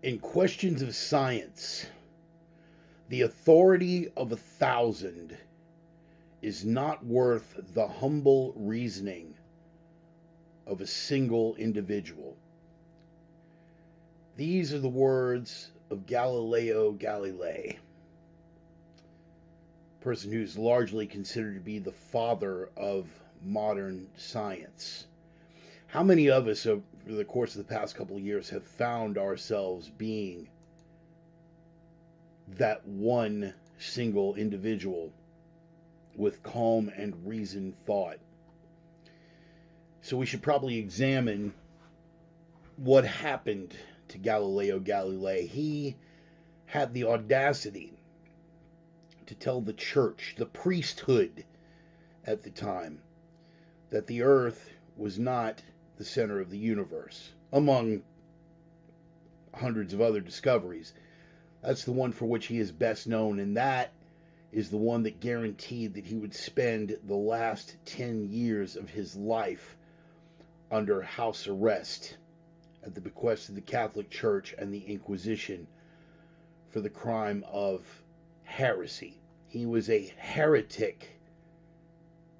In questions of science, the authority of 1,000 is not worth the humble reasoning of a single individual. These are the words of Galileo Galilei, a person who's largely considered to be the father of modern science. How many of us over the course of the past couple of years have found ourselves being that one single individual with calm and reasoned thought? So we should probably examine what happened to Galileo Galilei. He had the audacity to tell the church, the priesthood at the time, that the earth was not the center of the universe, among hundreds of other discoveries. That's the one for which he is best known, and that is the one that guaranteed that he would spend the last 10 years of his life under house arrest at the bequest of the Catholic Church and the Inquisition for the crime of heresy. He was a heretic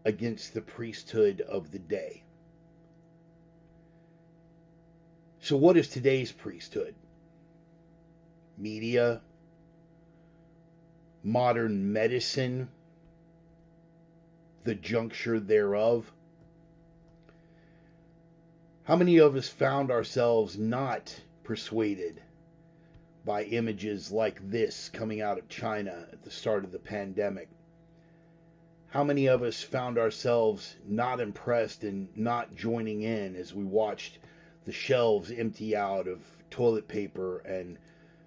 against the priesthood of the day. So what is today's priesthood? Media, modern medicine, the juncture thereof. How many of us found ourselves not persuaded by images like this coming out of China at the start of the pandemic? How many of us found ourselves not impressed and not joining in as we watched the shelves empty out of toilet paper and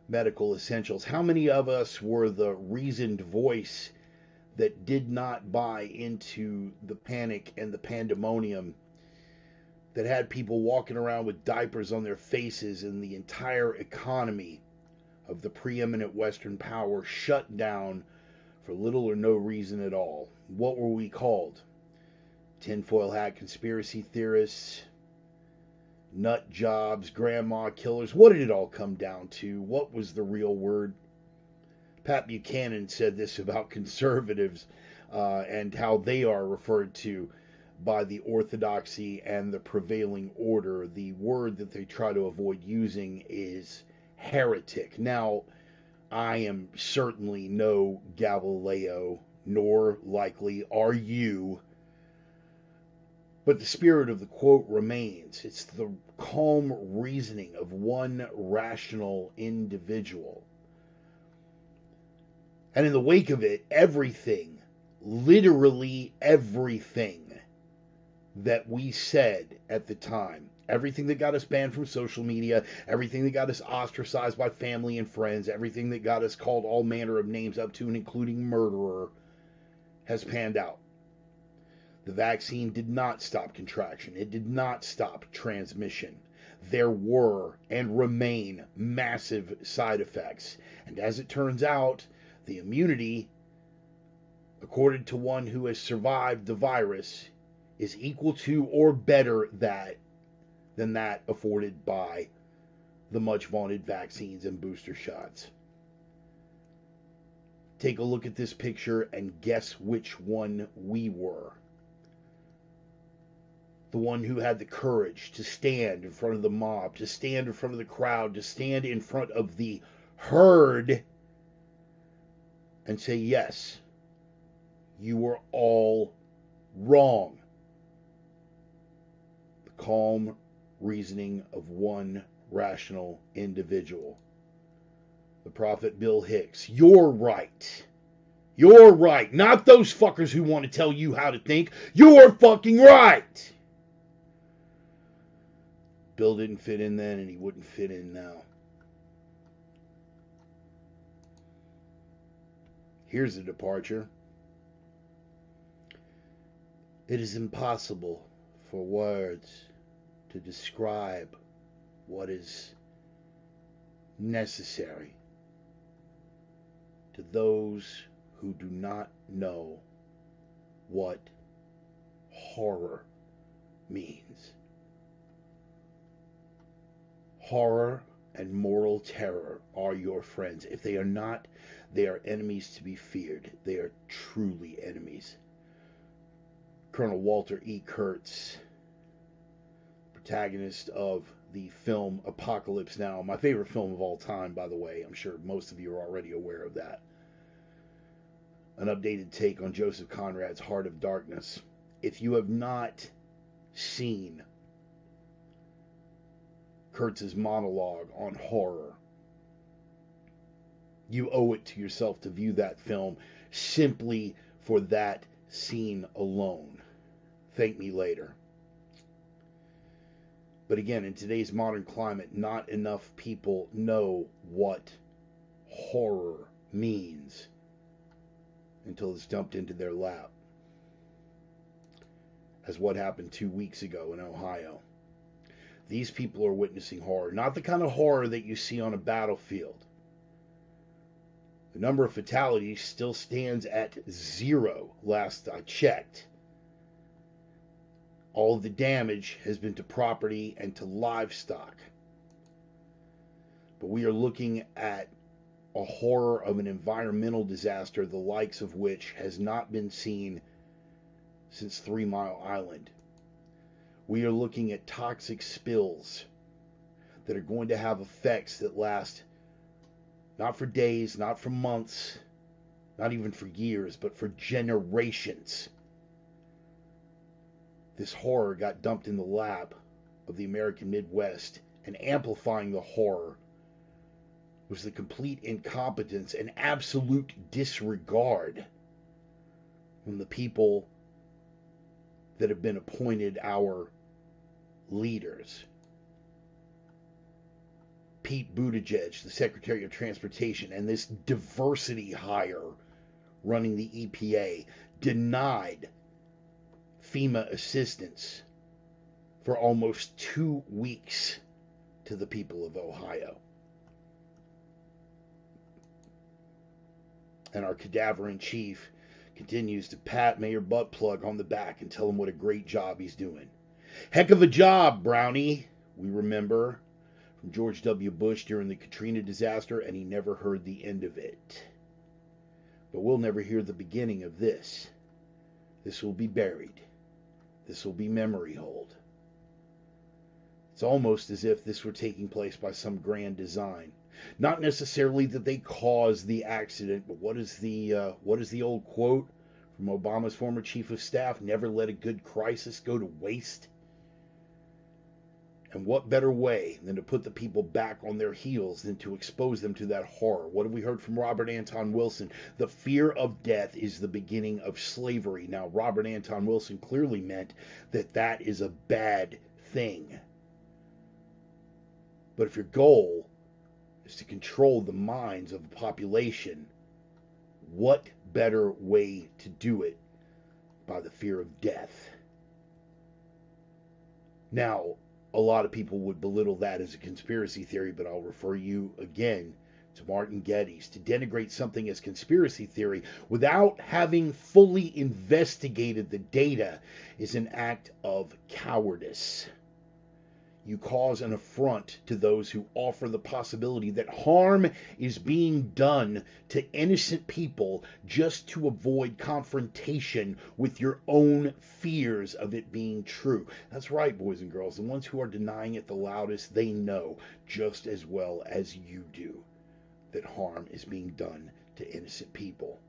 medical essentials? How many of us were the reasoned voice that did not buy into the panic and the pandemonium that had people walking around with diapers on their faces and the entire economy of the preeminent Western power shut down for little or no reason at all? What were we called? Tinfoil hat conspiracy theorists, nut jobs, grandma killers. What did it all come down to? What was the real word? Pat Buchanan said this about conservatives and how they are referred to by the orthodoxy and the prevailing order. The word that they try to avoid using is heretic. Now, I am certainly no Galileo, nor likely are you, but the spirit of the quote remains. It's the calm reasoning of one rational individual. And in the wake of it, everything, literally everything that we said at the time, everything that got us banned from social media, everything that got us ostracized by family and friends, everything that got us called all manner of names up to and including murderer, has panned out. The vaccine did not stop contraction. It did not stop transmission. There were and remain massive side effects. And as it turns out, the immunity, according to one who has survived the virus, is equal to or better than that afforded by the much vaunted vaccines and booster shots. Take a look at this picture and guess which one we were. The one who had the courage to stand in front of the mob, to stand in front of the crowd, to stand in front of the herd and say, yes, you were all wrong. The calm reasoning of one rational individual. The prophet Bill Hicks, you're right. You're right. Not those fuckers who want to tell you how to think. You're fucking right. Bill didn't fit in then, and he wouldn't fit in now. Here's a departure. It is impossible for words to describe what is necessary to those who do not know what horror means. Horror and moral terror are your friends. If they are not, they are enemies to be feared. They are truly enemies. Colonel Walter E. Kurtz, protagonist of the film Apocalypse Now, my favorite film of all time, by the way. I'm sure most of you are already aware of that. An updated take on Joseph Conrad's Heart of Darkness. If you have not seen Kurtz's monologue on horror, you owe it to yourself to view that film simply for that scene alone. Thank me later. But again, in today's modern climate, not enough people know what horror means until it's dumped into their lap, as what happened 2 weeks ago in Ohio. These people are witnessing horror, not the kind of horror that you see on a battlefield. The number of fatalities still stands at 0, last I checked. All of the damage has been to property and to livestock. But we are looking at a horror of an environmental disaster, the likes of which has not been seen since 3 Mile Island. We are looking at toxic spills that are going to have effects that last not for days, not for months, not even for years, but for generations. This horror got dumped in the lap of the American Midwest, and amplifying the horror was the complete incompetence and absolute disregard from the people that have been appointed our leaders. Pete Buttigieg, the Secretary of Transportation, and this diversity hire running the EPA denied FEMA assistance for almost 2 weeks to the people of Ohio. And our cadaver-in-chief continues to pat Mayor Buttplug on the back and tell him what a great job he's doing. Heck of a job, Brownie, we remember from George W. Bush during the Katrina disaster, and he never heard the end of it. But we'll never hear the beginning of this. This will be buried. This will be memory hold. It's almost as if this were taking place by some grand design. Not necessarily that they caused the accident, but what is the old quote from Obama's former chief of staff? Never let a good crisis go to waste. And what better way than to put the people back on their heels than to expose them to that horror? What have we heard from Robert Anton Wilson? The fear of death is the beginning of slavery. Now, Robert Anton Wilson clearly meant that that is a bad thing. But if your goal is to control the minds of the population, what better way to do it by the fear of death? Now, a lot of people would belittle that as a conspiracy theory, but I'll refer you again to Martin Geddes. To denigrate something as conspiracy theory without having fully investigated the data is an act of cowardice. You cause an affront to those who offer the possibility that harm is being done to innocent people just to avoid confrontation with your own fears of it being true. That's right, boys and girls. The ones who are denying it the loudest, they know just as well as you do that harm is being done to innocent people.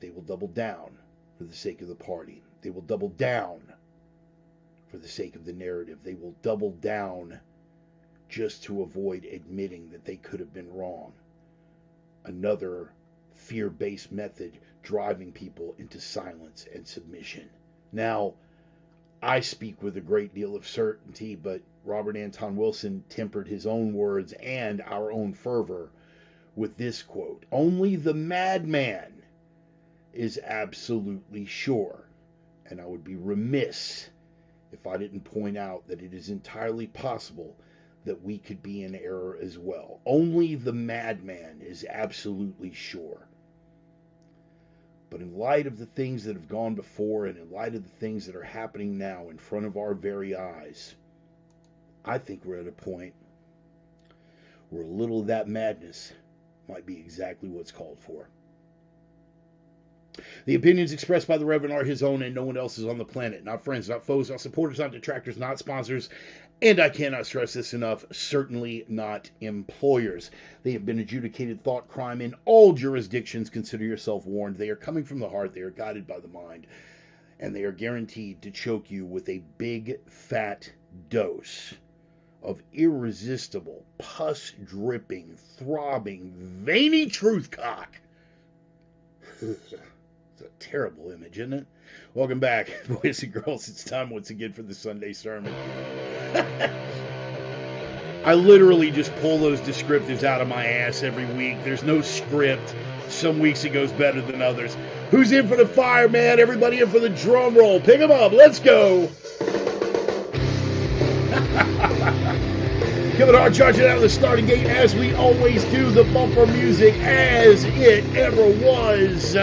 They will double down for the sake of the party. They will double down for the sake of the narrative. They will double down just to avoid admitting that they could have been wrong. Another fear-based method driving people into silence and submission. Now, I speak with a great deal of certainty, but Robert Anton Wilson tempered his own words and our own fervor with this quote: "Only the madman is absolutely sure." And I would be remiss if I didn't point out that it is entirely possible that we could be in error as well. Only the madman is absolutely sure. But in light of the things that have gone before, and in light of the things that are happening now in front of our very eyes, I think we're at a point where a little of that madness might be exactly what's called for. The opinions expressed by the Reverend are his own and no one else's on the planet. Not friends, not foes, not supporters, not detractors, not sponsors, and I cannot stress this enough, certainly not employers. They have been adjudicated thought crime in all jurisdictions. Consider yourself warned. They are coming from the heart. They are guided by the mind. And they are guaranteed to choke you with a big, fat dose of irresistible, pus-dripping, throbbing, veiny truth cock. It's a terrible image, isn't it? Welcome back, boys and girls. It's time once again for the Sunday sermon. I literally just pull those descriptives out of my ass every week. There's no script. Some weeks it goes better than others. Who's in for the fire, man? Everybody in for the drum roll. Pick them up. Let's go. Coming hard charging out of the starting gate as we always do. The bumper music as it ever was.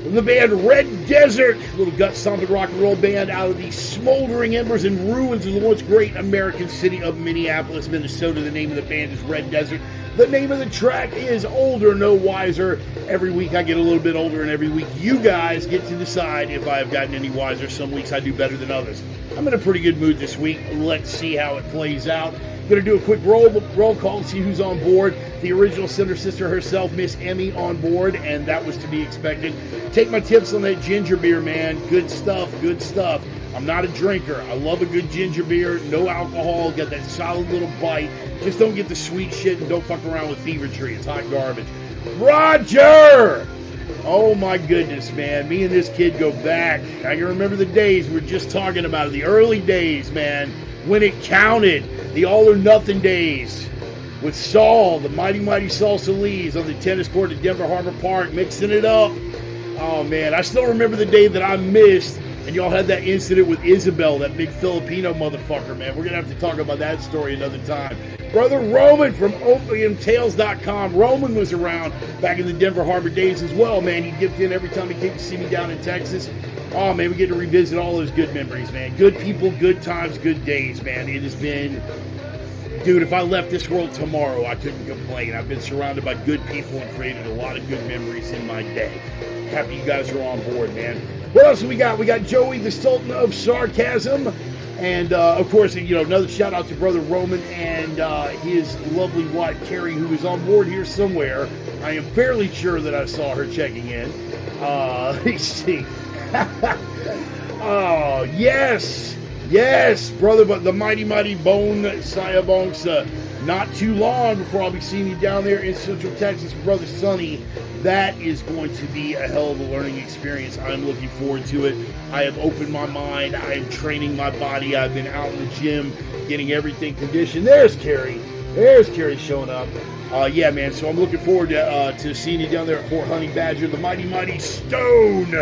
From the band Red Desert, a little gut-stomping rock and roll band out of the smoldering embers and ruins of the once great American city of Minneapolis, Minnesota. The name of the band is Red Desert. The name of the track is Older, No Wiser. Every week I get a little bit older, and every week you guys get to decide if I have gotten any wiser. Some weeks I do better than others. I'm in a pretty good mood this week. Let's see how it plays out. Going to do a quick roll call to see who's on board. The original Cinder Sister herself, Miss Emmy, on board, and that was to be expected. Take my tips on that ginger beer, man. Good stuff, good stuff. I'm not a drinker. I love a good ginger beer. No alcohol. Got that solid little bite. Just don't get the sweet shit and don't fuck around with Fever Tree. It's hot garbage. Roger! Oh my goodness, man. Me and this kid go back. I can remember the days we were just talking about it. The early days, man, when it counted. The all or nothing days. With Saul, the mighty, mighty Saul Solis on the tennis court at Denver Harbor Park, mixing it up. Oh, man. I still remember the day that I missed, and y'all had that incident with Isabel, that big Filipino motherfucker, man. We're going to have to talk about that story another time. Brother Roman from opiumtales.com. Roman was around back in the Denver Harbor days as well, man. He dipped in every time he came to see me down in Texas. Oh, man, we get to revisit all those good memories, man. Good people, good times, good days, man. It has been... Dude, if I left this world tomorrow, I couldn't complain. I've been surrounded by good people and created a lot of good memories in my day. Happy you guys are on board, man. What else do we got? We got Joey, the Sultan of Sarcasm. And, of course, you know, another shout-out to Brother Roman and his lovely wife, Carrie, who is on board here somewhere. I am fairly sure that I saw her checking in. Let's see. Oh, yes. Yes, brother, but the mighty, mighty Bone Sayabongs. Not too long before I'll be seeing you down there in Central Texas, Brother Sonny. That is going to be a hell of a learning experience. I'm looking forward to it. I have opened my mind. I am training my body. I've been out in the gym, getting everything conditioned. There's Carrie. There's Carrie showing up. Yeah, man, so I'm looking forward to seeing you down there at Fort Honey Badger. The mighty, mighty Stone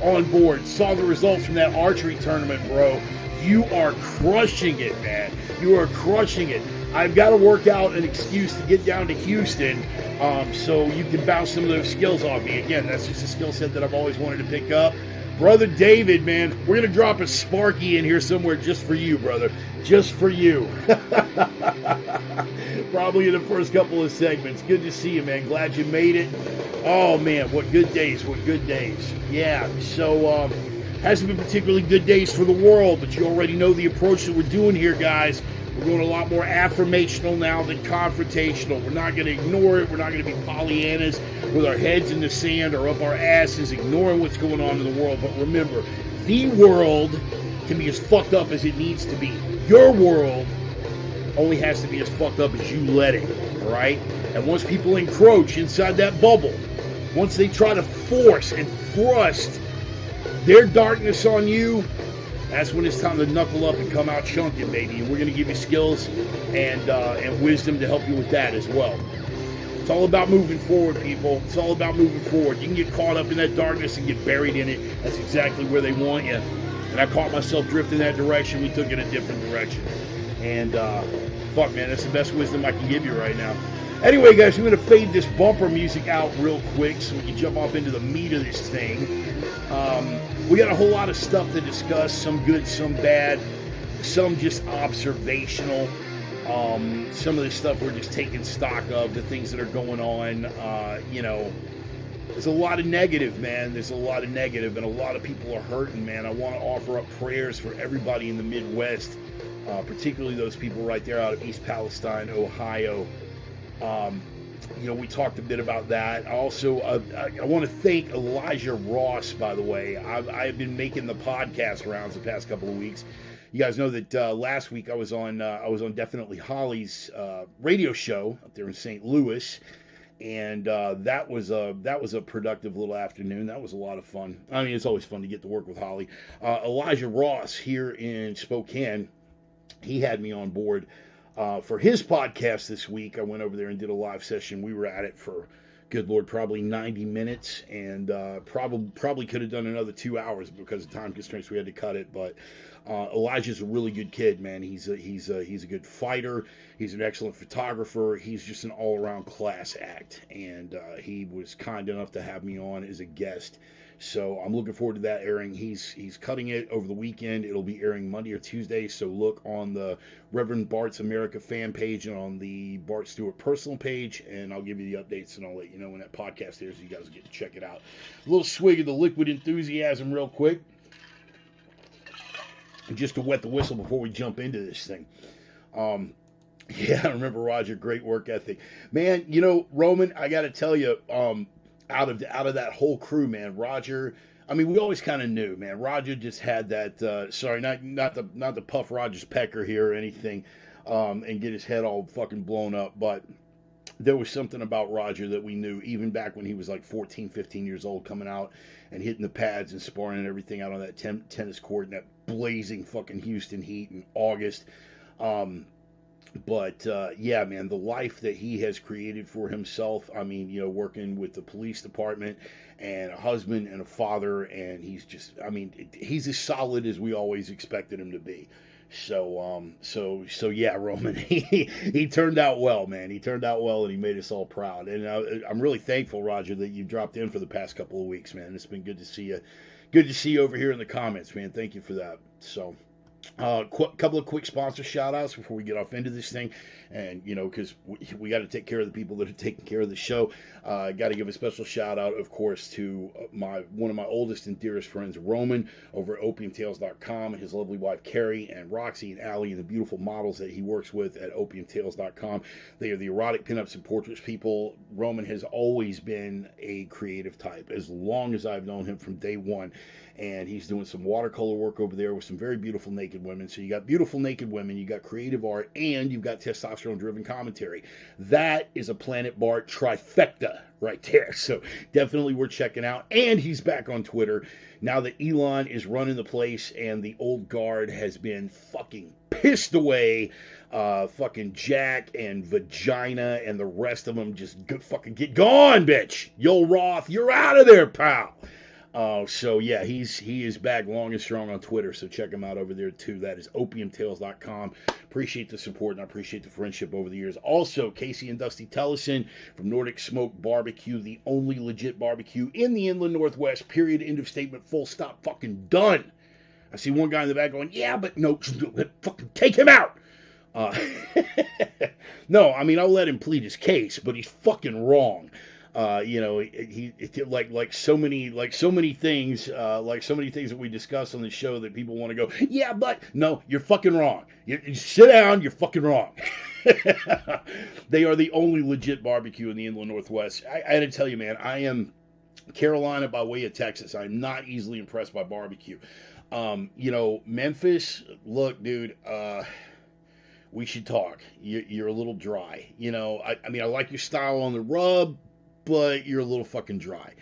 on board. Saw the results from that archery tournament, bro. You are crushing it, man. You are crushing it. I've got to work out an excuse to get down to Houston so you can bounce some of those skills off me. Again, that's just a skill set that I've always wanted to pick up. Brother David, man, we're going to drop a Sparky in here somewhere just for you, brother. Just for you. Probably in the first couple of segments. Good to see you, man. Glad you made it. Oh, man, what good days. What good days. Yeah, so hasn't been particularly good days for the world, but you already know the approach that we're doing here, guys. We're going a lot more affirmational now than confrontational. We're not going to ignore it. We're not going to be Pollyannas with our heads in the sand or up our asses ignoring what's going on in the world. But remember, the world can be as fucked up as it needs to be. Your world only has to be as fucked up as you let it, all right? And once people encroach inside that bubble, once they try to force and thrust their darkness on you, that's when it's time to knuckle up and come out chunking, baby. And we're going to give you skills and wisdom to help you with that as well. It's all about moving forward, people. It's all about moving forward. You can get caught up in that darkness and get buried in it. That's exactly where they want you. And I caught myself drifting that direction. We took it a different direction. And, fuck, man, that's the best wisdom I can give you right now. Anyway, guys, I'm going to fade this bumper music out real quick so we can jump off into the meat of this thing. We got a whole lot of stuff to discuss, some good, some bad, some just observational. Some of the stuff we're just taking stock of, the things that are going on. There's a lot of negative, man. There's a lot of negative, and a lot of people are hurting, man. I want to offer up prayers for everybody in the Midwest, particularly those people right there out of East Palestine, Ohio. We talked a bit about that. Also, I want to thank Elijah Ross, by the way. I have been making the podcast rounds the past couple of weeks. You guys know that last week I was on Definitely Holly's radio show up there in St. Louis, and that was a productive little afternoon. That was a lot of fun. I mean, it's always fun to get to work with Holly. Elijah Ross here in Spokane, he had me on board for his podcast this week. I went over there and did a live session. We were at it for, good Lord, probably 90 minutes, and probably could have done another 2 hours because of time constraints. We had to cut it, but Elijah's a really good kid, man. He's a good fighter. He's an excellent photographer. He's just an all-around class act, and he was kind enough to have me on as a guest. So I'm looking forward to that airing. He's cutting it over the weekend. It'll be airing Monday or Tuesday. So look on the Reverend Bart's America fan page and on the Bart Stewart personal page, and I'll give you the updates, and I'll let you know when that podcast airs so you guys get to check it out. A little swig of the liquid enthusiasm real quick, just to wet the whistle before we jump into this thing. Yeah, I remember Roger, great work ethic. Man, Roman, I got to tell you, out of that whole crew, man, Roger, I mean, we always kind of knew, man. Roger just had that, sorry, not to puff Roger's pecker here or anything, and get his head all fucking blown up, but there was something about Roger that we knew, even back when he was like 14, 15 years old, coming out and hitting the pads and sparring and everything out on that tennis court in that blazing fucking Houston heat in August. But yeah, man, the life that he has created for himself, I mean, working with the police department and a husband and a father, and he's as solid as we always expected him to be. So yeah, Roman, he turned out well, man. He turned out well, and he made us all proud. And I'm really thankful, Roger, that you dropped in for the past couple of weeks, man. It's been good to see you. Good to see you over here in the comments, man. Thank you for that. So, couple of quick sponsor shout outs before we get off into this thing, and because we got to take care of the people that are taking care of the show. Got to give a special shout out, of course, to one of my oldest and dearest friends, Roman, over at opiumtales.com, his lovely wife Carrie, and Roxy and Allie, and the beautiful models that he works with at opiumtales.com. They are the erotic pinups and portraits people. Roman has always been a creative type as long as I've known him from day one. And he's doing some watercolor work over there with some very beautiful naked women. So you got beautiful naked women, you got creative art, and you've got testosterone-driven commentary. That is a Planet Bart trifecta right there. So definitely worth checking out. And he's back on Twitter now that Elon is running the place and the old guard has been fucking pissed away. Fucking Jack and Vagina and the rest of them just fucking get gone, bitch. Yo, Roth, you're out of there, pal. So yeah, he is back long and strong on Twitter, so check him out over there too. That is opiumtales.com. Appreciate the support and I appreciate the friendship over the years. Also, Casey and Dusty Tellison from Nordic Smoke Barbecue, the only legit barbecue in the Inland Northwest, period, end of statement, full stop, fucking done. I see one guy in the back going, yeah, but no, fucking take him out. No, I mean, I'll let him plead his case, but he's fucking wrong. He like so many things that we discuss on the show that people want to go, yeah, but no, you're fucking wrong. You sit down, you're fucking wrong. They are the only legit barbecue in the Inland Northwest. I had to tell you, man, I am Carolina by way of Texas. I'm not easily impressed by barbecue. Memphis, look, dude, we should talk. You're a little dry. I mean, I like your style on the rub, but you're a little fucking dry.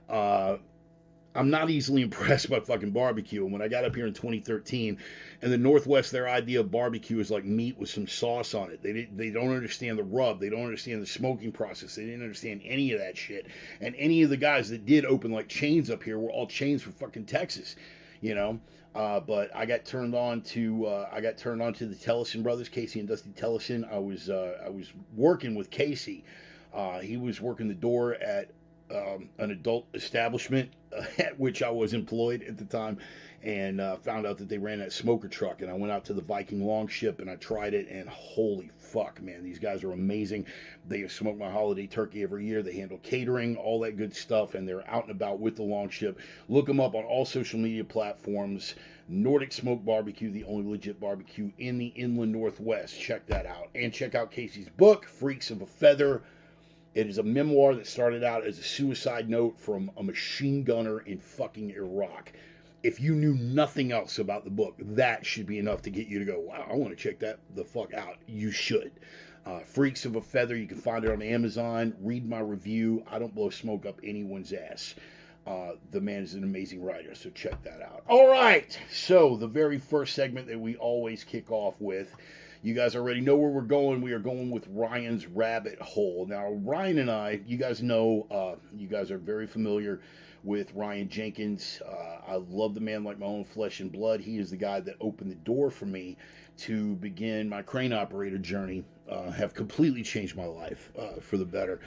I'm not easily impressed by fucking barbecue. And when I got up here in 2013, in the Northwest, their idea of barbecue is like meat with some sauce on it. They don't understand the rub. They don't understand the smoking process. They didn't understand any of that shit. And any of the guys that did open like chains up here were all chains from fucking Texas, But I got turned on to the Tellison brothers, Casey and Dusty Tellison. I was working with Casey. He was working the door at an adult establishment at which I was employed at the time, and found out that they ran that smoker truck. And I went out to the Viking Longship and I tried it, and holy fuck, man, these guys are amazing. They smoke my holiday turkey every year. They handle catering, all that good stuff, and they're out and about with the Longship. Look them up on all social media platforms. Nordic Smoke Barbecue, the only legit barbecue in the inland Northwest. Check that out. And check out Casey's book, Freaks of a Feather. It is a memoir that started out as a suicide note from a machine gunner in fucking Iraq. If you knew nothing else about the book, that should be enough to get you to go, wow, I want to check that the fuck out. You should. Freaks of a Feather, you can find it on Amazon. Read my review. I don't blow smoke up anyone's ass. The man is an amazing writer, so check that out. All right, so the very first segment that we always kick off with, you guys already know where we're going. We are going with Ryan's Rabbit Hole. Now, Ryan and I, you guys know, you guys are very familiar with Ryan Jenkins. I love the man like my own flesh and blood. He is the guy that opened the door for me to begin my crane operator journey. Have completely changed my life for the better.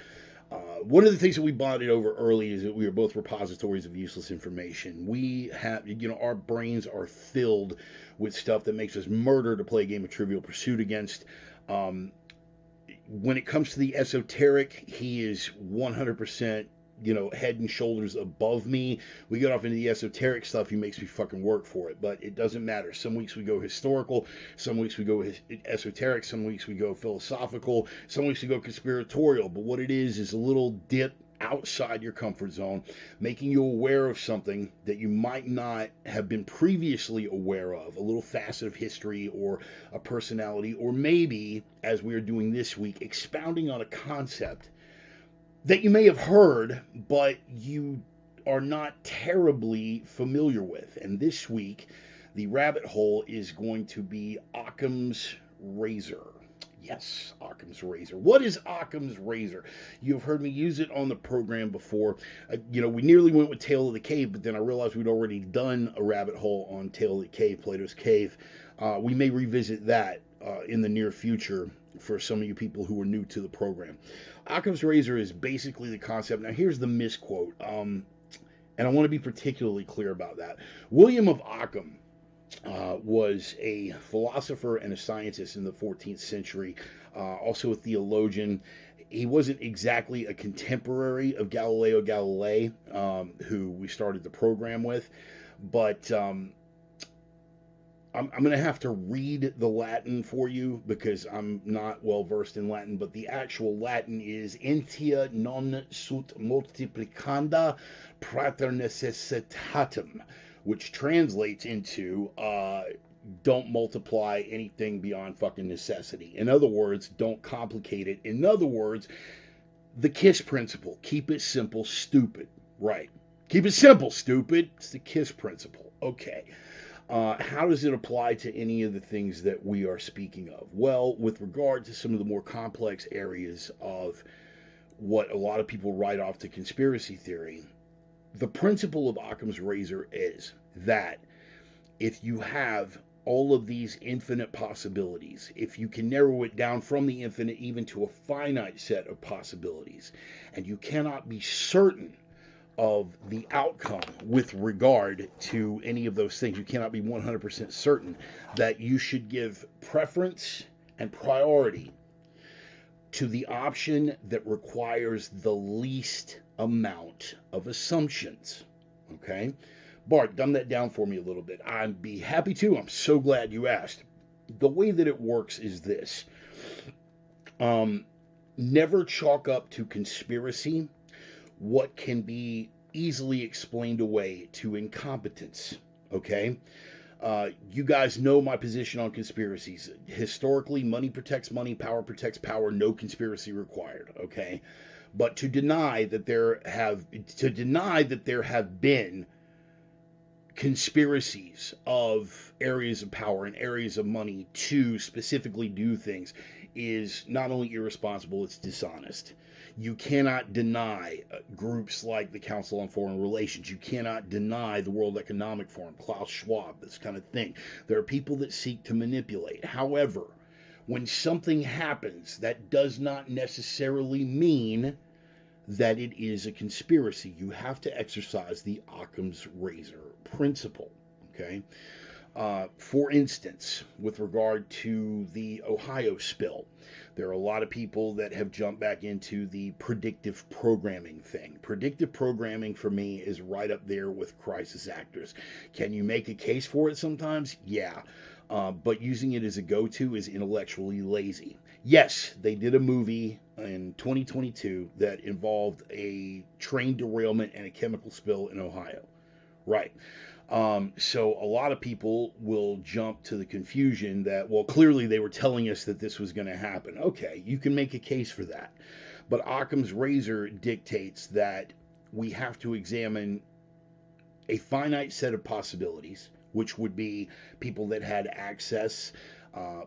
One of the things that we bonded over early is that we are both repositories of useless information. We have, our brains are filled with stuff that makes us murder to play a game of Trivial Pursuit against. When it comes to the esoteric, he is 100%, head and shoulders above me. We get off into the esoteric stuff, he makes me fucking work for it, but it doesn't matter. Some weeks we go historical, some weeks we go esoteric, some weeks we go philosophical, some weeks we go conspiratorial, but what it is a little dip outside your comfort zone, making you aware of something that you might not have been previously aware of, a little facet of history or a personality, or maybe, as we are doing this week, expounding on a concept that you may have heard, but you are not terribly familiar with. And this week, the rabbit hole is going to be Occam's razor. Yes, Occam's razor. What is Occam's razor? You've heard me use it on the program before. We nearly went with Tale of the Cave, but then I realized we'd already done a rabbit hole on Tale of the Cave, Plato's Cave. We may revisit that in the near future for some of you people who are new to the program. Occam's razor is basically the concept. Now, here's the misquote, and I want to be particularly clear about that. William of Occam was a philosopher and a scientist in the 14th century, also a theologian. He wasn't exactly a contemporary of Galileo Galilei, who we started the program with, but I'm going to have to read the Latin for you because I'm not well versed in Latin, but the actual Latin is entia non sut multiplicanda prater necessitatem, which translates into don't multiply anything beyond fucking necessity. In other words, don't complicate it. In other words, the KISS principle. Keep it simple, stupid. Right. Keep it simple, stupid. It's the KISS principle. Okay. How does it apply to any of the things that we are speaking of? Well, with regard to some of the more complex areas of what a lot of people write off to conspiracy theory, the principle of Occam's razor is that if you have all of these infinite possibilities, if you can narrow it down from the infinite even to a finite set of possibilities, and you cannot be certain of the outcome with regard to any of those things, you cannot be 100% certain, that you should give preference and priority to the option that requires the least amount of assumptions. Okay? Bart, dumb that down for me a little bit. I'd be happy to. I'm so glad you asked. The way that it works is this. Never chalk up to conspiracy what can be easily explained away to incompetence. Okay? You guys know my position on conspiracies. Historically, money protects money, power protects power, no conspiracy required. Okay? But to deny that there have been conspiracies of areas of power and areas of money to specifically do things is not only irresponsible, it's dishonest. You cannot deny groups like the Council on Foreign Relations. You cannot deny the World Economic Forum, Klaus Schwab, this kind of thing. There are people that seek to manipulate. However, when something happens, that does not necessarily mean that it is a conspiracy. You have to exercise the Occam's razor principle. Okay. For instance, with regard to the Ohio spill, there are a lot of people that have jumped back into the predictive programming thing. Predictive programming for me is right up there with crisis actors. Can you make a case for it sometimes? Yeah. But using it as a go-to is intellectually lazy. Yes, they did a movie in 2022 that involved a train derailment and a chemical spill in Ohio. Right. So a lot of people will jump to the confusion that, well, clearly they were telling us that this was going to happen. Okay, you can make a case for that. But Occam's razor dictates that we have to examine a finite set of possibilities, which would be people that had access,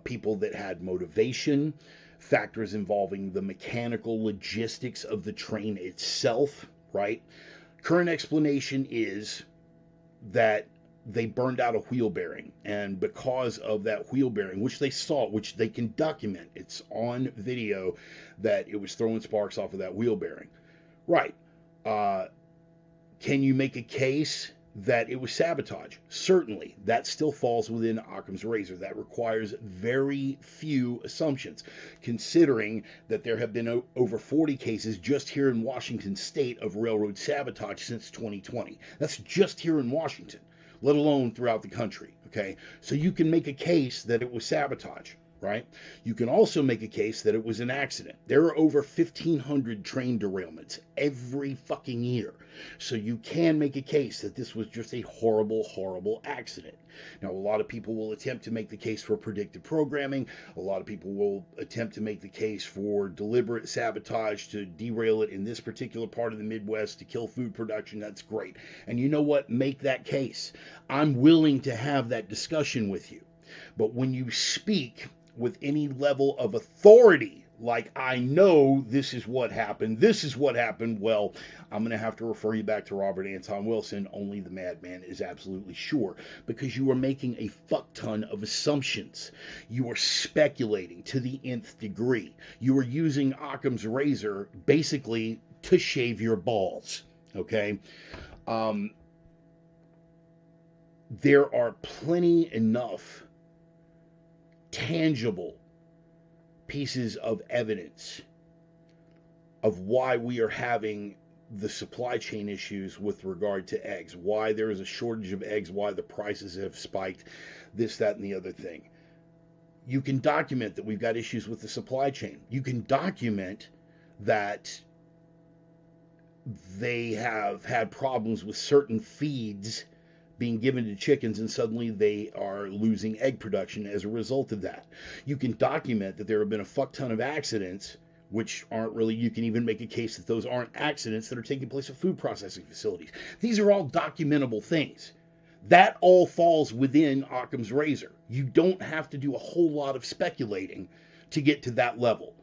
people that had motivation, factors involving the mechanical logistics of the train itself, right? Current explanation is that they burned out a wheel bearing, and because of that wheel bearing, which they saw, which they can document, it's on video that it was throwing sparks off of that wheel bearing. Right. Can you make a case that it was sabotage? Certainly. That still falls within Occam's razor. That requires very few assumptions, considering that there have been over 40 cases just here in Washington state of railroad sabotage since 2020. That's just here in Washington, let alone throughout the country. Okay, so you can make a case that it was sabotage. Right? You can also make a case that it was an accident. There are over 1,500 train derailments every fucking year. So you can make a case that this was just a horrible, horrible accident. Now, a lot of people will attempt to make the case for predictive programming. A lot of people will attempt to make the case for deliberate sabotage to derail it in this particular part of the Midwest to kill food production. That's great. And you know what? Make that case. I'm willing to have that discussion with you. But when you speak with any level of authority, like, I know this is what happened, well, I'm going to have to refer you back to Robert Anton Wilson, only the madman is absolutely sure, because you are making a fuck ton of assumptions. You are speculating to the nth degree. You are using Occam's razor basically to shave your balls, okay? There are plenty enough tangible pieces of evidence of why we are having the supply chain issues with regard to eggs, why there is a shortage of eggs, why the prices have spiked, this, that, and the other thing. You can document that we've got issues with the supply chain. You can document that they have had problems with certain feeds being given to chickens, and suddenly they are losing egg production as a result of that. You can document that there have been a fuck ton of accidents, which aren't really, you can even make a case that those aren't accidents that are taking place at food processing facilities. These are all documentable things. That all falls within Occam's razor. You don't have to do a whole lot of speculating to get to that level.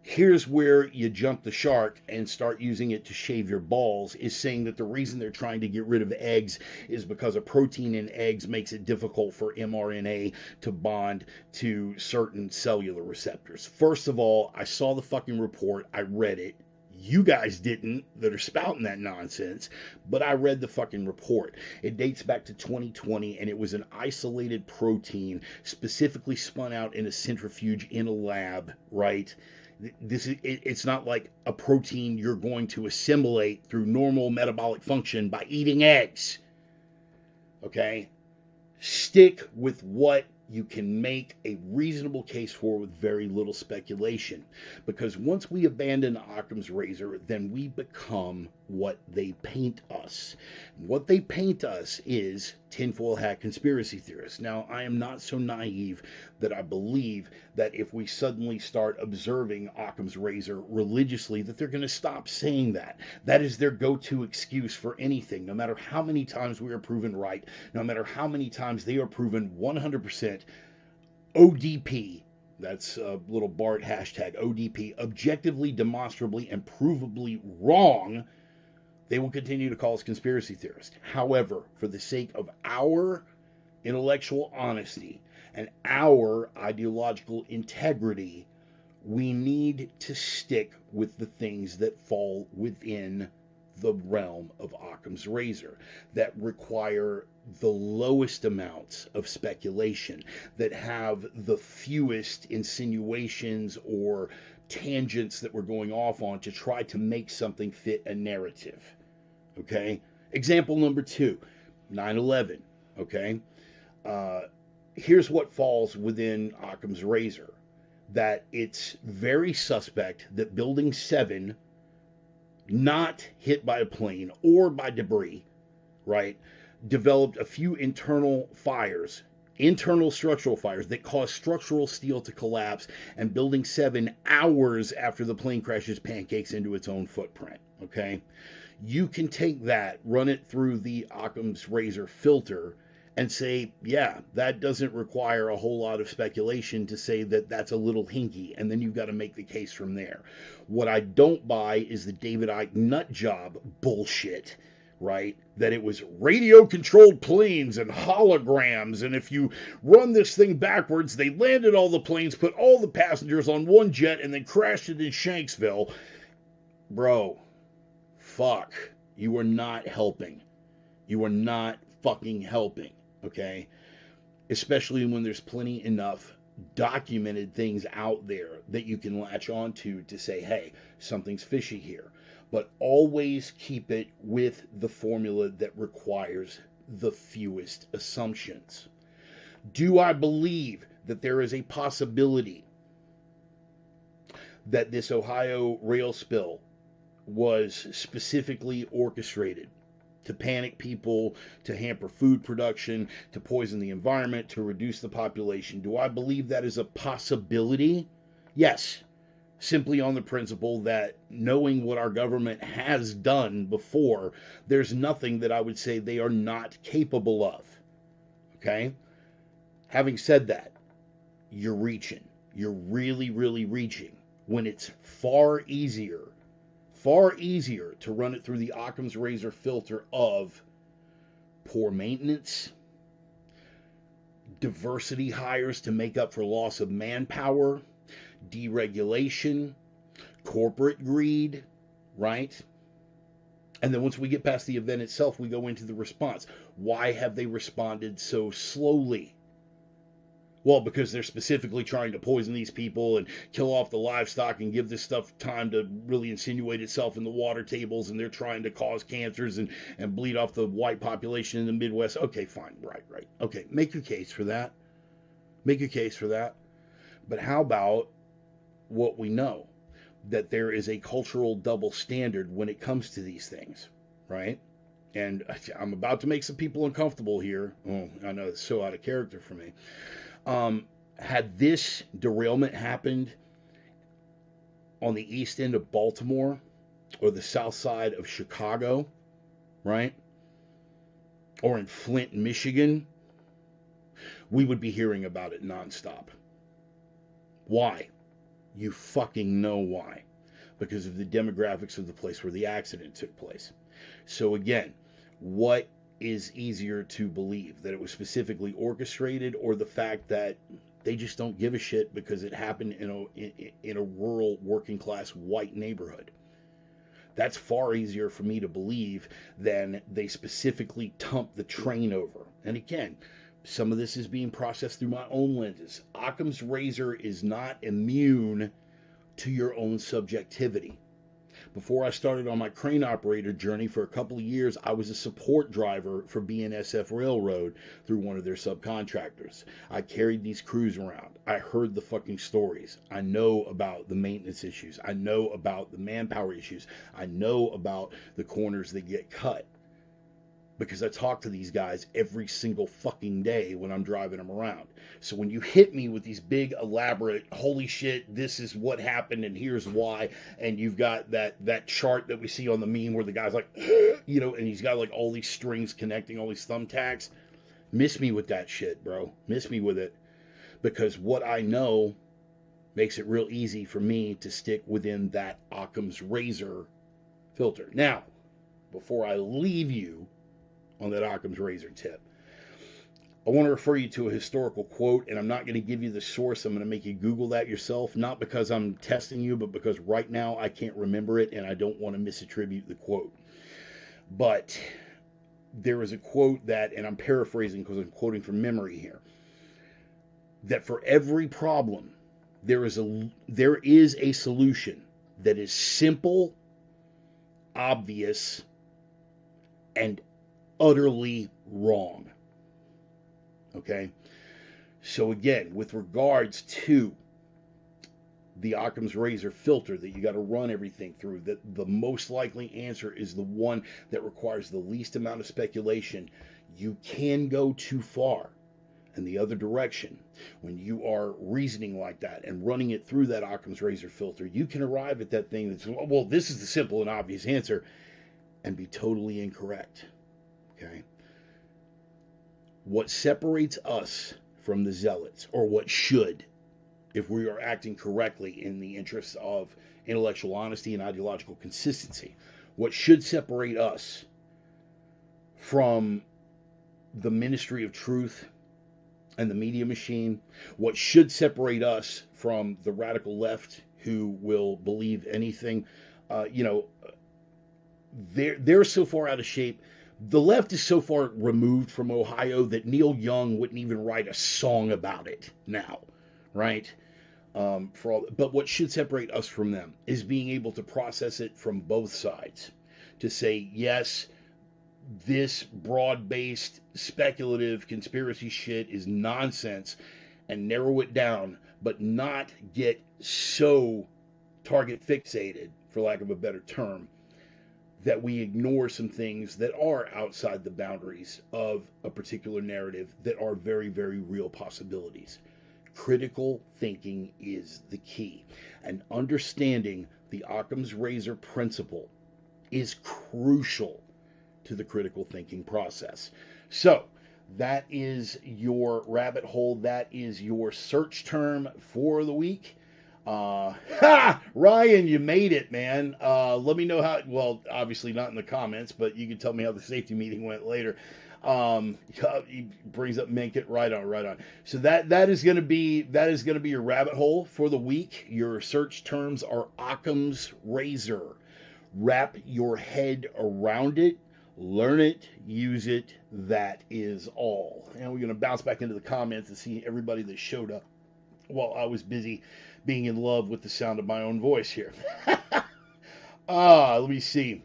Here's where you jump the shark and start using it to shave your balls, is saying that the reason they're trying to get rid of eggs is because a protein in eggs makes it difficult for mRNA to bond to certain cellular receptors. First of all, I saw the fucking report. I read it. You guys didn't, that are spouting that nonsense, but I read the fucking report. It dates back to 2020, and it was an isolated protein specifically spun out in a centrifuge in a lab, right? It's not like a protein you're going to assimilate through normal metabolic function by eating eggs. Okay? Stick with what you can make a reasonable case for with very little speculation. Because once we abandon Occam's razor, then we become what they paint us. What they paint us is tinfoil hat conspiracy theorists. Now, I am not so naive that I believe that if we suddenly start observing Occam's razor religiously, that they're going to stop saying that. That is their go-to excuse for anything, no matter how many times we are proven right, no matter how many times they are proven 100% ODP, that's a little BART hashtag, ODP, objectively, demonstrably, and provably wrong, they will continue to call us conspiracy theorists. However, for the sake of our intellectual honesty and our ideological integrity, We need to stick with the things that fall within the realm of Occam's razor, that require the lowest amounts of speculation, that have the fewest insinuations or tangents that we're going off on to try to make something fit a narrative. Okay? Example number 2, 9/11. Okay? Here's what falls within Occam's razor, that it's very suspect that Building 7, not hit by a plane or by debris, right, developed a few internal fires, internal structural fires that caused structural steel to collapse, and Building 7, hours after the plane crashes, pancakes into its own footprint. Okay? You can take that, run it through the Occam's razor filter, and say, yeah, that doesn't require a whole lot of speculation to say that that's a little hinky, and then you've got to make the case from there. What I don't buy is the David Icke nut job bullshit, right? That it was radio-controlled planes and holograms, and if you run this thing backwards, they landed all the planes, put all the passengers on one jet, and then crashed it in Shanksville. Bro, fuck. You are not helping. You are not fucking helping. Okay, especially when there's plenty enough documented things out there that you can latch onto to say, hey, something's fishy here. But always keep it with the formula that requires the fewest assumptions. Do I believe that there is a possibility that this Ohio rail spill was specifically orchestrated to panic people, to hamper food production, to poison the environment, to reduce the population? Do I believe that is a possibility? Yes. Simply on the principle that, knowing what our government has done before, there's nothing that I would say they are not capable of. Okay? Having said that, you're reaching. You're really, really reaching when it's far easier to run it through the Occam's razor filter of poor maintenance, diversity hires to make up for loss of manpower, deregulation, corporate greed, right? And then once we get past the event itself, we go into the response. Why have they responded so slowly? Well, because they're specifically trying to poison these people and kill off the livestock and give this stuff time to really insinuate itself in the water tables, and they're trying to cause cancers and bleed off the white population in the Midwest. Okay, fine, right. Okay, make your case for that. Make your case for that. But how about what we know? That there is a cultural double standard when it comes to these things, right? And I'm about to make some people uncomfortable here. Oh, I know it's so out of character for me. Had this derailment happened on the east end of Baltimore or the south side of Chicago, right? Or in Flint, Michigan, we would be hearing about it nonstop. Why? You fucking know why. Because of the demographics of the place where the accident took place. So again, what is easier to believe? That it was specifically orchestrated, or the fact that they just don't give a shit because it happened in a rural working class white neighborhood? That's far easier for me to believe than they specifically dumped the train over. And again, some of this is being processed through my own lenses. Occam's razor is not immune to your own subjectivity. Before I started on my crane operator journey for a couple of years, I was a support driver for BNSF Railroad through one of their subcontractors. I carried these crews around. I heard the fucking stories. I know about the maintenance issues. I know about the manpower issues. I know about the corners that get cut. Because I talk to these guys every single fucking day when I'm driving them around. So when you hit me with these big, elaborate, holy shit, this is what happened and here's why, and you've got that chart that we see on the meme where the guy's like, and he's got like all these strings connecting, all these thumbtacks, miss me with that shit, bro. Miss me with it. Because what I know makes it real easy for me to stick within that Occam's razor filter. Now, before I leave you on that Occam's razor tip, I want to refer you to a historical quote, and I'm not going to give you the source. I'm going to make you Google that yourself, not because I'm testing you, but because right now I can't remember it and I don't want to misattribute the quote. But there is a quote that, and I'm paraphrasing because I'm quoting from memory here, that for every problem, there is a solution that is simple, obvious, and utterly wrong. Okay? So again, with regards to the Occam's razor filter that you got to run everything through, that the most likely answer is the one that requires the least amount of speculation, you can go too far in the other direction. When you are reasoning like that and running it through that Occam's razor filter, you can arrive at that thing that's, well, this is the simple and obvious answer, and be totally incorrect. Okay? What separates us from the zealots, or what should, if we are acting correctly in the interests of intellectual honesty and ideological consistency, what should separate us from the ministry of truth and the media machine, what should separate us from the radical left who will believe anything, they're so far out of shape. The left is so far removed from Ohio that Neil Young wouldn't even write a song about it now, right? But what should separate us from them is being able to process it from both sides, to say, yes, this broad-based speculative conspiracy shit is nonsense, and narrow it down, but not get so target fixated, for lack of a better term, that we ignore some things that are outside the boundaries of a particular narrative that are very, very real possibilities. Critical thinking is the key, and understanding the Occam's razor principle is crucial to the critical thinking process. So that is your rabbit hole. That is your search term for the week. Ryan, you made it, man. Let me know how, well, obviously not in the comments, but you can tell me how the safety meeting went later. He brings up Minkit. Right on. So that is going to be your rabbit hole for the week. Your search terms are Occam's razor. Wrap your head around it. Learn it, use it. That is all. And we're going to bounce back into the comments and see everybody that showed up while I was busy being in love with the sound of my own voice here. Let me see.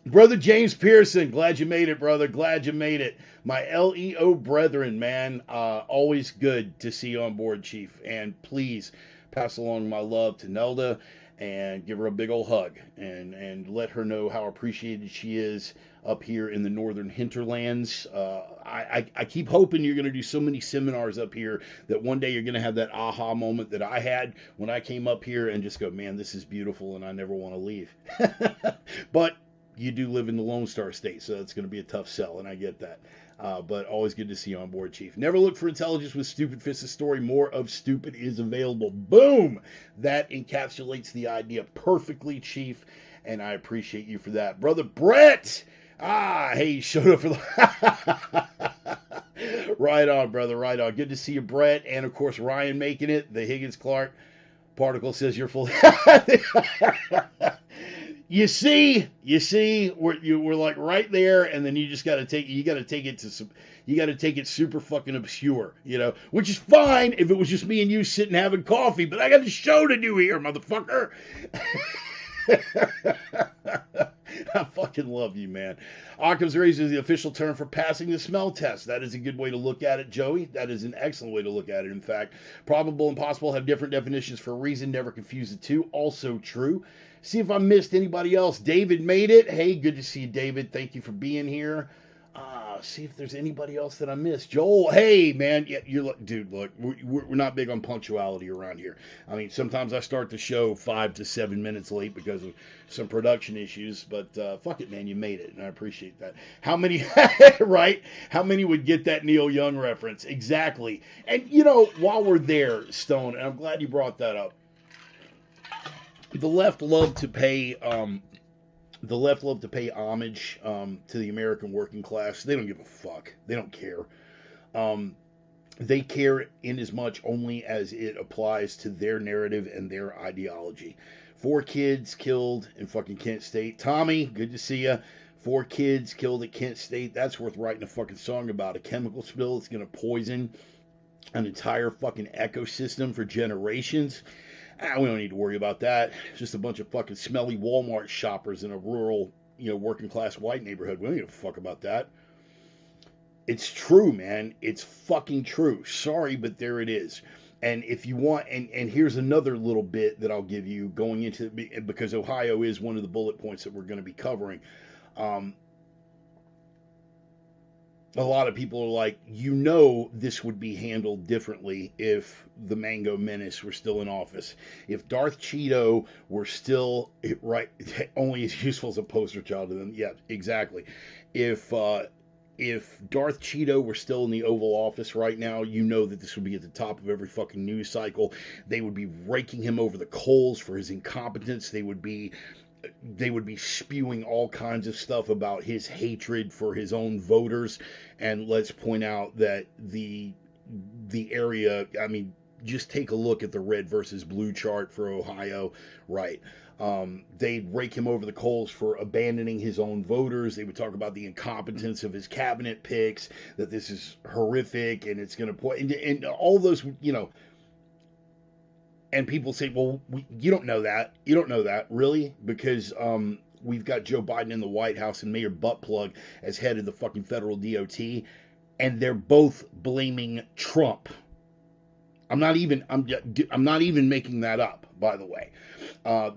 Brother James Pearson, glad you made it, brother. Glad you made it. My LEO brethren, man, always good to see you on board, Chief. And please pass along my love to Nelda and give her a big old hug and let her know how appreciated she is up here in the northern hinterlands. I keep hoping you're going to do so many seminars up here that one day you're going to have that aha moment that I had when I came up here and just go, man, this is beautiful and I never want to leave. But you do live in the Lone Star State, so that's going to be a tough sell, and I get that. But always good to see you on board, Chief. Never look for intelligence with Stupid Fist's story. More of Stupid is available. Boom! That encapsulates the idea perfectly, Chief, and I appreciate you for that. Brother Brett! Hey, you showed up for the... Right on, brother, right on. Good to see you, Brett, and of course, Ryan making it. The Higgins-Clark particle says you're full... You see, we're like right there, and then you just got to take it super fucking obscure, which is fine if it was just me and you sitting having coffee, but I got a show to do here, motherfucker. I fucking love you, man. Occam's razor is the official term for passing the smell test. That is a good way to look at it, Joey. That is an excellent way to look at it, in fact. Probable and possible have different definitions for a reason. Never confuse the two. Also true. See if I missed anybody else. David made it. Hey, good to see you, David. Thank you for being here. See if there's anybody else that I missed. Joel, hey, man. Yeah, dude, look, we're not big on punctuality around here. I mean, sometimes I start the show 5 to 7 minutes late because of some production issues, but fuck it, man, you made it, and I appreciate that. How many, right? How many would get that Neil Young reference? Exactly. And, while we're there, Stone, and I'm glad you brought that up, the left love to pay homage to the American working class. They don't give a fuck. They don't care. They care in as much only as it applies to their narrative and their ideology. 4 kids killed in fucking Kent State. Tommy, good to see ya. 4 kids killed at Kent State. That's worth writing a fucking song about. A chemical spill that's going to poison an entire fucking ecosystem for generations. We don't need to worry about that. It's just a bunch of fucking smelly Walmart shoppers in a rural, working class white neighborhood. We don't give a fuck about that. It's true, man. It's fucking true. Sorry, but there it is. And if you want, and here's another little bit that I'll give you going into, because Ohio is one of the bullet points that we're going to be covering. A lot of people are like, this would be handled differently if the Mango Menace were still in office. If Darth Cheeto were still, right, only as useful as a poster child to them. Yeah, exactly. If Darth Cheeto were still in the Oval Office right now, that this would be at the top of every fucking news cycle. They would be raking him over the coals for his incompetence. They would be spewing all kinds of stuff about his hatred for his own voters. And let's point out that the area, I mean, just take a look at the red versus blue chart for Ohio, right? They'd rake him over the coals for abandoning his own voters. They would talk about the incompetence of his cabinet picks, that this is horrific and it's going to point, and all those, and people say, well, you don't know that. You don't know that, really? Because we've got Joe Biden in the White House and Mayor Buttplug as head of the fucking federal DOT, and they're both blaming Trump. I'm not even making that up, by the way.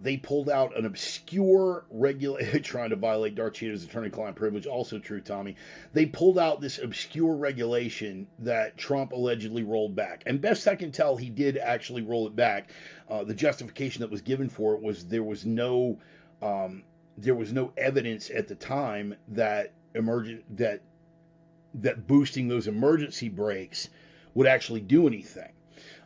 They pulled out an obscure regulation trying to violate Darth Cheeto's attorney-client privilege. Also true, Tommy. They pulled out this obscure regulation that Trump allegedly rolled back, and best I can tell, he did actually roll it back. The justification that was given for it was there was no evidence at the time that that boosting those emergency brakes would actually do anything.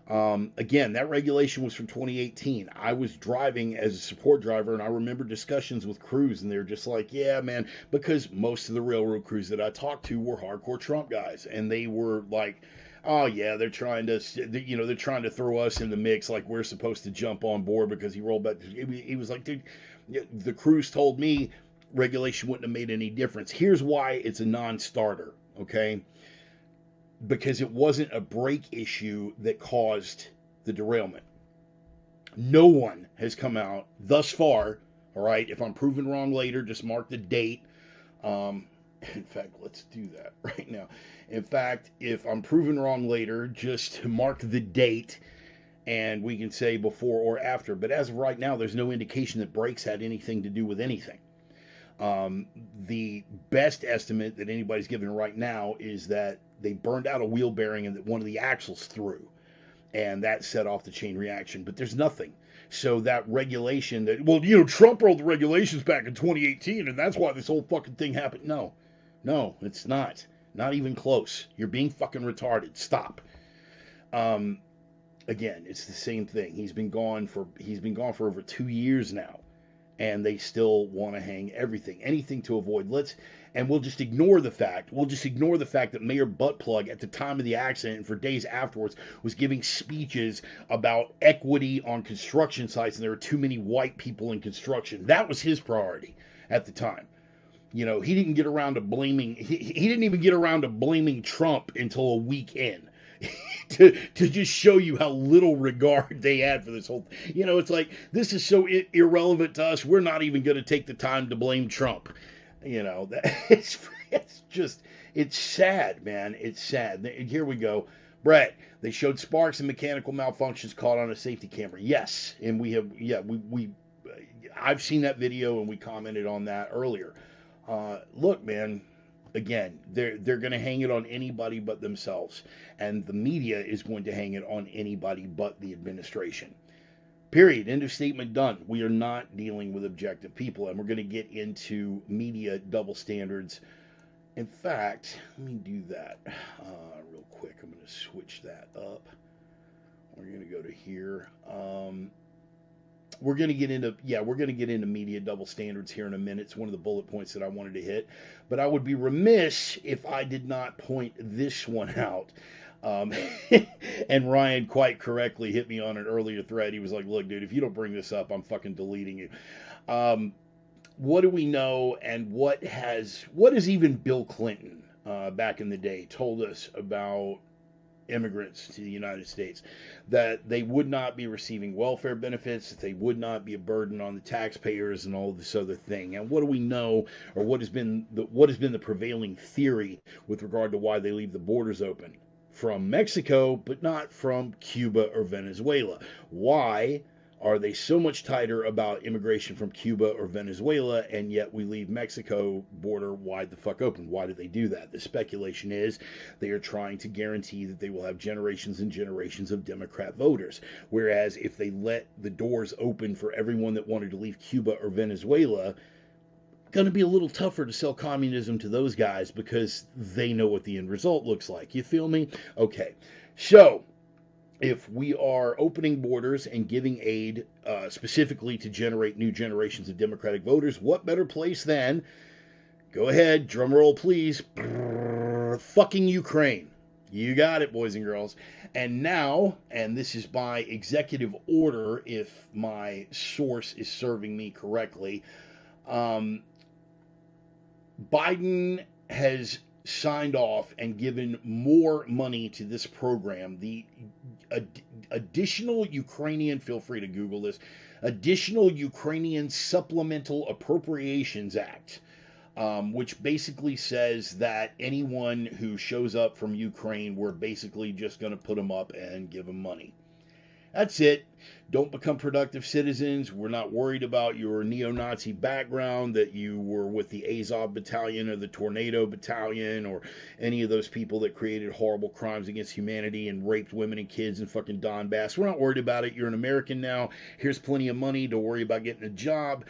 Again, that regulation was from 2018. I was driving as a support driver, and I remember discussions with crews, and they're just like, yeah, man, because most of the railroad crews that I talked to were hardcore Trump guys, and they were like, oh yeah, they're trying to throw us in the mix, like we're supposed to jump on board because he rolled back. He was like, dude, the crews told me regulation wouldn't have made any difference. Here's why it's a non-starter, okay? Because it wasn't a brake issue that caused the derailment. No one has come out thus far, all right? If I'm proven wrong later, just mark the date. In fact, let's do that right now. In fact, if I'm proven wrong later, just mark the date and we can say before or after. But as of right now, there's no indication that brakes had anything to do with anything. The best estimate that anybody's given right now is that they burned out a wheel bearing and that one of the axles threw, and that set off the chain reaction. But there's nothing. So that regulation that, well, Trump rolled the regulations back in 2018, and that's why this whole fucking thing happened. No, it's not. Not even close. You're being fucking retarded. Stop. Again, it's the same thing. He's been gone for over 2 years now. And they still want to hang anything to avoid. We'll just ignore the fact that Mayor Buttplug at the time of the accident and for days afterwards was giving speeches about equity on construction sites, and there are too many white people in construction. That was his priority at the time. He didn't get around to blaming. He didn't even get around to blaming Trump until a week in. to just show you how little regard they had for this whole thing. It's like, this is so irrelevant to us, we're not even going to take the time to blame Trump. It's sad, man. It's sad. Here we go. Brett, they showed sparks and mechanical malfunctions caught on a safety camera. Yes, and I've seen that video and we commented on that earlier. Look, man, again, they're going to hang it on anybody but themselves, and the media is going to hang it on anybody but the administration. Period. End of statement. Done. We are not dealing with objective people, and we're going to get into media double standards. In fact, let me do that real quick. I'm going to switch that up. We're going to go to here. we're going to get into, yeah, we're going to get into media double standards here in a minute. It's one of the bullet points that I wanted to hit. But I would be remiss if I did not point this one out. Um, and Ryan quite correctly hit me on an earlier thread. He was like, look, dude, if you don't bring this up, I'm fucking deleting you. What do we know, and what has even Bill Clinton back in the day told us about immigrants to the United States? That they would not be receiving welfare benefits, that they would not be a burden on the taxpayers, and all this other thing. And what do we know, or what has been the prevailing theory with regard to why they leave the borders open from Mexico, but not from Cuba or Venezuela? Why are they so much tighter about immigration from Cuba or Venezuela, and yet we leave Mexico border wide the fuck open? Why do they do that? The speculation is they are trying to guarantee that they will have generations and generations of Democrat voters. Whereas if they let the doors open for everyone that wanted to leave Cuba or Venezuela, going to be a little tougher to sell communism to those guys because they know what the end result looks like. You feel me? Okay. So, if we are opening borders and giving aid specifically to generate new generations of Democratic voters, what better place than, go ahead, drum roll please, fucking Ukraine. You got it, boys and girls. And now, and this is by executive order, if my source is serving me correctly, Biden has signed off and given more money to this program. The additional Ukrainian, feel free to Google this, additional Ukrainian Supplemental Appropriations Act, which basically says that anyone who shows up from Ukraine, we're basically just going to put them up and give them money. That's it. Don't become productive citizens. We're not worried about your neo-Nazi background, that you were with the Azov Battalion or the Tornado Battalion or any of those people that created horrible crimes against humanity and raped women and kids in fucking Donbass. We're not worried about it. You're an American now. Here's plenty of money. Don't worry about getting a job.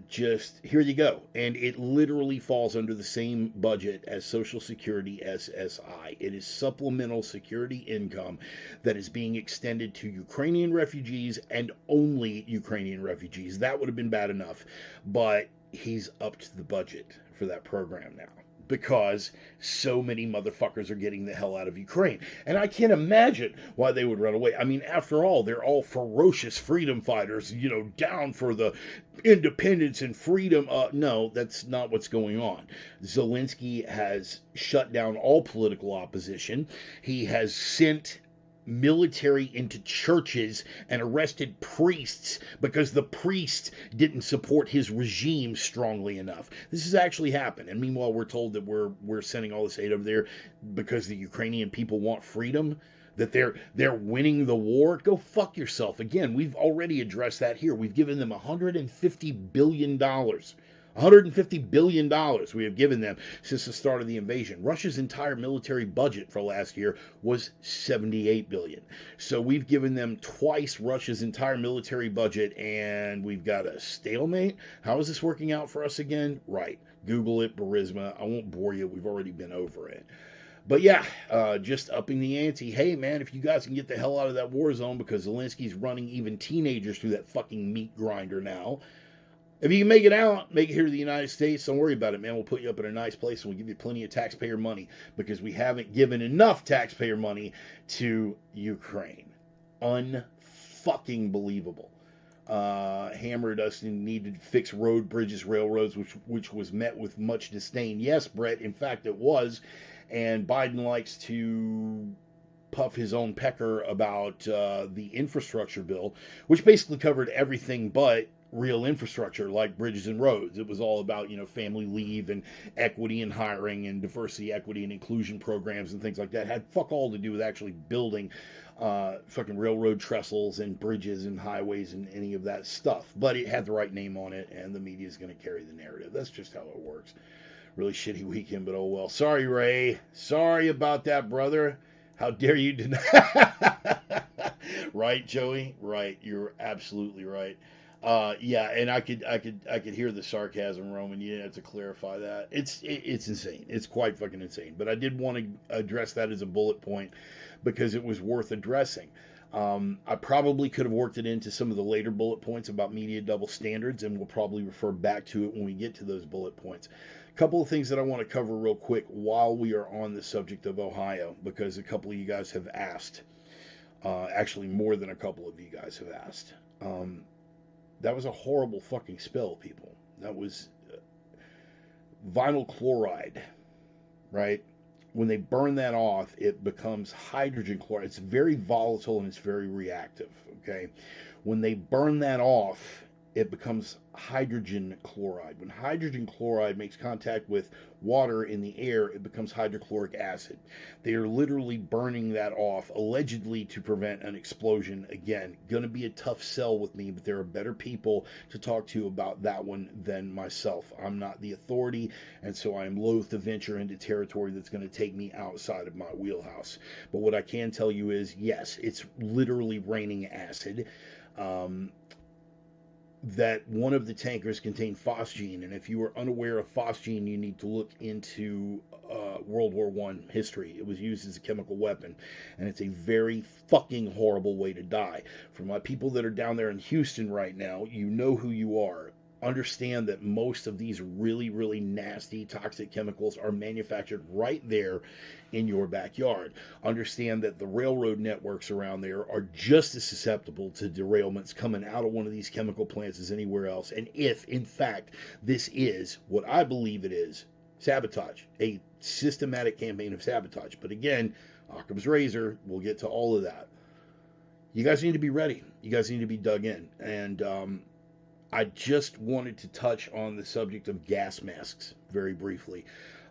Just here you go. And it literally falls under the same budget as Social Security SSI. It is supplemental security income that is being extended to Ukrainian refugees and only Ukrainian refugees. That would have been bad enough, but he's upped the budget for that program now because so many motherfuckers are getting the hell out of Ukraine. And I can't imagine why they would run away. I mean, after all, they're all ferocious freedom fighters, you know, down for the independence and freedom. No, that's not what's going on. Zelensky has shut down all political opposition. He has sent military into churches and arrested priests because the priests didn't support his regime strongly enough. This has actually happened, and meanwhile we're told that we're sending all this aid over there because the Ukrainian people want freedom, that they're winning the war. Go fuck yourself. Again, we've already addressed that here. We've given them $150 billion. $150 billion we have given them since the start of the invasion. Russia's entire military budget for last year was $78 billion. So we've given them twice Russia's entire military budget, and we've got a stalemate. How is this working out for us again? Right. Google it, Burisma. I won't bore you. We've already been over it. But yeah, just upping the ante. Hey, man, if you guys can get the hell out of that war zone, because Zelensky's running even teenagers through that fucking meat grinder now. If you can make it out, make it here to the United States, don't worry about it, man. We'll put you up in a nice place and we'll give you plenty of taxpayer money because we haven't given enough taxpayer money to Ukraine. Unfucking believable. Hammered us and needed to fix road, bridges, railroads, which was met with much disdain. Yes, Brett, in fact it was. And Biden likes to puff his own pecker about the infrastructure bill, which basically covered everything but real infrastructure like bridges and roads. It was all about, you know, family leave and equity and hiring and diversity, equity and inclusion programs and things like that. It had fuck all to do with actually building fucking railroad trestles and bridges and highways and any of that stuff. But it had the right name on it, and the media is going to carry the narrative. That's just how it works. Really shitty weekend, but oh well. Sorry, Ray. Sorry about that, brother. How dare you deny? Right, Joey? Right. You're absolutely right. Yeah, and I could hear the sarcasm, Roman. You have to clarify that. It's insane. It's quite fucking insane. But I did want to address that as a bullet point because it was worth addressing. I probably could have worked it into some of the later bullet points about media double standards, and we'll probably refer back to it when we get to those bullet points. A couple of things that I want to cover real quick while we are on the subject of Ohio, because a couple of you guys have asked. Actually, more than a couple of you guys have asked. That was a horrible fucking spill, people. That was vinyl chloride, right? When they burn that off, it becomes hydrogen chloride. It's very volatile and it's very reactive, okay? When they burn that off, it becomes hydrogen chloride. When hydrogen chloride makes contact with water in the air, it becomes hydrochloric acid. They are literally burning that off, allegedly to prevent an explosion. Again, going to be a tough sell with me, but there are better people to talk to about that one than myself. I'm not the authority, and so I am loath to venture into territory that's going to take me outside of my wheelhouse. But what I can tell you is, yes, it's literally raining acid. That one of the tankers contained phosgene, and if you are unaware of phosgene, you need to look into World War I history. It was used as a chemical weapon, and it's a very fucking horrible way to die. For my people that are down there in Houston right now, you know who you are. Understand that most of these really, really nasty toxic chemicals are manufactured right there in your backyard. Understand that the railroad networks around there are just as susceptible to derailments coming out of one of these chemical plants as anywhere else. And if, in fact, this is what I believe it is, sabotage, a systematic campaign of sabotage. But again, Occam's razor, we'll get to all of that. You guys need to be ready. You guys need to be dug in. And I just wanted to touch on the subject of gas masks very briefly.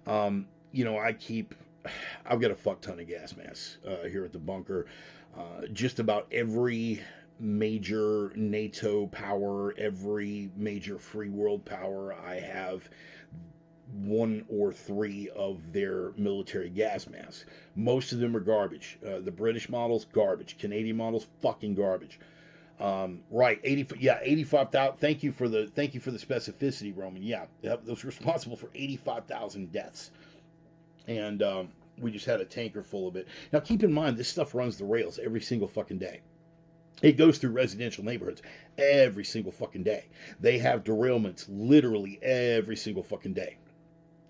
You know, I've got a fuck ton of gas masks here at the bunker. Just about every major NATO power, every major free world power, I have one or three of their military gas masks. Most of them are garbage. The British models, garbage. Canadian models, fucking garbage. Right, 85,000. Thank you for the specificity, Roman. Yeah, those were responsible for 85,000 deaths, and we just had a tanker full of it. Now, keep in mind, this stuff runs the rails every single fucking day. It goes through residential neighborhoods every single fucking day. They have derailments literally every single fucking day.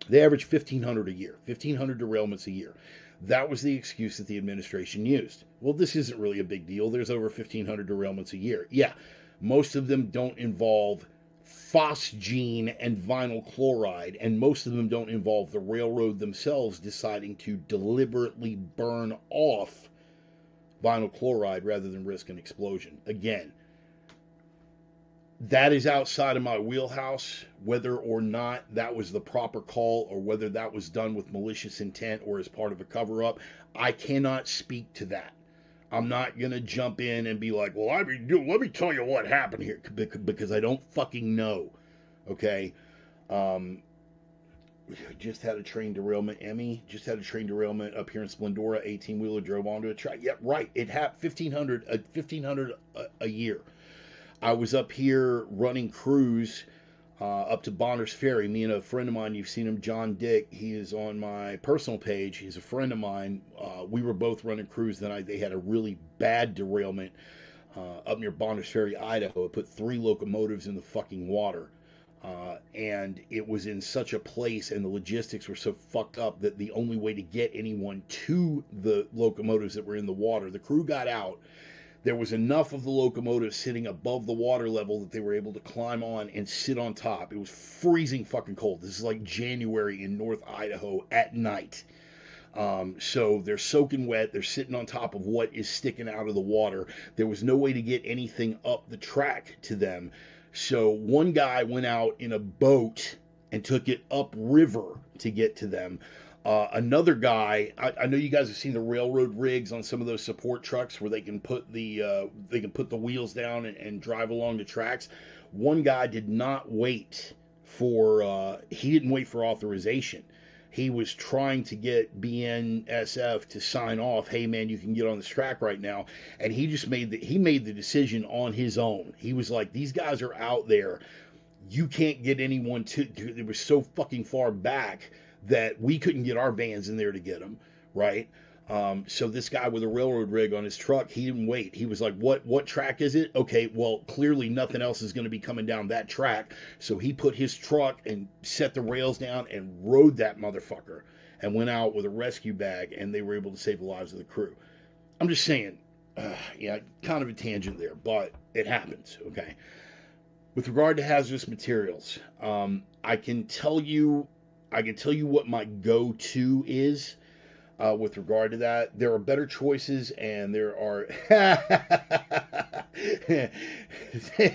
They average 1,500 a year, 1,500 derailments a year. That was the excuse that the administration used. Well, this isn't really a big deal. There's over 1,500 derailments a year. Yeah, most of them don't involve phosgene and vinyl chloride, and most of them don't involve the railroad themselves deciding to deliberately burn off vinyl chloride rather than risk an explosion. Again, that is outside of my wheelhouse. Whether or not that was the proper call or whether that was done with malicious intent or as part of a cover-up, I cannot speak to that. I'm not going to jump in and be like, well, let me tell you what happened here, because I don't fucking know. Okay? Just had a train derailment. Emmy just had a train derailment up here in Splendora. 18-wheeler drove onto a track. Yeah, right. It happened 1,500 a year. I was up here running crews up to Bonner's Ferry. Me and a friend of mine, you've seen him, John Dick. He is on my personal page. He's a friend of mine. We were both running crews. Then they had a really bad derailment up near Bonner's Ferry, Idaho. It put 3 locomotives in the fucking water. And it was in such a place and the logistics were so fucked up that the only way to get anyone to the locomotives that were in the water, the crew got out. There was enough of the locomotives sitting above the water level that they were able to climb on and sit on top. It was freezing fucking cold. This is like January in North Idaho at night. So they're soaking wet. They're sitting on top of what is sticking out of the water. There was no way to get anything up the track to them. So one guy went out in a boat and took it upriver to get to them. Another guy, I know you guys have seen the railroad rigs on some of those support trucks where they can put the wheels down and drive along the tracks. One guy did not wait for he didn't wait for authorization. He was trying to get BNSF to sign off. Hey man, you can get on this track right now, and he just made the decision on his own. He was like, these guys are out there. You can't get anyone to. They were so fucking far back that we couldn't get our vans in there to get them, right? So this guy with a railroad rig on his truck, he didn't wait. He was like, what track is it? Okay, well, clearly nothing else is going to be coming down that track. So he put his truck and set the rails down and rode that motherfucker and went out with a rescue bag, and they were able to save the lives of the crew. I'm just saying, yeah, kind of a tangent there, but it happens, okay? With regard to hazardous materials, I can tell you what my go-to is. With regard to that, there are better choices, and there are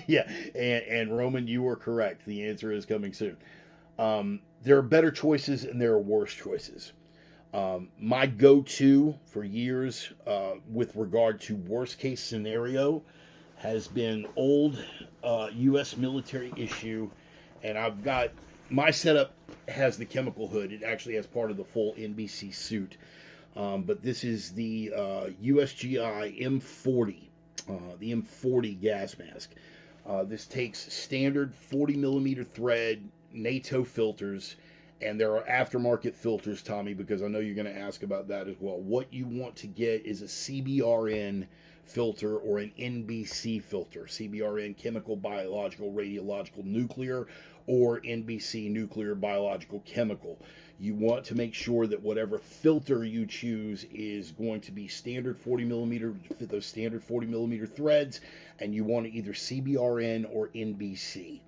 yeah, and Roman, you were correct. The answer is coming soon. There are better choices and there are worse choices. My go-to for years, with regard to worst case scenario, has been old U.S. military issue, and I've got my setup has the chemical hood. It actually has part of the full NBC suit. But this is the USGI M40, the M40 gas mask. This takes standard 40 millimeter thread NATO filters, and there are aftermarket filters, Tommy, because I know you're going to ask about that as well. What you want to get is a CBRN filter or an NBC filter. CBRN, chemical, biological, radiological, nuclear, or NBC, nuclear, biological, chemical. You want to make sure that whatever filter you choose is going to be standard 40 millimeter, those standard 40 millimeter threads, and you want to either CBRN or NBC.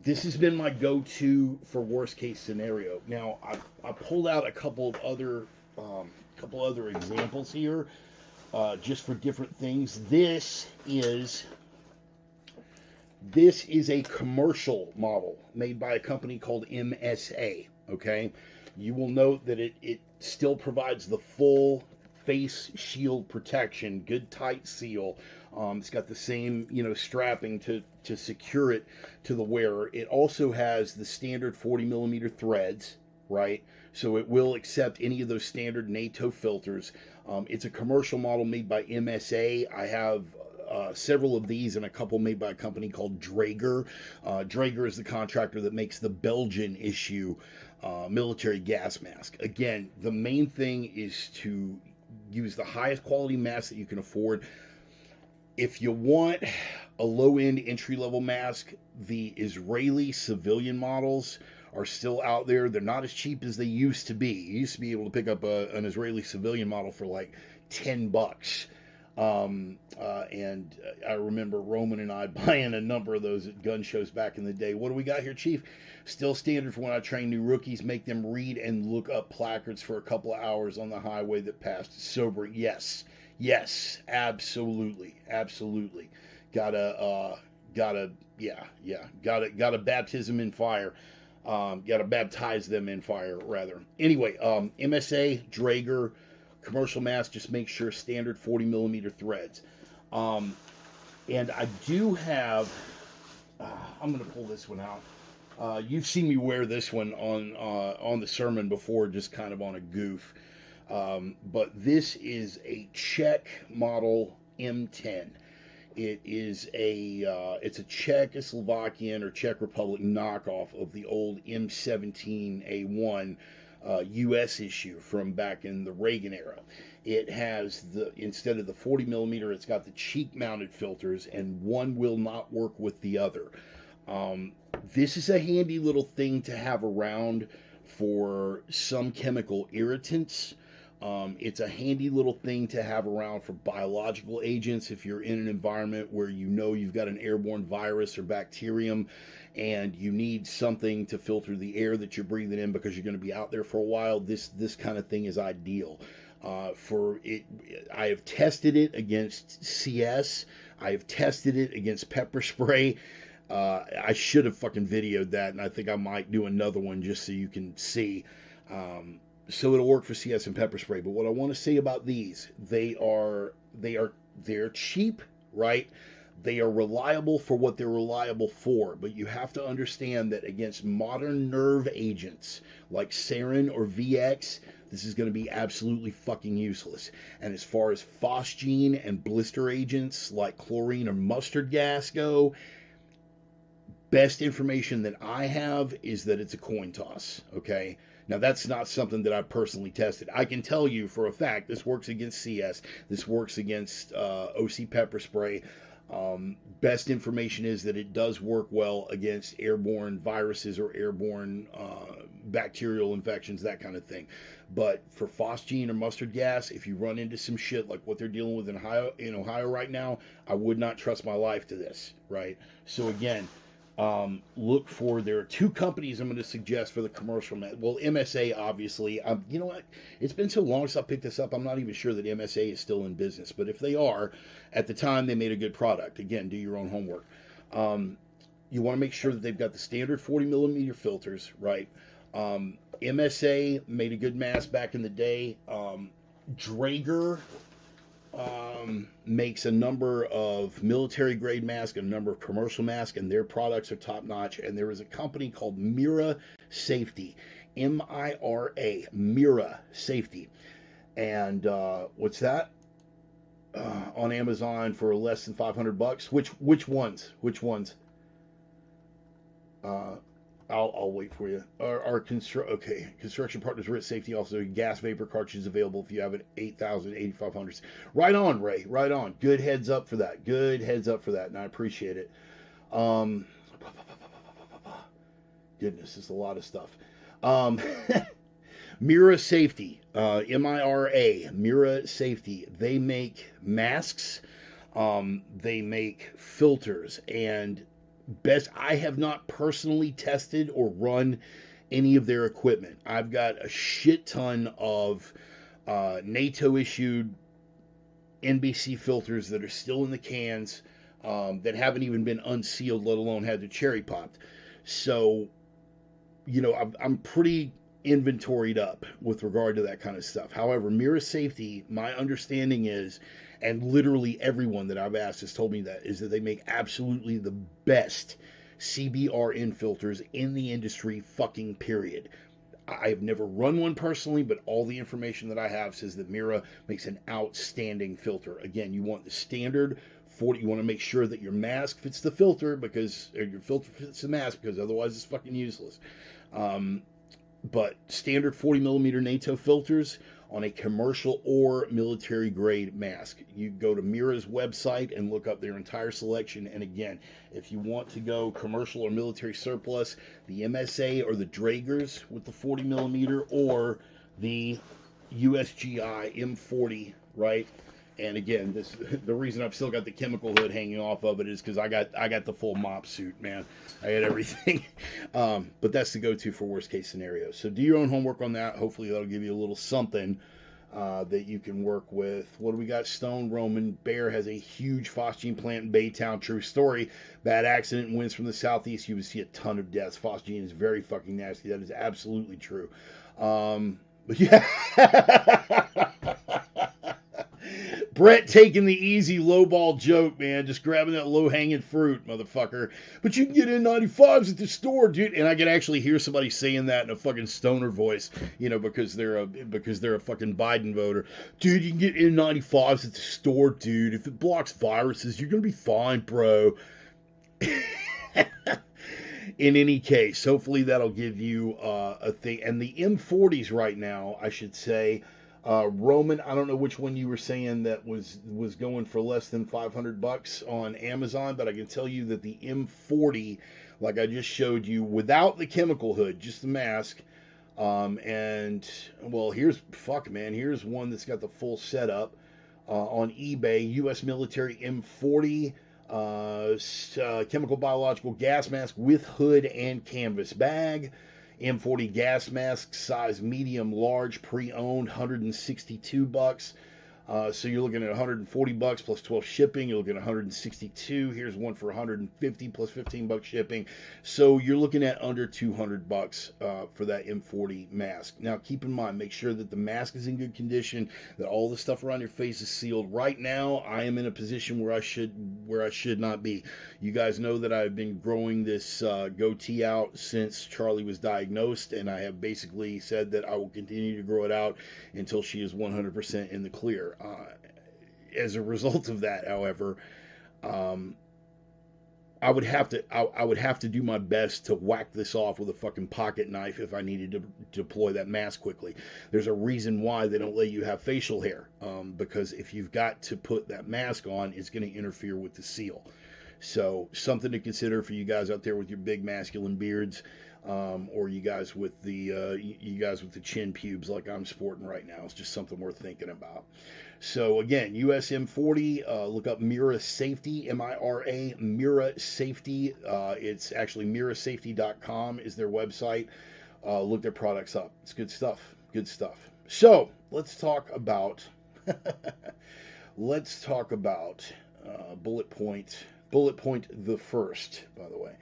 This has been my go-to for worst case scenario. Now, I pulled out a couple of other examples here, just for different things. This is a commercial model made by a company called MSA. Okay, you will note that it still provides the full face shield protection, good tight seal. It's got the same, strapping to secure it to the wearer. It also has the standard 40 millimeter threads, right? So it will accept any of those standard NATO filters. It's a commercial model made by MSA. I have several of these and a couple made by a company called Draeger. Draeger is the contractor that makes the Belgian issue military gas mask. Again, the main thing is to use the highest quality mask that you can afford. If you want a low-end entry-level mask, the Israeli civilian models are still out there. They're not as cheap as they used to be. You used to be able to pick up an Israeli civilian model for like $10. And I remember Roman and I buying a number of those at gun shows back in the day. What do we got here, Chief? Still standard for when I train new rookies, make them read and look up placards for a couple of hours on the highway that passed sober. Yes, absolutely. Gotta baptism in fire. Gotta baptize them in fire, rather. Anyway, MSA, Draeger, commercial mask, just make sure standard 40 millimeter threads. And I do have, I'm going to pull this one out. You've seen me wear this one on the sermon before, just kind of on a goof. But this is a Czech model M10. It's a Czechoslovakian or Czech Republic knockoff of the old M17A1 U.S. issue from back in the Reagan era. It has instead of the 40 millimeter, it's got the cheek mounted filters, and one will not work with the other. This is a handy little thing to have around for some chemical irritants. It's a handy little thing to have around for biological agents if you're in an environment where you've got an airborne virus or bacterium and you need something to filter the air that you're breathing in because you're going to be out there for a while. This kind of thing is ideal. I have tested it against CS. I have tested it against pepper spray. I should have fucking videoed that, and I think I might do another one just so you can see. So it'll work for CS and pepper spray. But what I want to say about these, they're cheap, right? They are reliable for what they're reliable for, but you have to understand that against modern nerve agents like sarin or VX, this is going to be absolutely fucking useless. And as far as phosgene and blister agents like chlorine or mustard gas go, best information that I have is that it's a coin toss, okay? Now, that's not something that I've personally tested. I can tell you for a fact this works against CS, this works against OC pepper spray. Best information is that it does work well against airborne viruses or airborne bacterial infections, that kind of thing. But for phosgene or mustard gas, if you run into some shit like what they're dealing with in Ohio right now, I would not trust my life to this, right? So again, look for, there are two companies I'm going to suggest for the commercial. Well, MSA, obviously. You know what? It's been so long since I picked this up, I'm not even sure that MSA is still in business. But if they are, at the time, they made a good product. Again, do your own homework. You want to make sure that they've got the standard 40 millimeter filters, right? MSA made a good mask back in the day. Draeger makes a number of military grade masks and a number of commercial masks, and their products are top notch. And there is a company called Mira Safety, MIRA, Mira Safety. And what's that? On Amazon for less than $500. Which ones? I'll wait for you. Our construction partners, Rit Safety, also gas vapor cartridges available if you have an 8,000, 8,500s. Right on, Ray. Right on. Good heads up for that. And I appreciate it. Goodness, it's a lot of stuff. Mira Safety, MIRA, Mira Safety. They make masks. They make filters, and I have not personally tested or run any of their equipment. I've got a shit ton of NATO issued NBC filters that are still in the cans, that haven't even been unsealed, let alone had their cherry popped. So, you know, I'm pretty inventoried up with regard to that kind of stuff. However, Mira Safety, my understanding is, and literally everyone that I've asked has told me that, is that they make absolutely the best CBRN filters in the industry, fucking period. I've never run one personally, but all the information that I have says that Mira makes an outstanding filter. Again, you want the standard 40, you want to make sure that your mask fits the filter, or your filter fits the mask, because otherwise it's fucking useless. But standard 40 millimeter NATO filters on a commercial or military grade mask. You go to Mira's website and look up their entire selection. And again, if you want to go commercial or military surplus, the MSA or the Draegers with the 40 millimeter, or the USGI M40, right? And again, the reason I've still got the chemical hood hanging off of it is because I got the full mop suit, man. I got everything. But that's the go-to for worst case scenarios. So do your own homework on that. Hopefully that'll give you a little something that you can work with. What do we got? Stone Roman Bear has a huge phosgene plant in Baytown. True story. Bad accident. Winds from the southeast. You would see a ton of deaths. Phosgene is very fucking nasty. That is absolutely true. But yeah. Brett taking the easy lowball joke, man. Just grabbing that low-hanging fruit, motherfucker. But you can get N95s at the store, dude. And I can actually hear somebody saying that in a fucking stoner voice, you know, because they're a fucking Biden voter. Dude, you can get N95s at the store, dude. If it blocks viruses, you're going to be fine, bro. In any case, hopefully that'll give you a thing. And the M40s right now, I should say, Roman, I don't know which one you were saying that was going for less than $500 on Amazon, but I can tell you that the M40, like I just showed you, without the chemical hood, just the mask, and well, here's one that's got the full setup on eBay. U.S. military M40 chemical biological gas mask with hood and canvas bag. M40 gas mask, size medium large, pre-owned, $162. So you're looking at $140 plus 12 shipping. You're looking at $162. Here's one for $150 plus $15 shipping. So you're looking at under $200 for that M40 mask. Now keep in mind, make sure that the mask is in good condition, that all the stuff around your face is sealed. Right now, I am in a position where I should not be. You guys know that I've been growing this goatee out since Charlie was diagnosed, and I have basically said that I will continue to grow it out until she is 100% in the clear. As a result of that, however, I would have to do my best to whack this off with a fucking pocket knife if I needed to deploy that mask quickly. There's a reason why they don't let you have facial hair, because if you've got to put that mask on, it's going to interfere with the seal. So something to consider for you guys out there with your big masculine beards, or you guys with the chin pubes like I'm sporting right now. It's just something worth thinking about. So again, USM 40. Look up Mira Safety, MIRA Mira Safety. It's actually mirasafety.com is their website. Look their products up. It's good stuff. Good stuff. So let's talk about bullet point. Bullet point the first, by the way.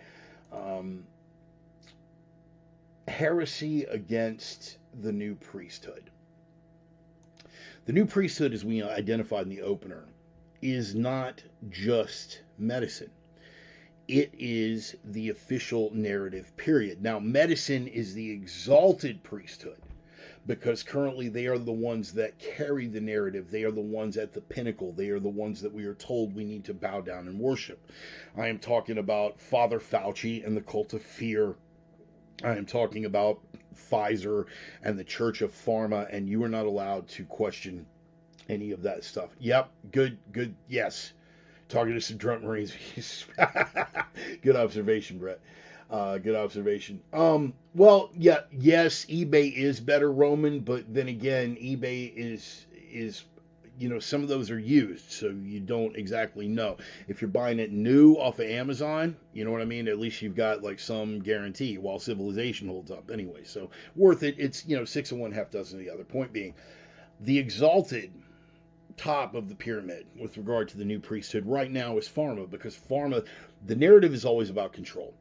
Heresy against the new priesthood. The new priesthood, as we identified in the opener, is not just medicine. It is the official narrative, period. Now, medicine is the exalted priesthood because currently they are the ones that carry the narrative. They are the ones at the pinnacle. They are the ones that we are told we need to bow down and worship. I am talking about Father Fauci and the cult of fear. I am talking about Pfizer and the Church of Pharma, and you are not allowed to question any of that stuff. Yep, good, yes. Talking to some drunk Marines. Good observation, Brett. Good observation. Well, yeah, yes, eBay is better, Roman, but then again, eBay is some of those are used, so you don't exactly know. If you're buying it new off of Amazon, you know what I mean? At least you've got like some guarantee while civilization holds up anyway. So worth it. It's, 6 of one, half dozen of the other. Point being, the exalted top of the pyramid with regard to the new priesthood right now is pharma, because pharma, the narrative is always about control.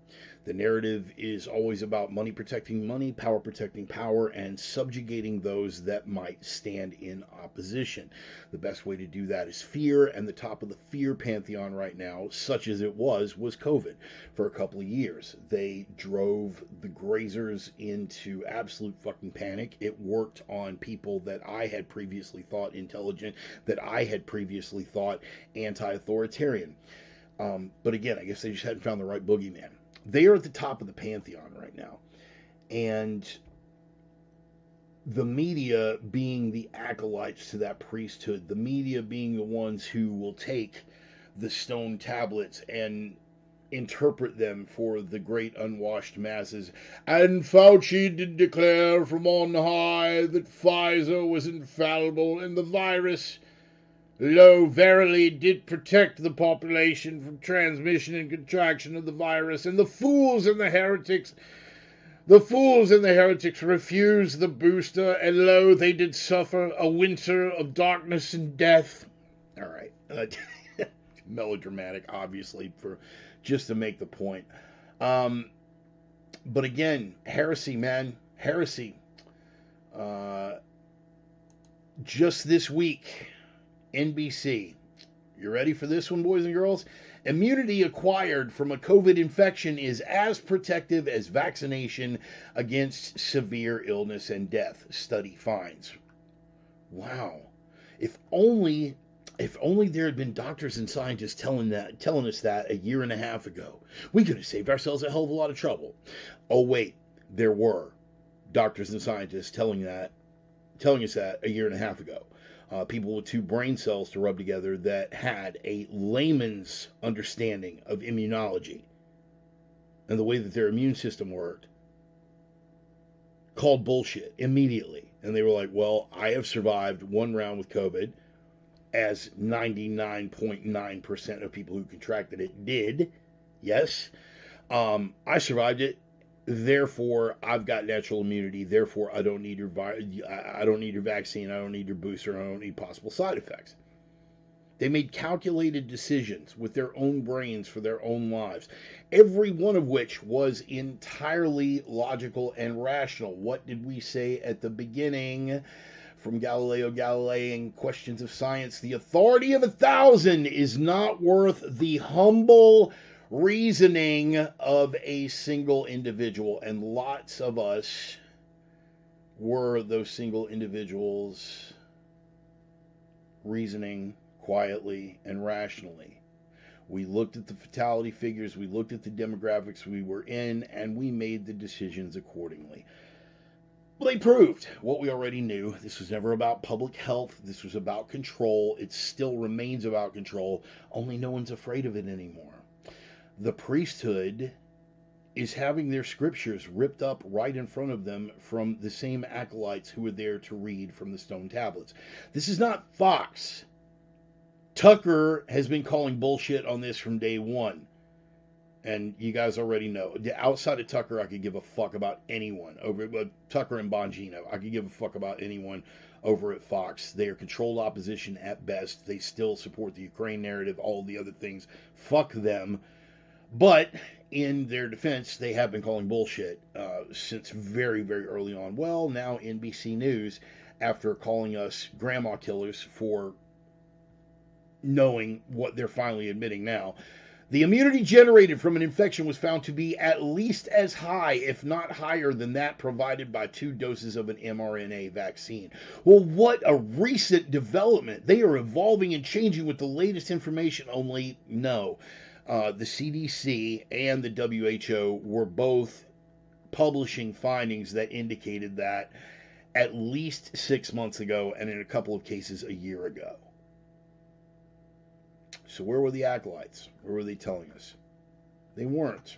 The narrative is always about money protecting money, power protecting power, and subjugating those that might stand in opposition. The best way to do that is fear, and the top of the fear pantheon right now, such as it was COVID for a couple of years. They drove the grazers into absolute fucking panic. It worked on people that I had previously thought intelligent, that I had previously thought anti-authoritarian. But again, I guess they just hadn't found the right boogeyman. They are at the top of the pantheon right now. And the media being the acolytes to that priesthood, the media being the ones who will take the stone tablets and interpret them for the great unwashed masses. And Fauci did declare from on high that Pfizer was infallible, and the virus, lo, verily did protect the population from transmission and contraction of the virus, and the fools and the heretics refused the booster, and lo, they did suffer a winter of darkness and death. All right. Melodramatic, obviously, for just to make the point. But again, heresy, man. Heresy. Just this week, NBC. You ready for this one, boys and girls? Immunity acquired from a COVID infection is as protective as vaccination against severe illness and death, study finds. Wow. If only there had been doctors and scientists telling us that a year and a half ago, we could have saved ourselves a hell of a lot of trouble. Oh wait, there were doctors and scientists telling us that a year and a half ago. People with two brain cells to rub together that had a layman's understanding of immunology and the way that their immune system worked, called bullshit immediately. And they were like, well, I have survived one round with COVID, as 99.9% of people who contracted it did. Yes. I survived it. Therefore, I've got natural immunity. Therefore, I don't need your vaccine. I don't need your booster. I don't need possible side effects. They made calculated decisions with their own brains for their own lives, every one of which was entirely logical and rational. What did we say at the beginning? From Galileo Galilei and Questions of Science, the authority of 1,000 is not worth the humble reasoning of a single individual. And lots of us were those single individuals reasoning quietly and rationally. We looked at the fatality figures, we looked at the demographics we were in, and we made the decisions accordingly. Well, they proved what we already knew. This was never about public health. This was about control. It still remains about control, only no one's afraid of it anymore. The priesthood is having their scriptures ripped up right in front of them from the same acolytes who were there to read from the stone tablets. This is not Fox. Tucker has been calling bullshit on this from day one. And you guys already know. Outside of Tucker, I could give a fuck about anyone. Tucker and Bongino, I could give a fuck about anyone over at Fox. They are controlled opposition at best. They still support the Ukraine narrative, all the other things. Fuck them. But in their defense, they have been calling bullshit since very, very early on. Well, now NBC News, after calling us grandma killers for knowing what they're finally admitting now, the immunity generated from an infection was found to be at least as high, if not higher, than that provided by 2 doses of an mRNA vaccine. Well, what a recent development. They are evolving and changing with the latest information, only no. The CDC and the WHO were both publishing findings that indicated that at least 6 months ago, and in a couple of cases a year ago. So where were the acolytes? Where were they telling us? They weren't.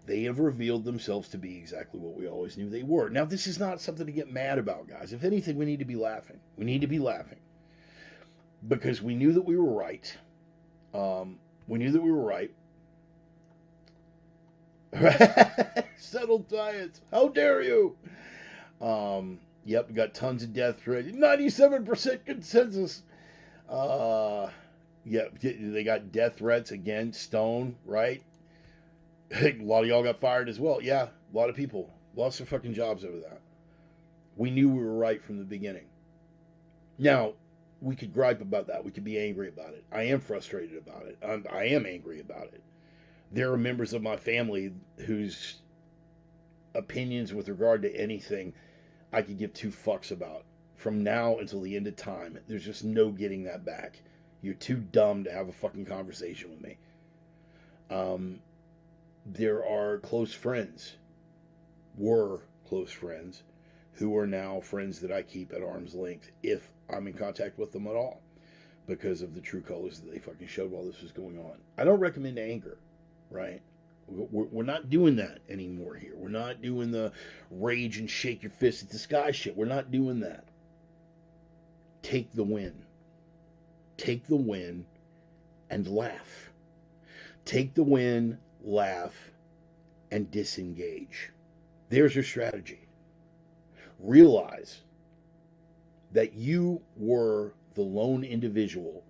They have revealed themselves to be exactly what we always knew they were. Now, this is not something to get mad about, guys. If anything, we need to be laughing. We need to be laughing. Because we knew that we were right. We knew that we were right. Settled diets. How dare you? Yep, we got tons of death threats. 97% consensus. Yeah, they got death threats again. Stone, right? A lot of y'all got fired as well. Yeah, a lot of people lost their fucking jobs over that. We knew we were right from the beginning. Now, we could gripe about that. We could be angry about it. I am frustrated about it. I am angry about it. There are members of my family whose opinions with regard to anything I could give 2 fucks about. From now until the end of time, there's just no getting that back. You're too dumb to have a fucking conversation with me. There are close friends, were close friends, who are now friends that I keep at arm's length if I'm in contact with them at all, because of the true colors that they fucking showed while this was going on. I don't recommend anger, right? We're not doing that anymore here. We're not doing the rage and shake your fist at the sky shit. We're not doing that. Take the win. Take the win and laugh. Take the win, laugh, and disengage. There's your strategy. Realize that you were the lone individual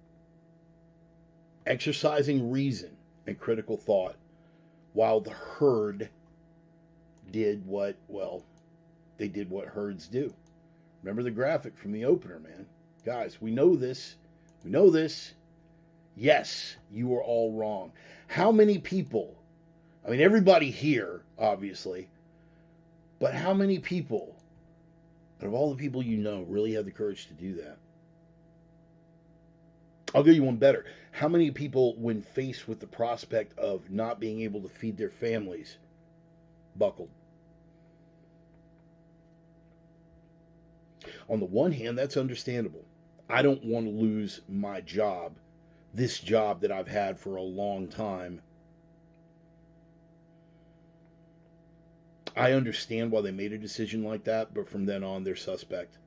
exercising reason and critical thought while the herd did what, well, they did what herds do. Remember the graphic from the opener, man. Guys, we know this. We know this. Yes, you are all wrong. How many people, I mean, everybody here, obviously, but how many people, out of all the people you know, really have the courage to do that? I'll give you one better. How many people, when faced with the prospect of not being able to feed their families, buckled? On the one hand, that's understandable. I don't want to lose my job, this job that I've had for a long time. I understand why they made a decision like that, but from then on, they're suspect.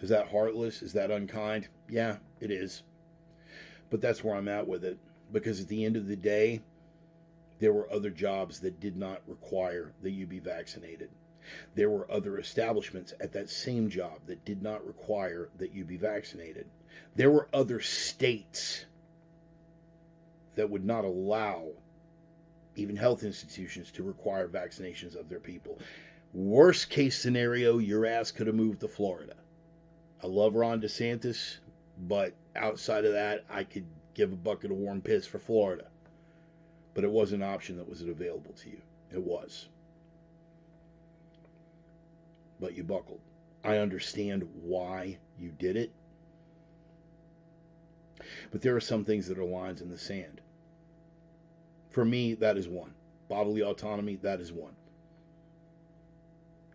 Is that heartless? Is that unkind? Yeah, it is. But that's where I'm at with it. Because at the end of the day, there were other jobs that did not require that you be vaccinated. There were other establishments at that same job that did not require that you be vaccinated. There were other states that would not allow even health institutions to require vaccinations of their people. Worst case scenario, your ass could have moved to Florida. I love Ron DeSantis, but outside of that, I could give a bucket of warm piss for Florida. But it was an option that was available to you. It was. But you buckled. I understand why you did it. But there are some things that are lines in the sand. For me, that is one. Bodily autonomy, that is one.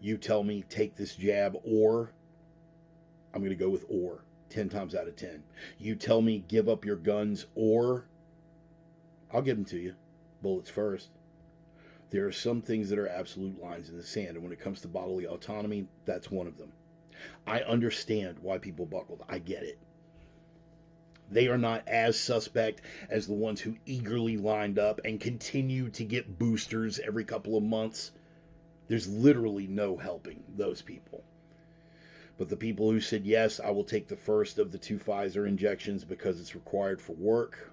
You tell me take this jab, or I'm going to go with or 10 times out of 10. You tell me give up your guns, or I'll give them to you. Bullets first. There are some things that are absolute lines in the sand, and when it comes to bodily autonomy, that's one of them. I understand why people buckled. I get it. They are not as suspect as the ones who eagerly lined up and continue to get boosters every couple of months. There's literally no helping those people. But the people who said, yes, I will take the first of the 2 Pfizer injections because it's required for work,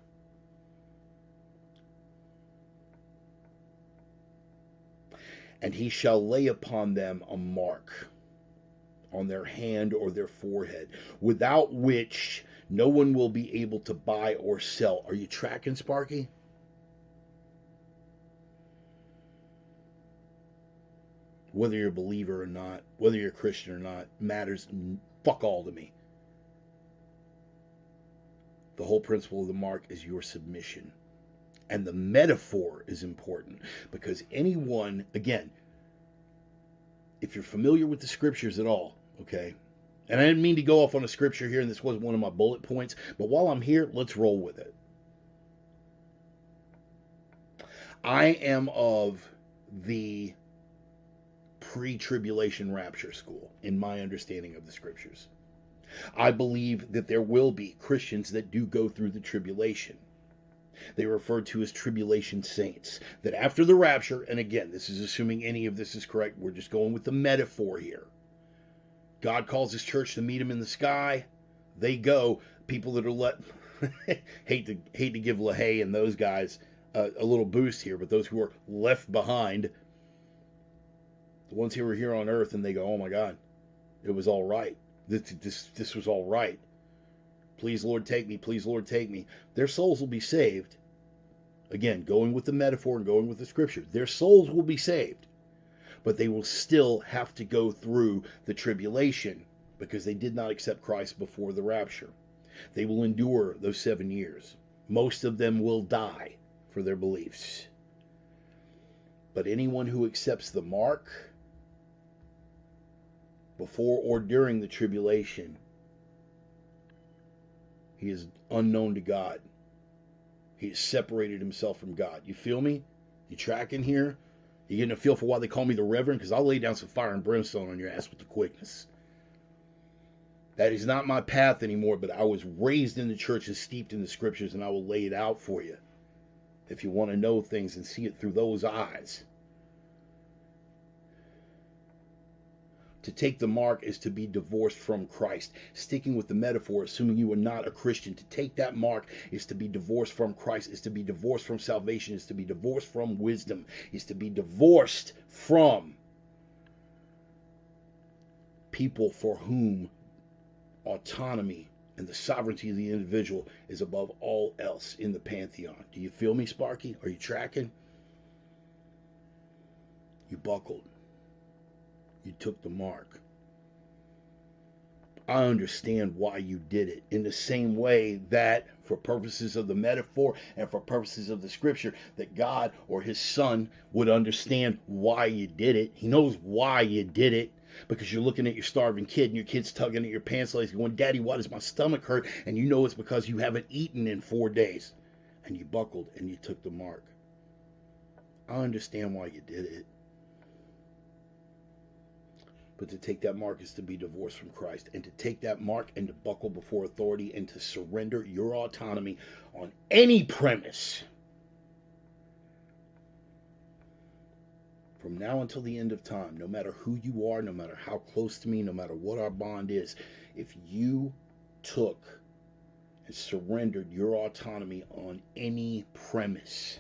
and he shall lay upon them a mark on their hand or their forehead, without which no one will be able to buy or sell. Are you tracking, Sparky? Whether you're a believer or not, whether you're a Christian or not, matters fuck all to me. The whole principle of the mark is your submission. And the metaphor is important, because anyone, again, if you're familiar with the scriptures at all, okay, and I didn't mean to go off on a scripture here, and this wasn't one of my bullet points, but while I'm here, let's roll with it. I am of the pre-tribulation rapture school in my understanding of the scriptures. I believe that there will be Christians that do go through the tribulation. They are referred to as tribulation saints. That after the rapture, and again, this is assuming any of this is correct, we're just going with the metaphor here. God calls his church to meet him in the sky. They go. People that are let hate to give LaHaye and those guys a little boost here, but those who are left behind, the ones who were here on earth, and they go, oh my God, it was all right. This was all right. Please, Lord, take me. Please, Lord, take me. Their souls will be saved. Again, going with the metaphor and going with the scripture. Their souls will be saved. But they will still have to go through the tribulation because they did not accept Christ before the rapture. They will endure those 7 years. Most of them will die for their beliefs. But anyone who accepts the mark before or during the tribulation, he is unknown to God. He has separated himself from God. You feel me? You tracking here? You getting a feel for why they call me the Reverend? Because I'll lay down some fire and brimstone on your ass with the quickness. That is not my path anymore, but I was raised in the church and steeped in the scriptures, and I will lay it out for you if you want to know things and see it through those eyes. To take the mark is to be divorced from Christ. Sticking with the metaphor, assuming you are not a Christian, to take that mark is to be divorced from Christ, is to be divorced from salvation, is to be divorced from wisdom, is to be divorced from people for whom autonomy and the sovereignty of the individual is above all else in the pantheon. Do you feel me, Sparky? Are you tracking? You buckled. You took the mark. I understand why you did it, in the same way that for purposes of the metaphor and for purposes of the scripture, that God or his son would understand why you did it. He knows why you did it, because you're looking at your starving kid and your kid's tugging at your pants legs going, Daddy, why does my stomach hurt? And you know it's because you haven't eaten in 4 days. And you buckled and you took the mark. I understand why you did it. But to take that mark is to be divorced from Christ. And to take that mark and to buckle before authority and to surrender your autonomy on any premise from now until the end of time, no matter who you are, no matter how close to me, no matter what our bond is, if you took and surrendered your autonomy on any premise,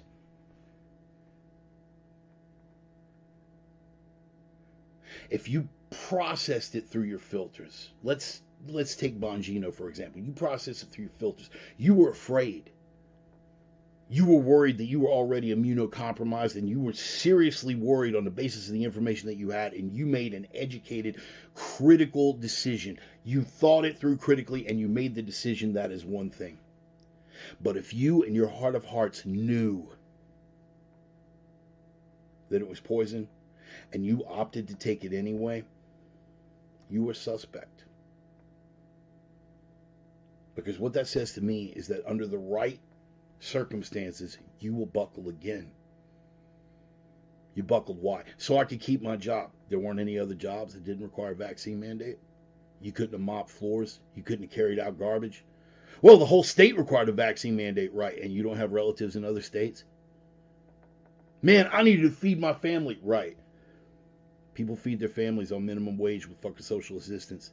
if you processed it through your filters, let's take Bongino for example. You processed it through your filters. You were afraid. You were worried that you were already immunocompromised, and you were seriously worried on the basis of the information that you had, and you made an educated, critical decision. You thought it through critically, and you made the decision. That is one thing. But if you in your heart of hearts knew that it was poison and you opted to take it anyway, you were suspect. Because what that says to me is that under the right circumstances, you will buckle again. You buckled. Why? So I could keep my job. There weren't any other jobs that didn't require a vaccine mandate. You couldn't have mopped floors. You couldn't have carried out garbage. Well, the whole state required a vaccine mandate, right? And you don't have relatives in other states? Man, I needed to feed my family. Right. People feed their families on minimum wage with fucking social assistance.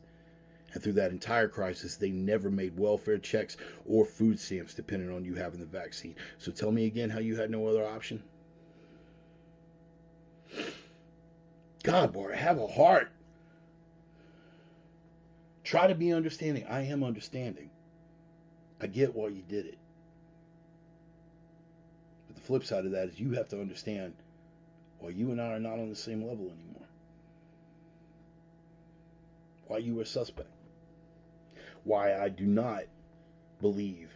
And through that entire crisis, they never made welfare checks or food stamps depending on you having the vaccine. So tell me again how you had no other option? God, boy, have a heart. Try to be understanding. I am understanding. I get why you did it. But the flip side of that is you have to understand why you and I are not on the same level anymore. Why you were a suspect. Why I do not believe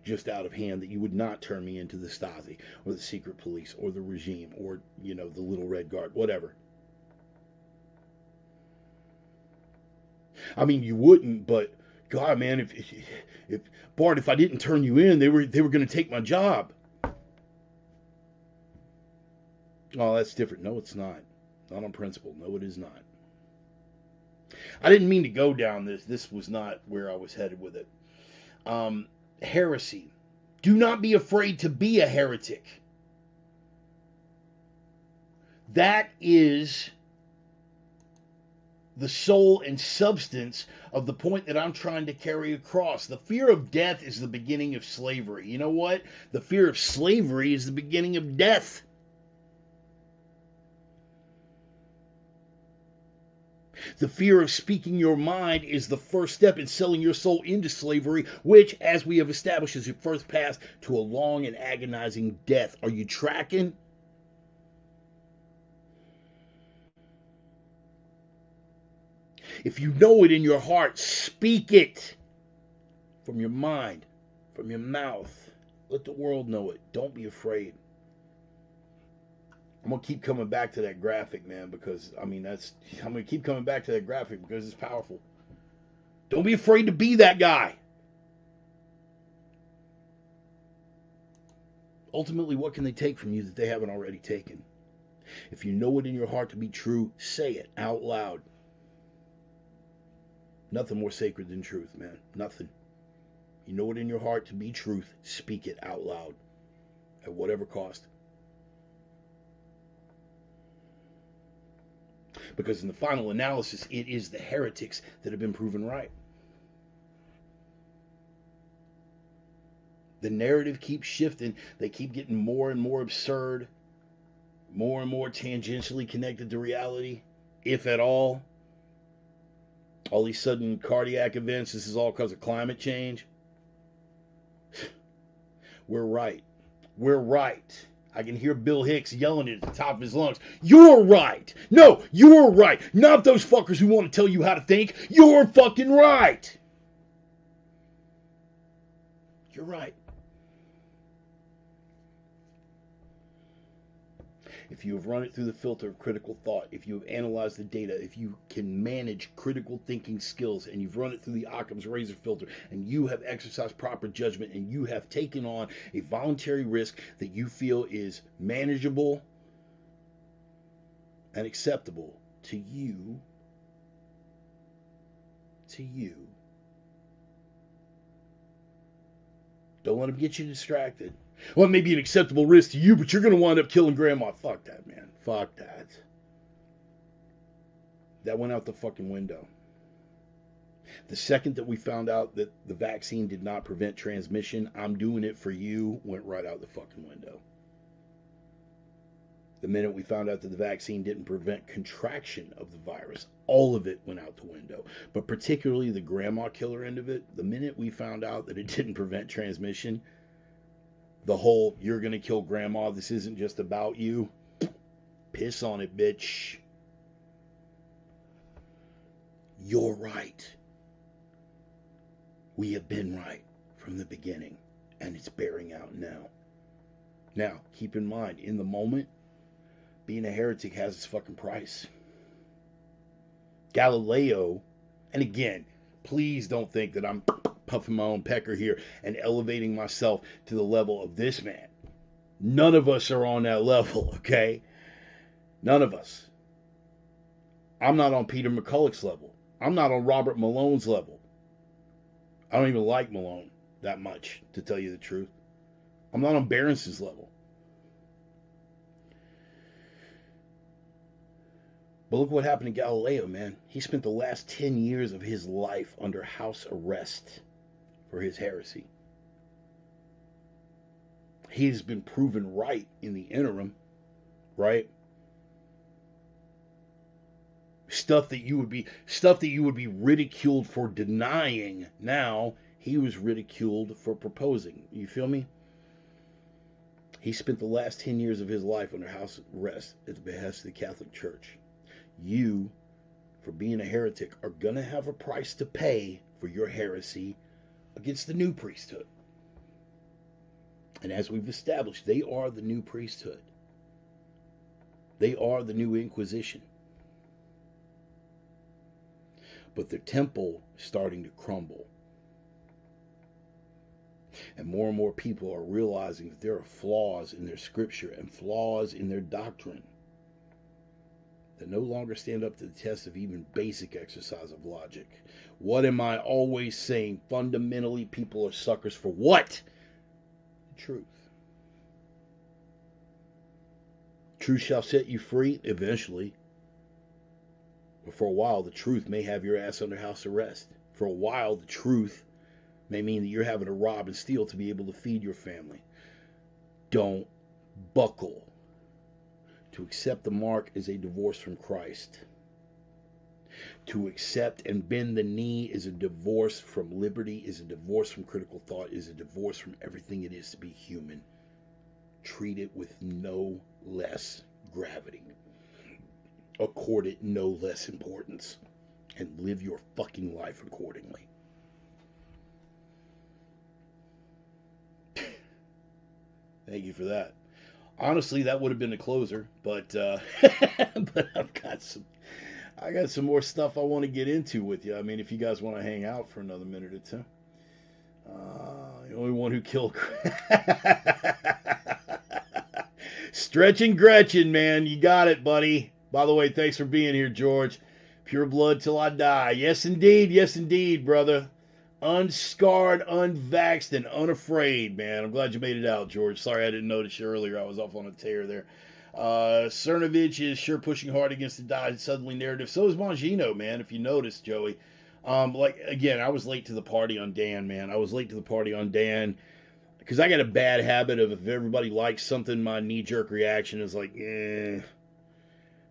just out of hand that you would not turn me into the Stasi or the secret police or the regime or, you know, the little red guard, whatever. I mean, you wouldn't, but God, man, if Bart, if I didn't turn you in, they were going to take my job. Oh, that's different. No, it's not. Not on principle. No, it is not. I didn't mean to go down this. This was not where I was headed with it. Heresy. Do not be afraid to be a heretic. That is the soul and substance of the point that I'm trying to carry across. The fear of death is the beginning of slavery. You know what? The fear of slavery is the beginning of death. The fear of speaking your mind is the first step in selling your soul into slavery, which, as we have established, is your first path to a long and agonizing death. Are you tracking? If you know it in your heart, speak it from your mind, from your mouth. Let the world know it. Don't be afraid. I'm going to keep coming back to that graphic, man, because, I mean, I'm going to keep coming back to that graphic because it's powerful. Don't be afraid to be that guy. Ultimately, what can they take from you that they haven't already taken? If you know it in your heart to be true, say it out loud. Nothing more sacred than truth, man. Nothing. You know it in your heart to be truth, speak it out loud at whatever cost. Because in the final analysis, it is the heretics that have been proven right. The narrative keeps shifting. They keep getting more and more absurd, more and more tangentially connected to reality, if at all. All these sudden cardiac events, this is all because of climate change. We're right. We're right. I can hear Bill Hicks yelling it at the top of his lungs. You're right. No, you're right. Not those fuckers who want to tell you how to think. You're fucking right. You're right. If you have run it through the filter of critical thought, if you have analyzed the data, if you can manage critical thinking skills, and you've run it through the Occam's razor filter, and you have exercised proper judgment, and you have taken on a voluntary risk that you feel is manageable and acceptable to you, don't let them get you distracted. Well, it may be an acceptable risk to you, but you're going to wind up killing grandma. Fuck that, man. Fuck that. That went out the fucking window. The second that we found out that the vaccine did not prevent transmission, I'm doing it for you, went right out the fucking window. The minute we found out that the vaccine didn't prevent contraction of the virus, all of it went out the window. But particularly the grandma killer end of it, the minute we found out that it didn't prevent transmission, the whole, you're going to kill grandma, this isn't just about you. Piss on it, bitch. You're right. We have been right from the beginning. And it's bearing out now. Now, keep in mind, in the moment, being a heretic has its fucking price. Galileo, and again, please don't think that I'm puffing my own pecker here and elevating myself to the level of this man. None of us are on that level, okay? None of us. I'm not on Peter McCulloch's level. I'm not on Robert Malone's level. I don't even like Malone that much, to tell you the truth. I'm not on Berenson's level. But look what happened to Galileo, man. He spent the last 10 years of his life under house arrest for his heresy. He's been proven right in the interim, right? Stuff that you would be ridiculed for denying, now he was ridiculed for proposing. You feel me? He spent the last 10 years of his life under house arrest at the behest of the Catholic Church. You, for being a heretic, are going to have a price to pay for your heresy against the new priesthood. And as we've established, they are the new priesthood. They are the new Inquisition. But their temple is starting to crumble. And more people are realizing that there are flaws in their scripture and flaws in their doctrine that no longer stand up to the test of even basic exercise of logic. What am I always saying? Fundamentally, people are suckers for what? The truth. Truth shall set you free eventually. But for a while, the truth may have your ass under house arrest. For a while, the truth may mean that you're having to rob and steal to be able to feed your family. Don't buckle. To accept the mark is a divorce from Christ. To accept and bend the knee is a divorce from liberty, is a divorce from critical thought, is a divorce from everything it is to be human. Treat it with no less gravity. Accord it no less importance. And live your fucking life accordingly. Thank you for that. Honestly, that would have been a closer, but but I got some more stuff I want to get into with you. I mean, if you guys want to hang out for another minute or two. The only one who killed Stretching Gretchen, man, you got it, buddy. By the way, thanks for being here, George. Pure blood till I die. Yes, indeed, brother. Unscarred, unvaxxed, and unafraid, man. I'm glad you made it out, George. Sorry I didn't notice you earlier. I was off on a tear there. Cernovich is sure pushing hard against the died suddenly narrative. So is Mangino, man, if you noticed, Joey. Again, I was late to the party on Dan, man. I was late to the party on Dan because I got a bad habit of if everybody likes something, my knee-jerk reaction is like, eh.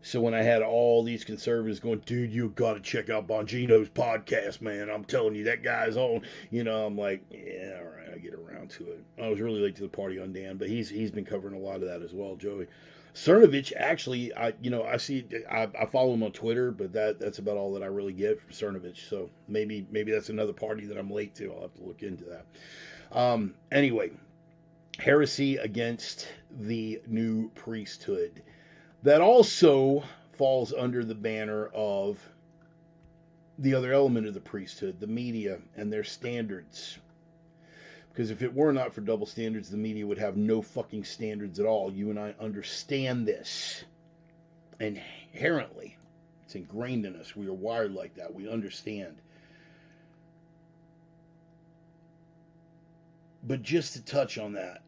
So when I had all these conservatives going, dude, you got to check out Bongino's podcast, man. I'm telling you, that guy's on. You know, I'm like, yeah, all right, I get around to it. I was really late to the party on Dan, but he's been covering a lot of that as well, Joey. Cernovich, actually, I follow him on Twitter, but that's about all that I really get from Cernovich. So maybe that's another party that I'm late to. I'll have to look into that. Anyway, heresy against the new priesthood. That also falls under the banner of the other element of the priesthood, the media and their standards. Because if it were not for double standards, the media would have no fucking standards at all. You and I understand this. Inherently, it's ingrained in us. We are wired like that. We understand. But just to touch on that,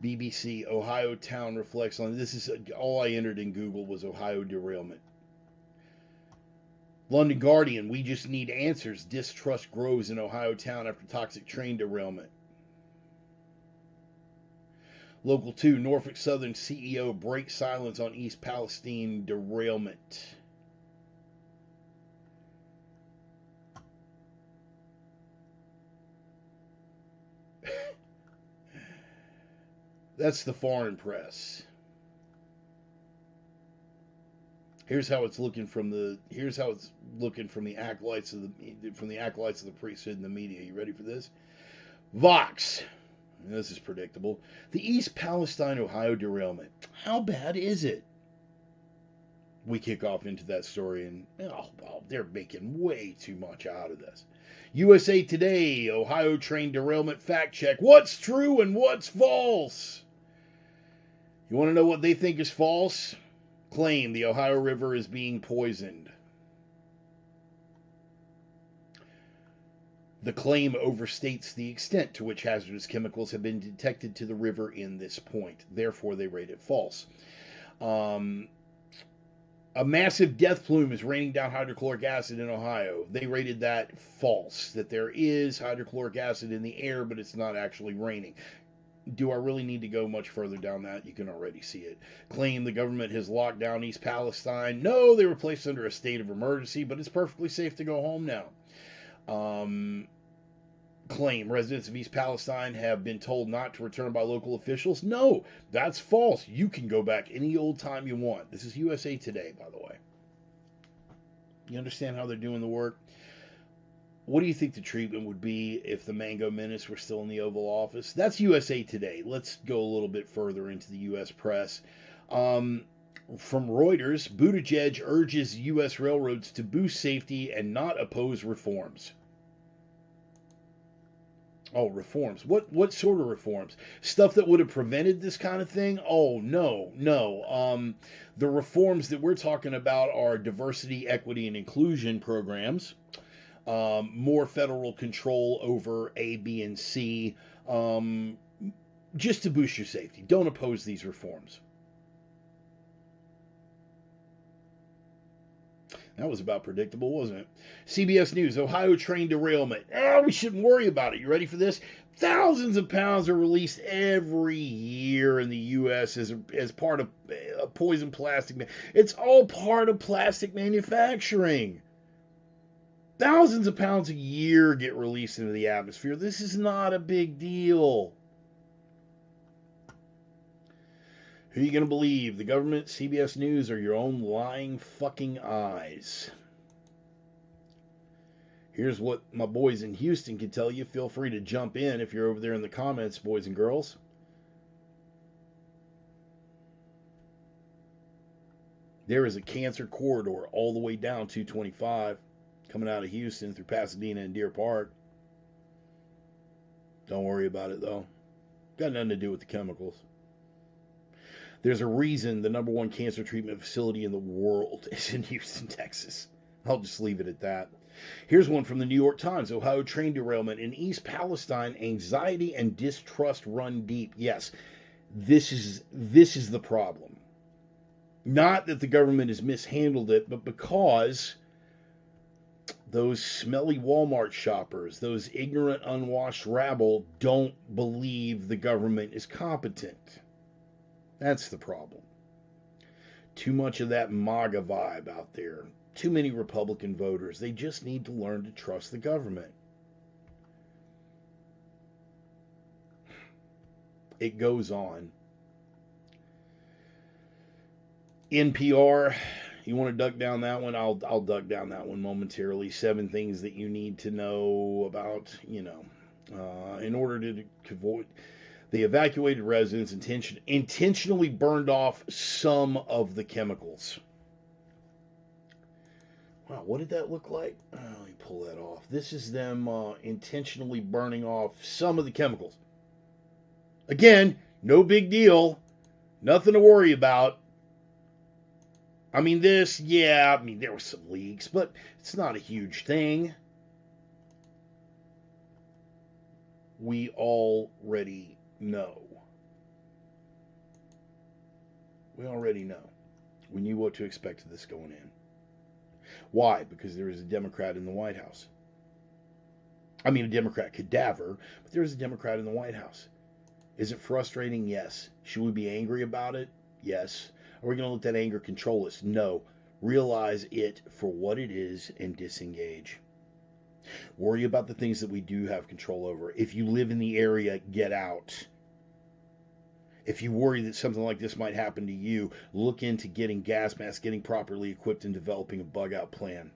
BBC, Ohio town reflects on this. Is all I entered in Google was Ohio derailment. London Guardian, we just need answers. Distrust grows in Ohio town after toxic train derailment. Local 2, Norfolk Southern CEO breaks silence on East Palestine derailment. That's the foreign press. Here's how it's looking from the. Here's how it's looking from the acolytes of the priesthood and the media. You ready for this? Vox. This is predictable. The East Palestine, Ohio derailment. How bad is it? We kick off into that story, and they're making way too much out of this. USA Today, Ohio train derailment fact check. What's true and what's false? You want to know what they think is false? Claim the Ohio River is being poisoned. The claim overstates the extent to which hazardous chemicals have been detected to the river in this point. Therefore, they rate it false. A massive death plume is raining down hydrochloric acid in Ohio. They rated that false, that there is hydrochloric acid in the air, but it's not actually raining. Do I really need to go much further down that? You can already see it. Claim the government has locked down East Palestine. No, they were placed under a state of emergency, but it's perfectly safe to go home now. Claim residents of East Palestine have been told not to return by local officials. No, that's false. You can go back any old time you want. This is USA Today, by the way. You understand how they're doing the work? What do you think the treatment would be if the Mango Menace were still in the Oval Office? That's USA Today. Let's go a little bit further into the U.S. press. From Reuters, Buttigieg urges U.S. railroads to boost safety and not oppose reforms. Oh, reforms. What sort of reforms? Stuff that would have prevented this kind of thing? Oh, no. The reforms that we're talking about are diversity, equity, and inclusion programs. More federal control over A, B, and C, just to boost your safety. Don't oppose these reforms. That was about predictable, wasn't it? CBS News, Ohio train derailment. We shouldn't worry about it. You ready for this? Thousands of pounds are released every year in the U.S. as part of poison plastic. It's all part of plastic manufacturing. Thousands of pounds a year get released into the atmosphere. This is not a big deal. Who are you going to believe? The government, CBS News, or your own lying fucking eyes? Here's what my boys in Houston can tell you. Feel free to jump in if you're over there in the comments, boys and girls. There is a cancer corridor all the way down 225 coming out of Houston through Pasadena and Deer Park. Don't worry about it, though. Got nothing to do with the chemicals. There's a reason the #1 cancer treatment facility in the world is in Houston, Texas. I'll just leave it at that. Here's one from the New York Times. Ohio train derailment in East Palestine. Anxiety and distrust run deep. Yes, this is the problem. Not that the government has mishandled it, but because those smelly Walmart shoppers, those ignorant, unwashed rabble don't believe the government is competent. That's the problem. Too much of that MAGA vibe out there. Too many Republican voters. They just need to learn to trust the government. It goes on. NPR, you want to duck down that one? I'll duck down that one momentarily. 7 things that you need to know about, in order to avoid. The evacuated residents intentionally burned off some of the chemicals. Wow, what did that look like? Let me pull that off. This is them intentionally burning off some of the chemicals. Again, no big deal. Nothing to worry about. I mean, there were some leaks, but it's not a huge thing. We already know. We already know. We knew what to expect of this going in. Why? Because there is a Democrat in the White House. I mean, a Democrat cadaver, but there is a Democrat in the White House. Is it frustrating? Yes. Should we be angry about it? Yes. Are we going to let that anger control us? No. Realize it for what it is and disengage. Worry about the things that we do have control over. If you live in the area, get out. If you worry that something like this might happen to you, look into getting gas masks, getting properly equipped, and developing a bug-out plan.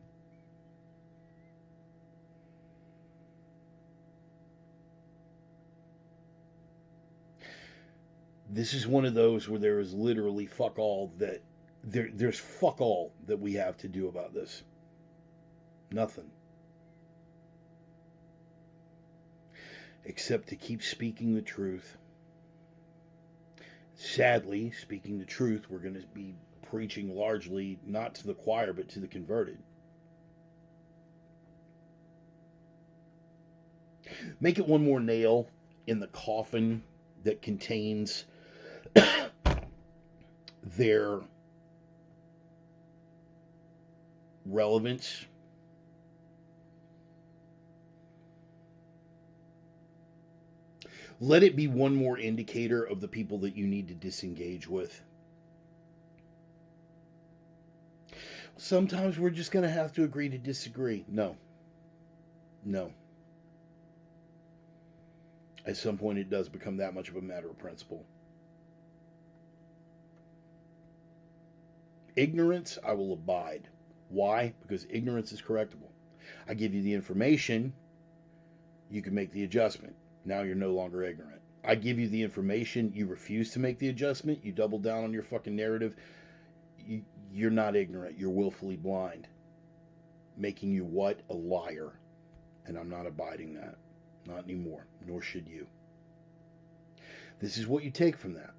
This is one of those where there is literally fuck all that there's fuck all that we have to do about this. Nothing. Except to keep speaking the truth. Sadly, speaking the truth, we're going to be preaching largely not to the choir, but to the converted. Make it one more nail in the coffin that contains their relevance. Let it be one more indicator of the people that you need to disengage with. Sometimes we're just going to have to agree to disagree. No. At some point, it does become that much of a matter of principle. Ignorance, I will abide. Why? Because ignorance is correctable. I give you the information, you can make the adjustment. Now you're no longer ignorant. I give you the information, you refuse to make the adjustment, you double down on your fucking narrative, you're not ignorant, you're willfully blind. Making you what? A liar. And I'm not abiding that. Not anymore, nor should you. This is what you take from that.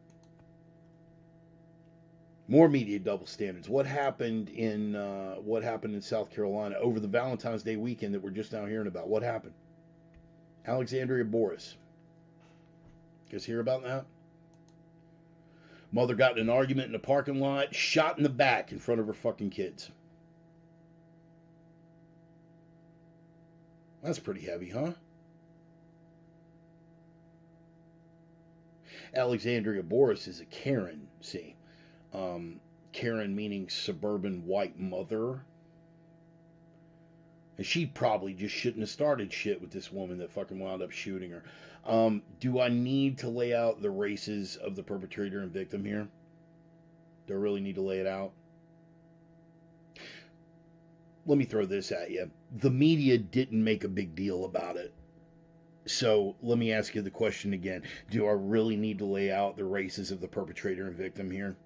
More media double standards. What happened in South Carolina over the Valentine's Day weekend that we're just now hearing about? What happened? Alexandria Boris. You guys hear about that? Mother got in an argument in a parking lot, shot in the back in front of her fucking kids. That's pretty heavy, huh? Alexandria Boris is a Karen, see. Karen meaning suburban white mother. And she probably just shouldn't have started shit with this woman that fucking wound up shooting her. Do I need to lay out the races of the perpetrator and victim here? Do I really need to lay it out? Let me throw this at you. The media didn't make a big deal about it. So let me ask you the question again. Do I really need to lay out the races of the perpetrator and victim here?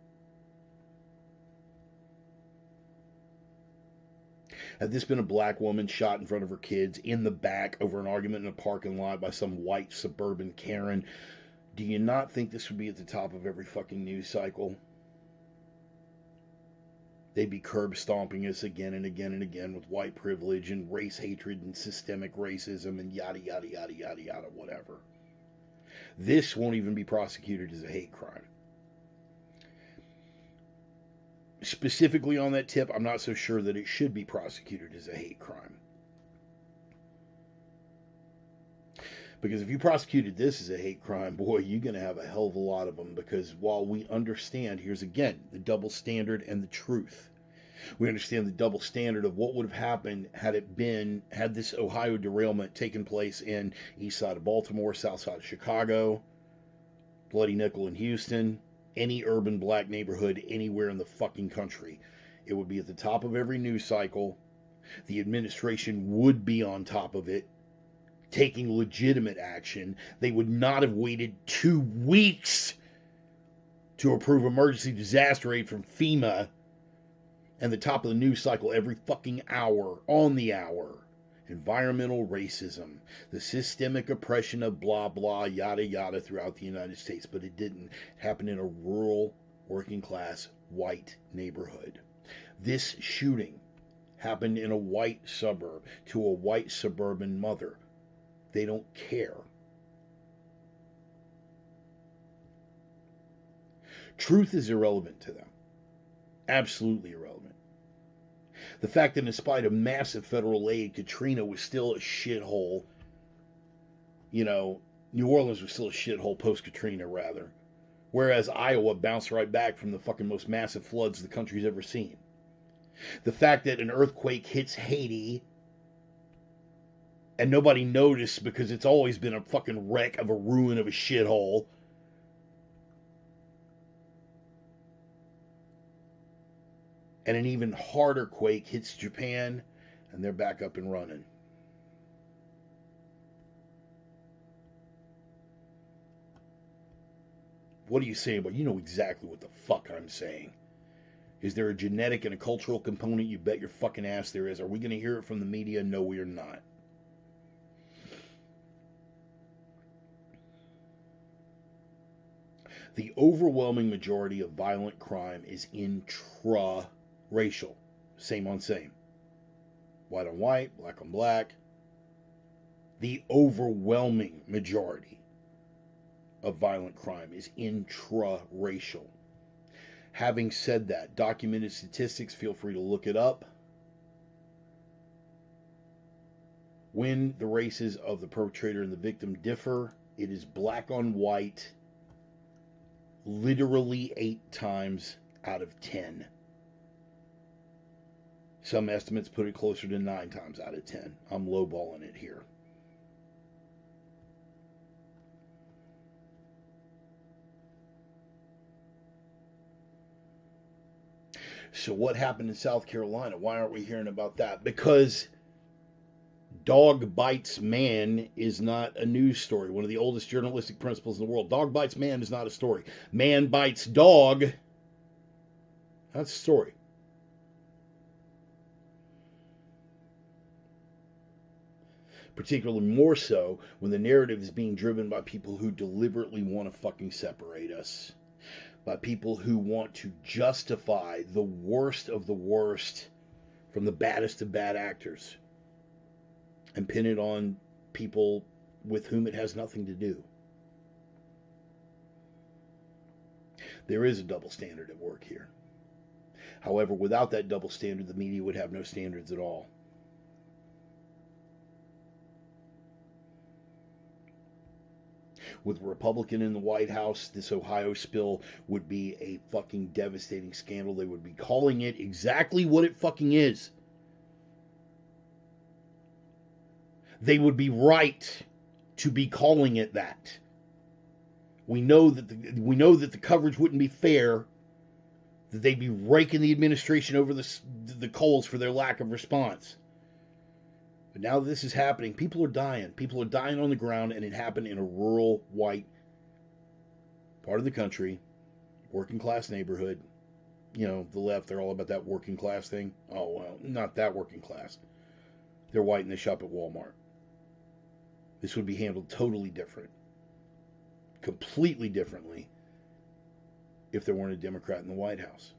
Had this been a black woman shot in front of her kids in the back over an argument in a parking lot by some white suburban Karen, do you not think this would be at the top of every fucking news cycle? They'd be curb stomping us again and again and again with white privilege and race hatred and systemic racism and yada, yada, yada, yada, yada, whatever. This won't even be prosecuted as a hate crime. Specifically on that tip, I'm not so sure that it should be prosecuted as a hate crime. Because if you prosecuted this as a hate crime, boy, you're going to have a hell of a lot of them. Because while we understand, here's again, the double standard and the truth. We understand the double standard of what would have happened had this Ohio derailment taken place in east side of Baltimore, south side of Chicago, Bloody Nickel in Houston, any urban black neighborhood anywhere in the fucking country. It would be at the top of every news cycle. The administration would be on top of it, taking legitimate action. They would not have waited 2 weeks to approve emergency disaster aid from FEMA, and the top of the news cycle every fucking hour, on the hour. Environmental racism, the systemic oppression of blah, blah, yada, yada throughout the United States. But it didn't. It happened in a rural, working class, white neighborhood. This shooting happened in a white suburb to a white suburban mother. They don't care. Truth is irrelevant to them. Absolutely irrelevant. The fact that in spite of massive federal aid, Katrina was still a shithole. You know, New Orleans was still a shithole post-Katrina, rather. Whereas Iowa bounced right back from the fucking most massive floods the country's ever seen. The fact that an earthquake hits Haiti and nobody noticed because it's always been a fucking wreck of a ruin of a shithole. And an even harder quake hits Japan, and they're back up and running. What are you saying? But you know exactly what the fuck I'm saying. Is there a genetic and a cultural component? You bet your fucking ass there is. Are we going to hear it from the media? No, we are not. The overwhelming majority of violent crime is intra-racial. Same on same. White on white, black on black. The overwhelming majority of violent crime is intra-racial. Having said that, documented statistics, feel free to look it up. When the races of the perpetrator and the victim differ, it is black on white literally 8 times out of 10. Some estimates put it closer to 9 times out of 10. I'm lowballing it here. So what happened in South Carolina? Why aren't we hearing about that? Because dog bites man is not a news story. One of the oldest journalistic principles in the world. Dog bites man is not a story. Man bites dog. That's a story. Particularly more so when the narrative is being driven by people who deliberately want to fucking separate us. By people who want to justify the worst of the worst from the baddest of bad actors and pin it on people with whom it has nothing to do. There is a double standard at work here. However, without that double standard, the media would have no standards at all. With a Republican in the White House, this Ohio spill would be a fucking devastating scandal. They would be calling it exactly what it fucking is. They would be right to be calling it that. We know that the coverage wouldn't be fair, that they'd be raking the administration over the coals for their lack of response. But now that this is happening, people are dying. People are dying on the ground, and it happened in a rural, white part of the country, working class neighborhood. You know, the left, they're all about that working class thing. Oh, well, not that working class. They're white and they shop at Walmart. This would be handled totally different. Completely differently if there weren't a Democrat in the White House.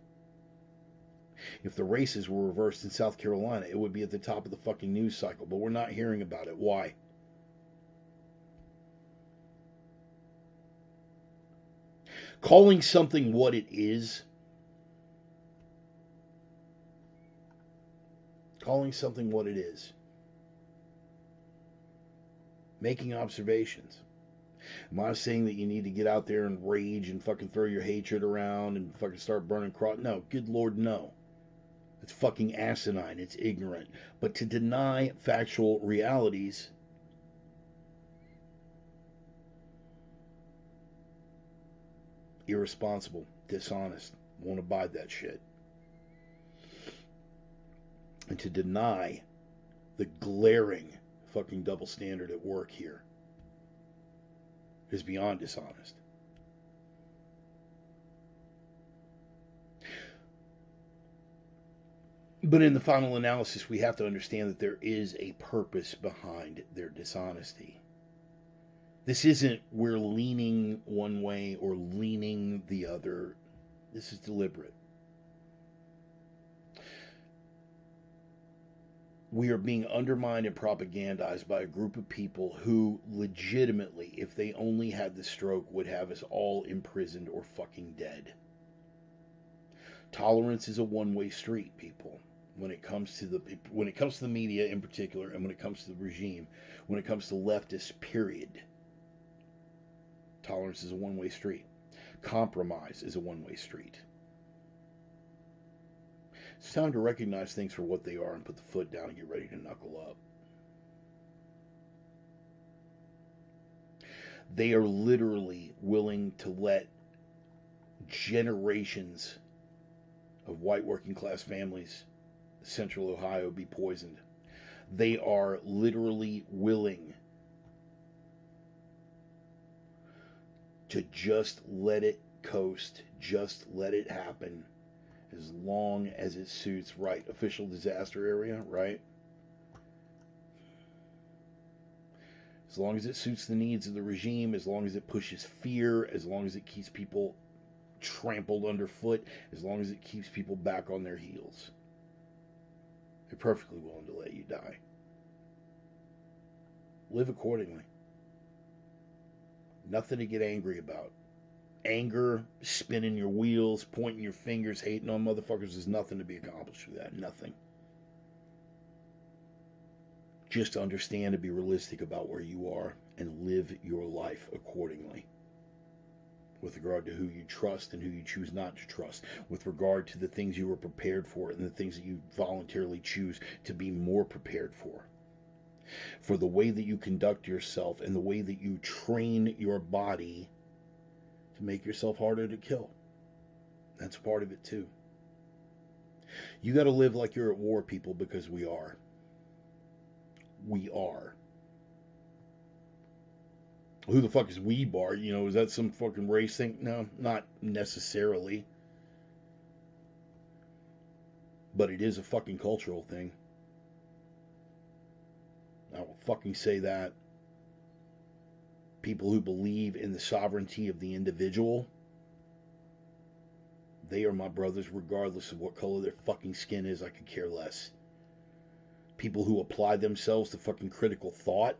If the races were reversed in South Carolina, it would be at the top of the fucking news cycle, but we're not hearing about it. Why? Calling something what it is. Calling something what it is. Making observations. Am I saying that you need to get out there and rage and fucking throw your hatred around and fucking start burning cross? No, good Lord, no. It's fucking asinine. It's ignorant. But to deny factual realities irresponsible, dishonest, won't abide that shit. And to deny the glaring fucking double standard at work here is beyond dishonest. But in the final analysis, we have to understand that there is a purpose behind their dishonesty. This isn't we're leaning one way or leaning the other. This is deliberate. We are being undermined and propagandized by a group of people who legitimately, if they only had the stroke, would have us all imprisoned or fucking dead. Tolerance is a one-way street, people. When it comes to the media in particular, and when it comes to the regime, when it comes to leftists, period. Tolerance is a one-way street. Compromise is a one-way street. It's time to recognize things for what they are and put the foot down and get ready to knuckle up. They are literally willing to let generations of white working class families, Central Ohio, be poisoned. They are literally willing to just let it coast, just let it happen, as long as it suits, right, official disaster area, right? As long as it suits the needs of the regime, as long as it pushes fear, as long as it keeps people trampled underfoot, as long as it keeps people back on their heels. They're perfectly willing to let you die. Live accordingly. Nothing to get angry about. Anger, spinning your wheels, pointing your fingers, hating on motherfuckers, there's nothing to be accomplished with that. Nothing. Just understand and be realistic about where you are and live your life accordingly. With regard to who you trust and who you choose not to trust. With regard to the things you were prepared for and the things that you voluntarily choose to be more prepared for. For the way that you conduct yourself and the way that you train your body to make yourself harder to kill. That's part of it too. You got to live like you're at war, people, because we are. We are. Who the fuck is we bar? You know, is that some fucking race thing? No, not necessarily. But it is a fucking cultural thing. I will fucking say that. People who believe in the sovereignty of the individual, they are my brothers regardless of what color their fucking skin is. I could care less. People who apply themselves to fucking critical thought,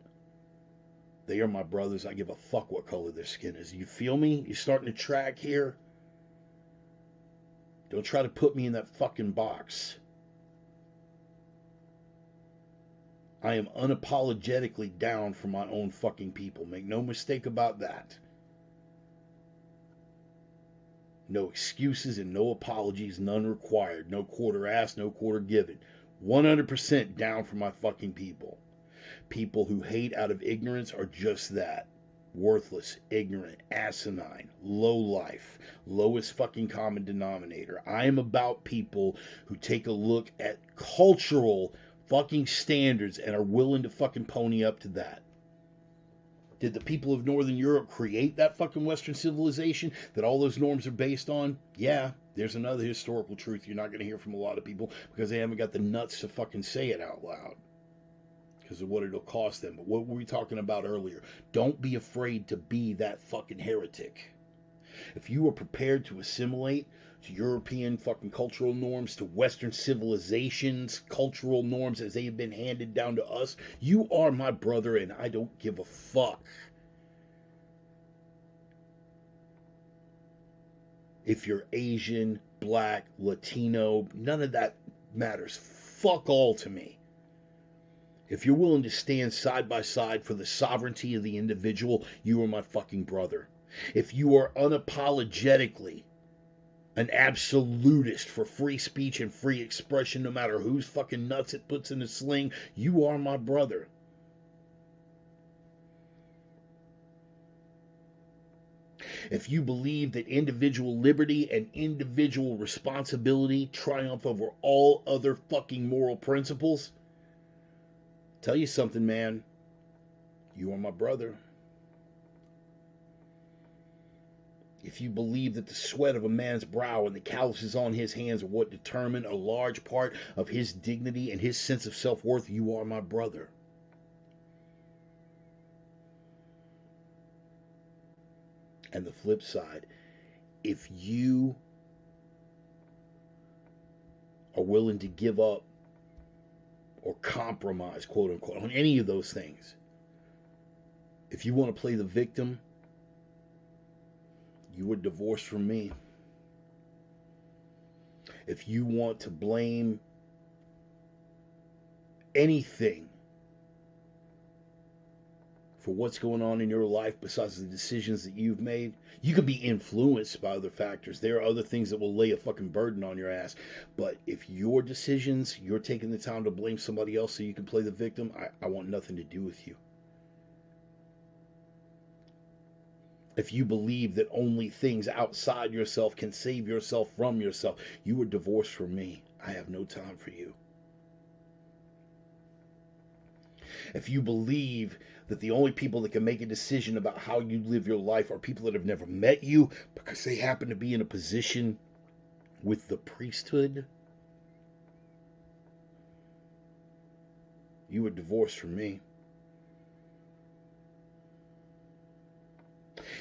they are my brothers. I give a fuck what color their skin is. You feel me? You're starting to track here? Don't try to put me in that fucking box. I am unapologetically down for my own fucking people. Make no mistake about that. No excuses and no apologies, none required. No quarter asked, no quarter given. 100% down for my fucking people. People who hate out of ignorance are just that. Worthless, ignorant, asinine, low life, lowest fucking common denominator. I am about people who take a look at cultural fucking standards and are willing to fucking pony up to that. Did the people of Northern Europe create that fucking Western civilization that all those norms are based on? Yeah, there's another historical truth you're not going to hear from a lot of people because they haven't got the nuts to fucking say it out loud because of what it'll cost them. But what were we talking about earlier? Don't be afraid to be that fucking heretic. If you are prepared to assimilate to European fucking cultural norms, to Western civilization's cultural norms as they have been handed down to us, you are my brother and I don't give a fuck. If you're Asian, black, Latino, none of that matters. Fuck all to me. If you're willing to stand side by side for the sovereignty of the individual, you are my fucking brother. If you are unapologetically an absolutist for free speech and free expression, no matter whose fucking nuts it puts in a sling, you are my brother. If you believe that individual liberty and individual responsibility triumph over all other fucking moral principles, tell you something, man, you are my brother. If you believe that the sweat of a man's brow and the calluses on his hands are what determine a large part of his dignity and his sense of self-worth, you are my brother. And the flip side, if you are willing to give up or compromise, quote unquote, on any of those things, if you want to play the victim, you were divorced from me. If you want to blame anything for what's going on in your life besides the decisions that you've made, you could be influenced by other factors. There are other things that will lay a fucking burden on your ass. But if your decisions, you're taking the time to blame somebody else so you can play the victim, I want nothing to do with you. If you believe that only things outside yourself can save yourself from yourself, you were divorced from me. I have no time for you. if you believe that the only people that can make a decision about how you live your life are people that have never met you because they happen to be in a position with the priesthood, you were divorced from me.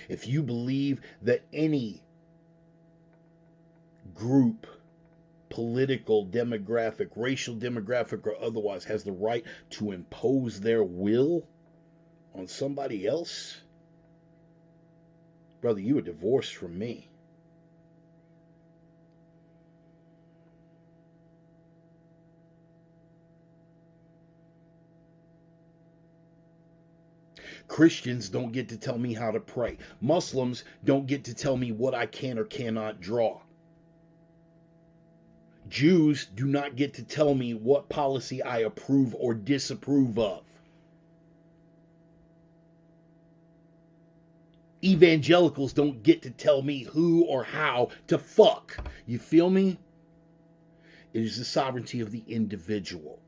If you believe that any group, political, demographic, racial demographic, or otherwise, has the right to impose their will on somebody else, brother, you were divorced from me. Christians don't get to tell me how to pray. Muslims don't get to tell me what I can or cannot draw. Jews do not get to tell me what policy I approve or disapprove of. Evangelicals don't get to tell me who or how to fuck. You feel me? It is the sovereignty of the individual.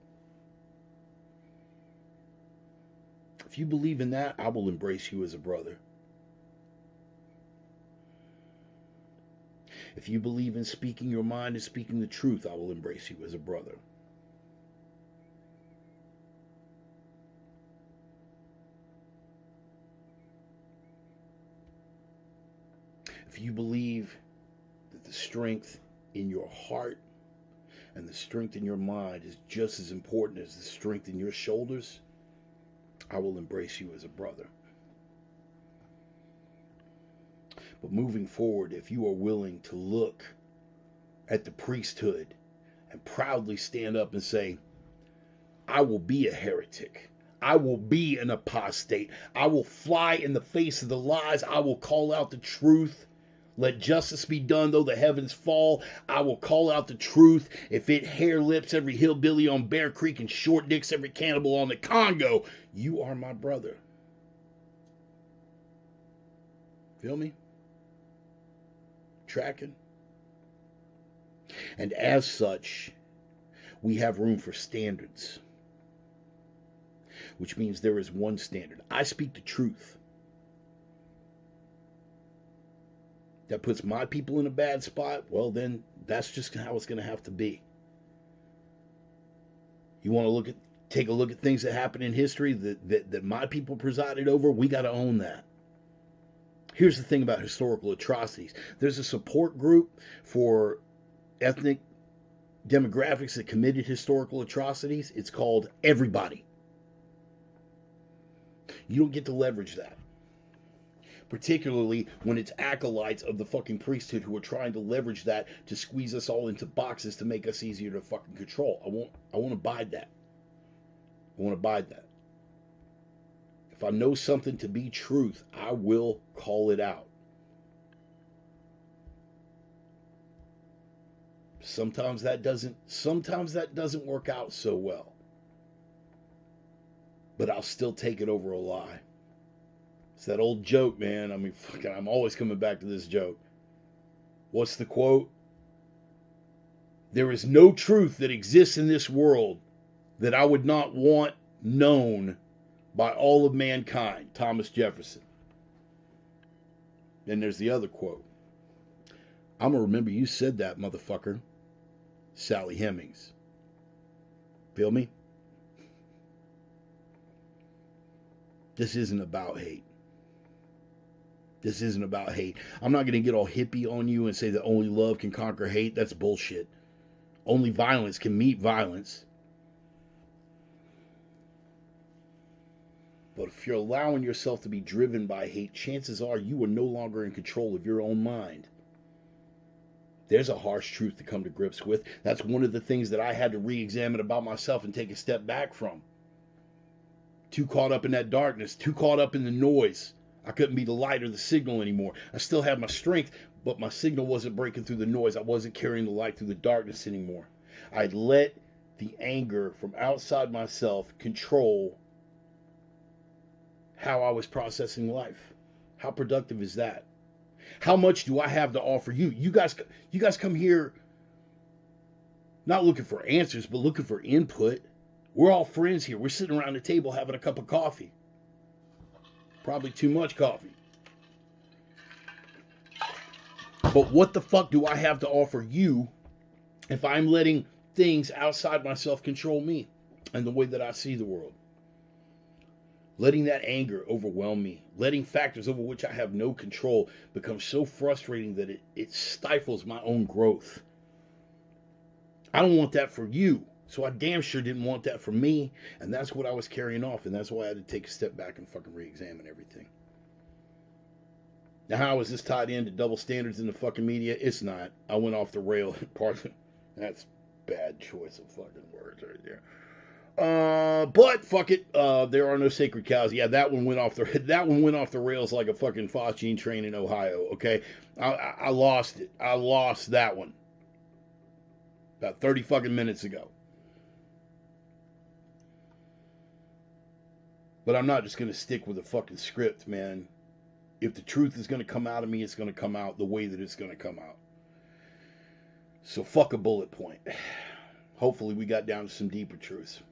If you believe in that, I will embrace you as a brother. If you believe in speaking your mind and speaking the truth, I will embrace you as a brother. If you believe that the strength in your heart and the strength in your mind is just as important as the strength in your shoulders, I will embrace you as a brother. But moving forward, if you are willing to look at the priesthood and proudly stand up and say, I will be a heretic, I will be an apostate, I will fly in the face of the lies, I will call out the truth, let justice be done though the heavens fall, I will call out the truth, if it hair lips every hillbilly on Bear Creek and short dicks every cannibal on the Congo, you are my brother. Feel me? Tracking? And as such, we have room for standards, which means there is one standard. I speak the truth. That puts my people in a bad spot, well then, that's just how it's going to have to be. You want to take a look at things that happened in history that my people presided over, we got to own that. Here's the thing about historical atrocities. There's a support group for ethnic demographics that committed historical atrocities. It's called everybody. You don't get to leverage that. Particularly when it's acolytes of the fucking priesthood who are trying to leverage that to squeeze us all into boxes to make us easier to fucking control. I won't abide that. I won't abide that. If I know something to be truth, I will call it out. Sometimes that doesn't work out so well. But I'll still take it over a lie. It's that old joke, man. I mean, fucking, I'm always coming back to this joke. What's the quote? There is no truth that exists in this world that I would not want known by all of mankind. Thomas Jefferson. Then there's the other quote. I'm going to remember you said that, motherfucker. Sally Hemings. Feel me? This isn't about hate. This isn't about hate. I'm not going to get all hippie on you and say that only love can conquer hate. That's bullshit. Only violence can meet violence. But if you're allowing yourself to be driven by hate, chances are you are no longer in control of your own mind. There's a harsh truth to come to grips with. That's one of the things that I had to re-examine about myself and take a step back from. Too caught up in that darkness, too caught up in the noise. I couldn't be the light or the signal anymore. I still had my strength, but my signal wasn't breaking through the noise. I wasn't carrying the light through the darkness anymore. I'd let the anger from outside myself control how I was processing life. How productive is that? How much do I have to offer you? You guys come here not looking for answers, but looking for input. We're all friends here. We're sitting around the table having a cup of coffee. Probably too much coffee. But what the fuck do I have to offer you if I'm letting things outside myself control me and the way that I see the world? Letting that anger overwhelm me, letting factors over which I have no control become so frustrating that it stifles my own growth. I don't want that for you. So I damn sure didn't want that for me. And that's what I was carrying off. And that's why I had to take a step back and fucking re-examine everything. Now, how is this tied into double standards in the fucking media? It's not. I went off the rail. Pardon. That's bad choice of fucking words right there. But fuck it. There are no sacred cows. Yeah, that one went off the rails like a fucking phosgene train in Ohio. Okay, I lost it. I lost that one about 30 fucking minutes ago. But I'm not just gonna stick with a fucking script, man. If the truth is gonna come out of me, it's gonna come out the way that it's gonna come out. So fuck a bullet point. Hopefully we got down to some deeper truths.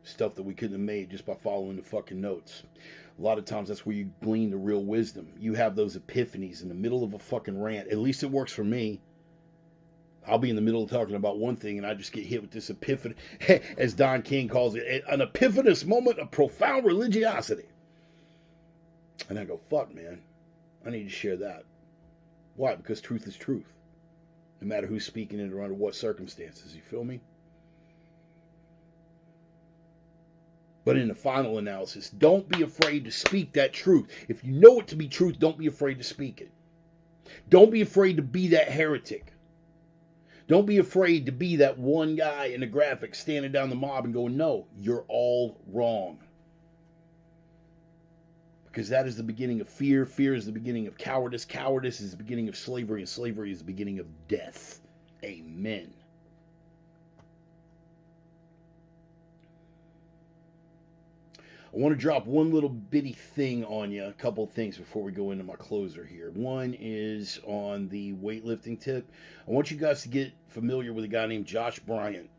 Stuff that we couldn't have made just by following the fucking notes. A lot of times that's where you glean the real wisdom. You have those epiphanies in the middle of a fucking rant. At least it works for me. I'll be in the middle of talking about one thing and I just get hit with this epiphany, as Don King calls it, an epiphanous moment of profound religiosity. And I go, fuck, man, I need to share that. Why? Because truth is truth. No matter who's speaking it or under what circumstances. You feel me? But in the final analysis, don't be afraid to speak that truth. If you know it to be truth, don't be afraid to speak it. Don't be afraid to be that heretic. Don't be afraid to be that one guy in the graphic standing down the mob and going, no, you're all wrong. Because that is the beginning of fear. Fear is the beginning of cowardice. Cowardice is the beginning of slavery. And slavery is the beginning of death. Amen. I want to drop one little bitty thing on you, a couple of things before we go into my closer here. One is on the weightlifting tip. I want you guys to get familiar with a guy named Josh Bryant.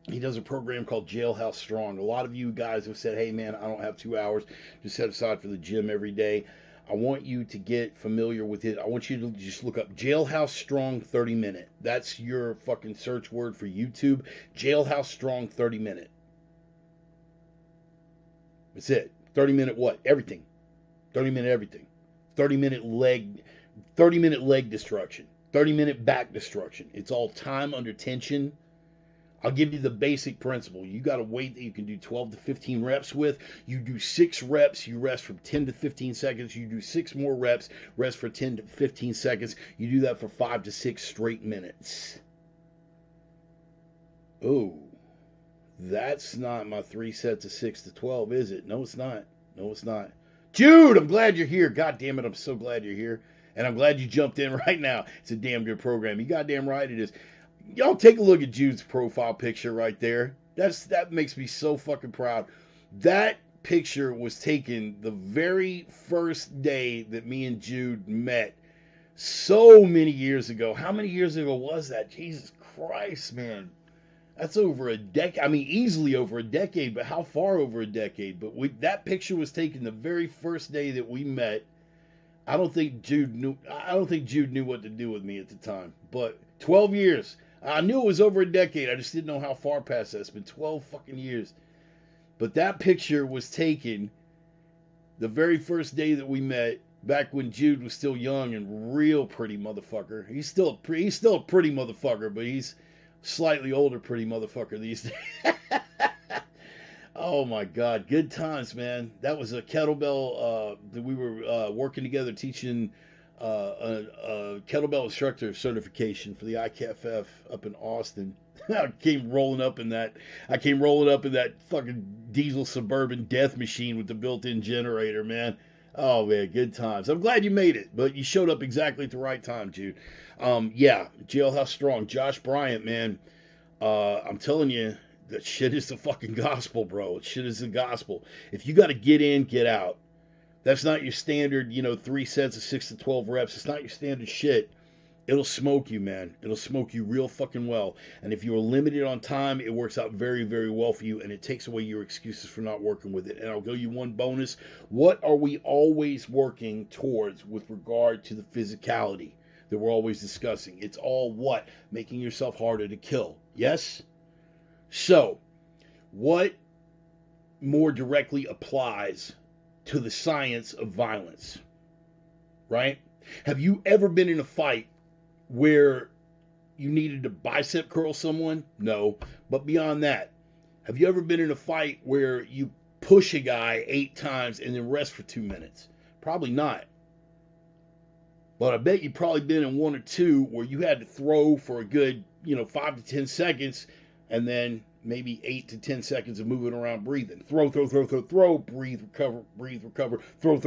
He does a program called Jailhouse Strong. A lot of you guys have said, hey man, I don't have 2 hours to set aside for the gym every day. I want you to get familiar with it. I want you to just look up Jailhouse Strong 30 Minute. That's your fucking search word for YouTube. Jailhouse Strong 30 Minute. That's it. 30 minute what? Everything. 30 minute everything. 30 minute leg destruction. 30 minute back destruction. It's all time under tension. I'll give you the basic principle. You got a weight that you can do 12 to 15 reps with. You do 6 reps, you rest from 10 to 15 seconds. You do 6 more reps, rest for 10 to 15 seconds. You do that for 5 to 6 straight minutes. Oh. That's not my 3 sets of 6 to 12, is it? No, it's not. No, it's not. Jude, I'm glad you're here. God damn it, I'm so glad you're here. And I'm glad you jumped in right now. It's a damn good program. You goddamn right it is. Y'all take a look at Jude's profile picture right there. That makes me so fucking proud. That picture was taken the very first day that me and Jude met so many years ago. How many years ago was that? Jesus Christ, man. That's over a decade. I mean, easily over a decade, but how far over a decade? But that picture was taken the very first day that we met. I don't think Jude knew what to do with me at the time. But 12 years. I knew it was over a decade. I just didn't know how far past that. It's been 12 fucking years. But that picture was taken the very first day that we met, back when Jude was still young and real pretty motherfucker. He's still a pretty motherfucker, but he's slightly older pretty motherfucker these days. Oh my God, good times, man. That was a kettlebell that we were working together teaching a kettlebell instructor certification for the IKFF up in Austin. I came rolling up in that fucking diesel Suburban death machine with the built-in generator, man. Oh man, good times. I'm glad you made it, but you showed up exactly at the right time, Jude. Yeah, Jailhouse Strong. Josh Bryant, man. I'm telling you, that shit is the fucking gospel, bro. Shit is the gospel. If you got to get in, get out. That's not your standard, 3 sets of 6 to 12 reps. It's not your standard shit. It'll smoke you, man. It'll smoke you real fucking well. And if you're limited on time, it works out very, very well for you, and it takes away your excuses for not working with it. And I'll give you one bonus. What are we always working towards with regard to the physicality that we're always discussing? It's all what? Making yourself harder to kill. Yes? So, what more directly applies to the science of violence? Right? Have you ever been in a fight where you needed to bicep curl someone? No. But beyond that, have you ever been in a fight where you push a guy 8 times and then rest for 2 minutes? Probably not. But I bet you've probably been in 1 or 2 where you had to throw for a good, 5 to 10 seconds and then maybe 8 to 10 seconds of moving around breathing. Throw, breathe, recover, throw,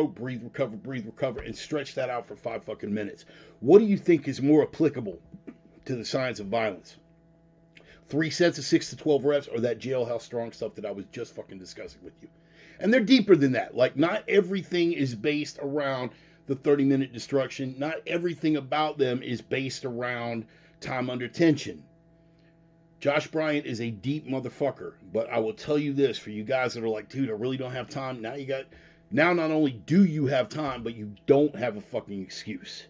breathe, recover, and stretch that out for 5 fucking minutes. What do you think is more applicable to the science of violence? 3 sets of 6 to 12 reps, or that jailhouse strong stuff that I was just fucking discussing with you? And they're deeper than that. Like, not everything is based around the 30-minute destruction. Not everything about them is based around time under tension. Josh Bryant is a deep motherfucker, but I will tell you this, for you guys that are like, dude, I really don't have time. Now not only do you have time, but you don't have a fucking excuse.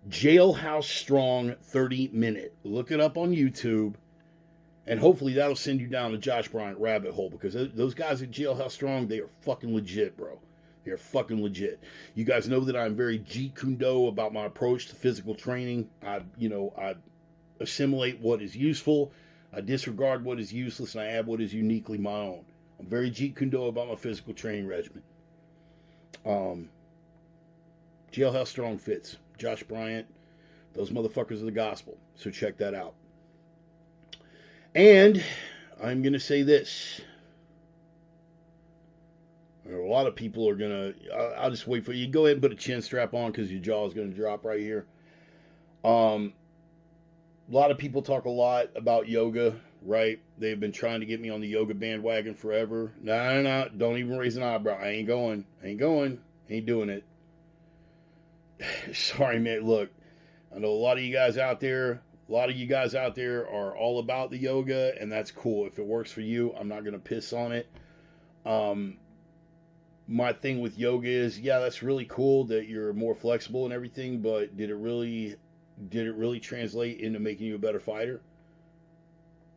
Jailhouse Strong 30-minute. Look it up on YouTube, and hopefully that'll send you down the Josh Bryant rabbit hole, because those guys at Jailhouse Strong, they are fucking legit, bro. They're fucking legit. You guys know that I'm very Jeet Kune Do about my approach to physical training. I assimilate what is useful, I disregard what is useless, and I add what is uniquely my own. I'm very Jeet Kune Do about my physical training regimen. Jailhouse Strong fits. Josh Bryant, those motherfuckers are the gospel. So check that out. And I'm going to say this. A lot of people are going to... I'll just wait for you. Go ahead and put a chin strap on because your jaw is going to drop right here. A lot of people talk a lot about yoga, right? They've been trying to get me on the yoga bandwagon forever. No. Don't even raise an eyebrow. I ain't going. Ain't doing it. Sorry, man. Look, I know a lot of you guys out there are all about the yoga, and that's cool. If it works for you, I'm not going to piss on it. My thing with yoga is, yeah, that's really cool that you're more flexible and everything, but did it really translate into making you a better fighter?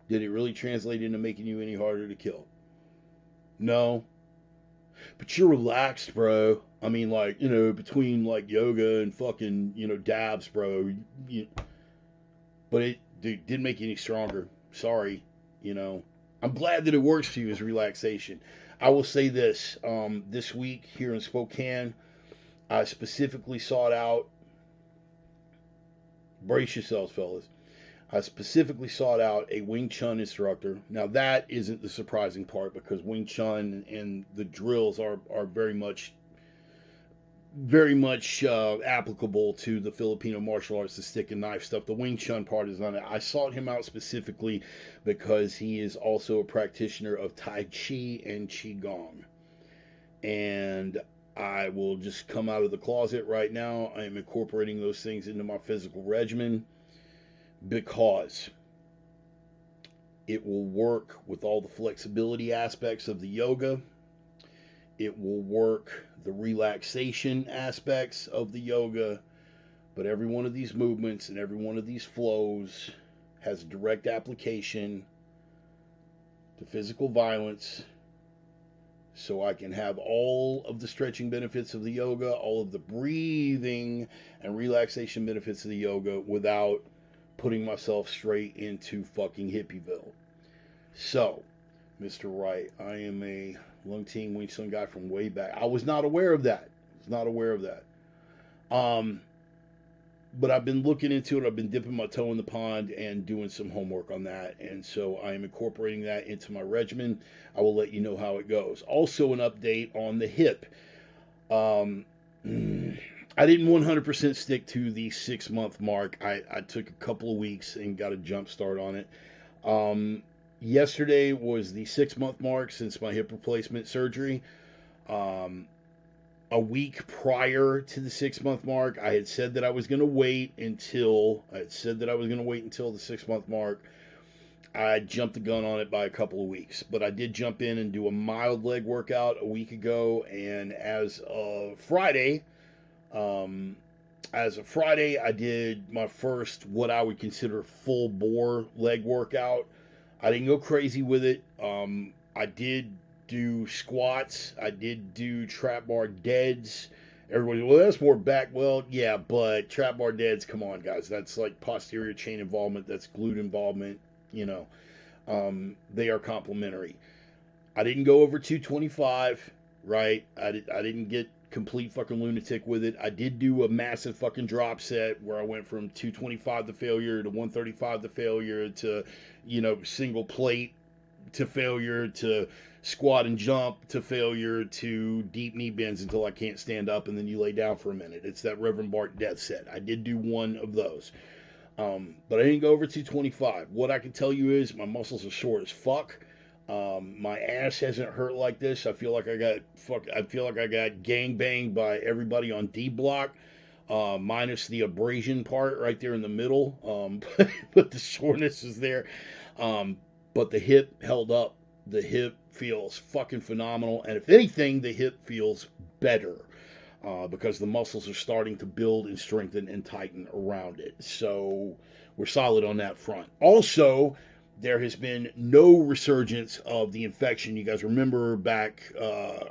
Did it really translate into making you any harder to kill? No. But you're relaxed, bro. I mean, like, between like yoga and fucking, dabs, bro. But it didn't make you any stronger. Sorry, I'm glad that it works for you as relaxation. I will say this, this week here in Spokane, I specifically sought out, brace yourselves, fellas. I specifically sought out a Wing Chun instructor. Now, that isn't the surprising part, because Wing Chun and the drills are very much applicable to the Filipino martial arts, the stick and knife stuff. The Wing Chun part is not it. I sought him out specifically because he is also a practitioner of Tai Chi and Qigong. And I will just come out of the closet right now. I am incorporating those things into my physical regimen because it will work with all the flexibility aspects of the yoga. It will work the relaxation aspects of the yoga. But every one of these movements and every one of these flows has direct application to physical violence, so I can have all of the stretching benefits of the yoga, all of the breathing and relaxation benefits of the yoga without putting myself straight into fucking hippieville. So, Mr. Wright, I am a Lung Team Wing Chun guy from way back. I was not aware of that. But I've been looking into it. I've been dipping my toe in the pond and doing some homework on that. And so I am incorporating that into my regimen. I will let you know how it goes. Also, an update on the hip. I didn't 100% stick to the 6-month mark. I took a couple of weeks and got a jump start on it. Yesterday was the 6-month mark since my hip replacement surgery. On a week prior to the 6 month mark. I had said that I was going to wait until the 6 month mark. I jumped the gun on it by a couple of weeks, but I did jump in and do a mild leg workout a week ago, and as of Friday, I did my first what I would consider full bore leg workout. I didn't go crazy with it. I did do squats. I did do trap bar deads. Everybody, well, that's more back. Well, yeah, but trap bar deads, come on, guys. That's like posterior chain involvement. That's glute involvement. You know, they are complementary. I didn't go over 225, right? I didn't get complete fucking lunatic with it. I did do a massive fucking drop set where I went from 225 to failure to 135 to failure to, single plate to failure to squat and jump to failure to deep knee bends until I can't stand up and then you lay down for a minute. It's that Reverend Bart death set. I did do one of those. But I didn't go over 225. What I can tell you is my muscles are sore as fuck. My ass hasn't hurt like this. I feel like I got gang banged by everybody on D Block, minus the abrasion part right there in the middle. But the soreness is there. But the hip held up. The hip feels fucking phenomenal, and if anything, the hip feels better. Because the muscles are starting to build and strengthen and tighten around it. So we're solid on that front. Also, there has been no resurgence of the infection. You guys remember back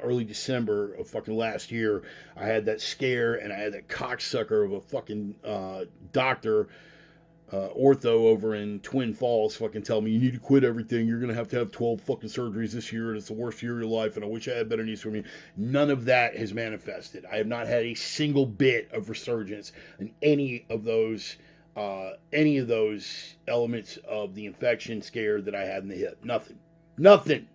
early December of fucking last year, I had that scare and I had that cocksucker of a fucking doctor, ortho over in Twin Falls fucking tell me you need to quit everything. You're going to have 12 fucking surgeries this year and it's the worst year of your life and I wish I had better news from you. None of that has manifested. I have not had a single bit of resurgence in any of those elements of the infection scare that I had in the hip. Nothing.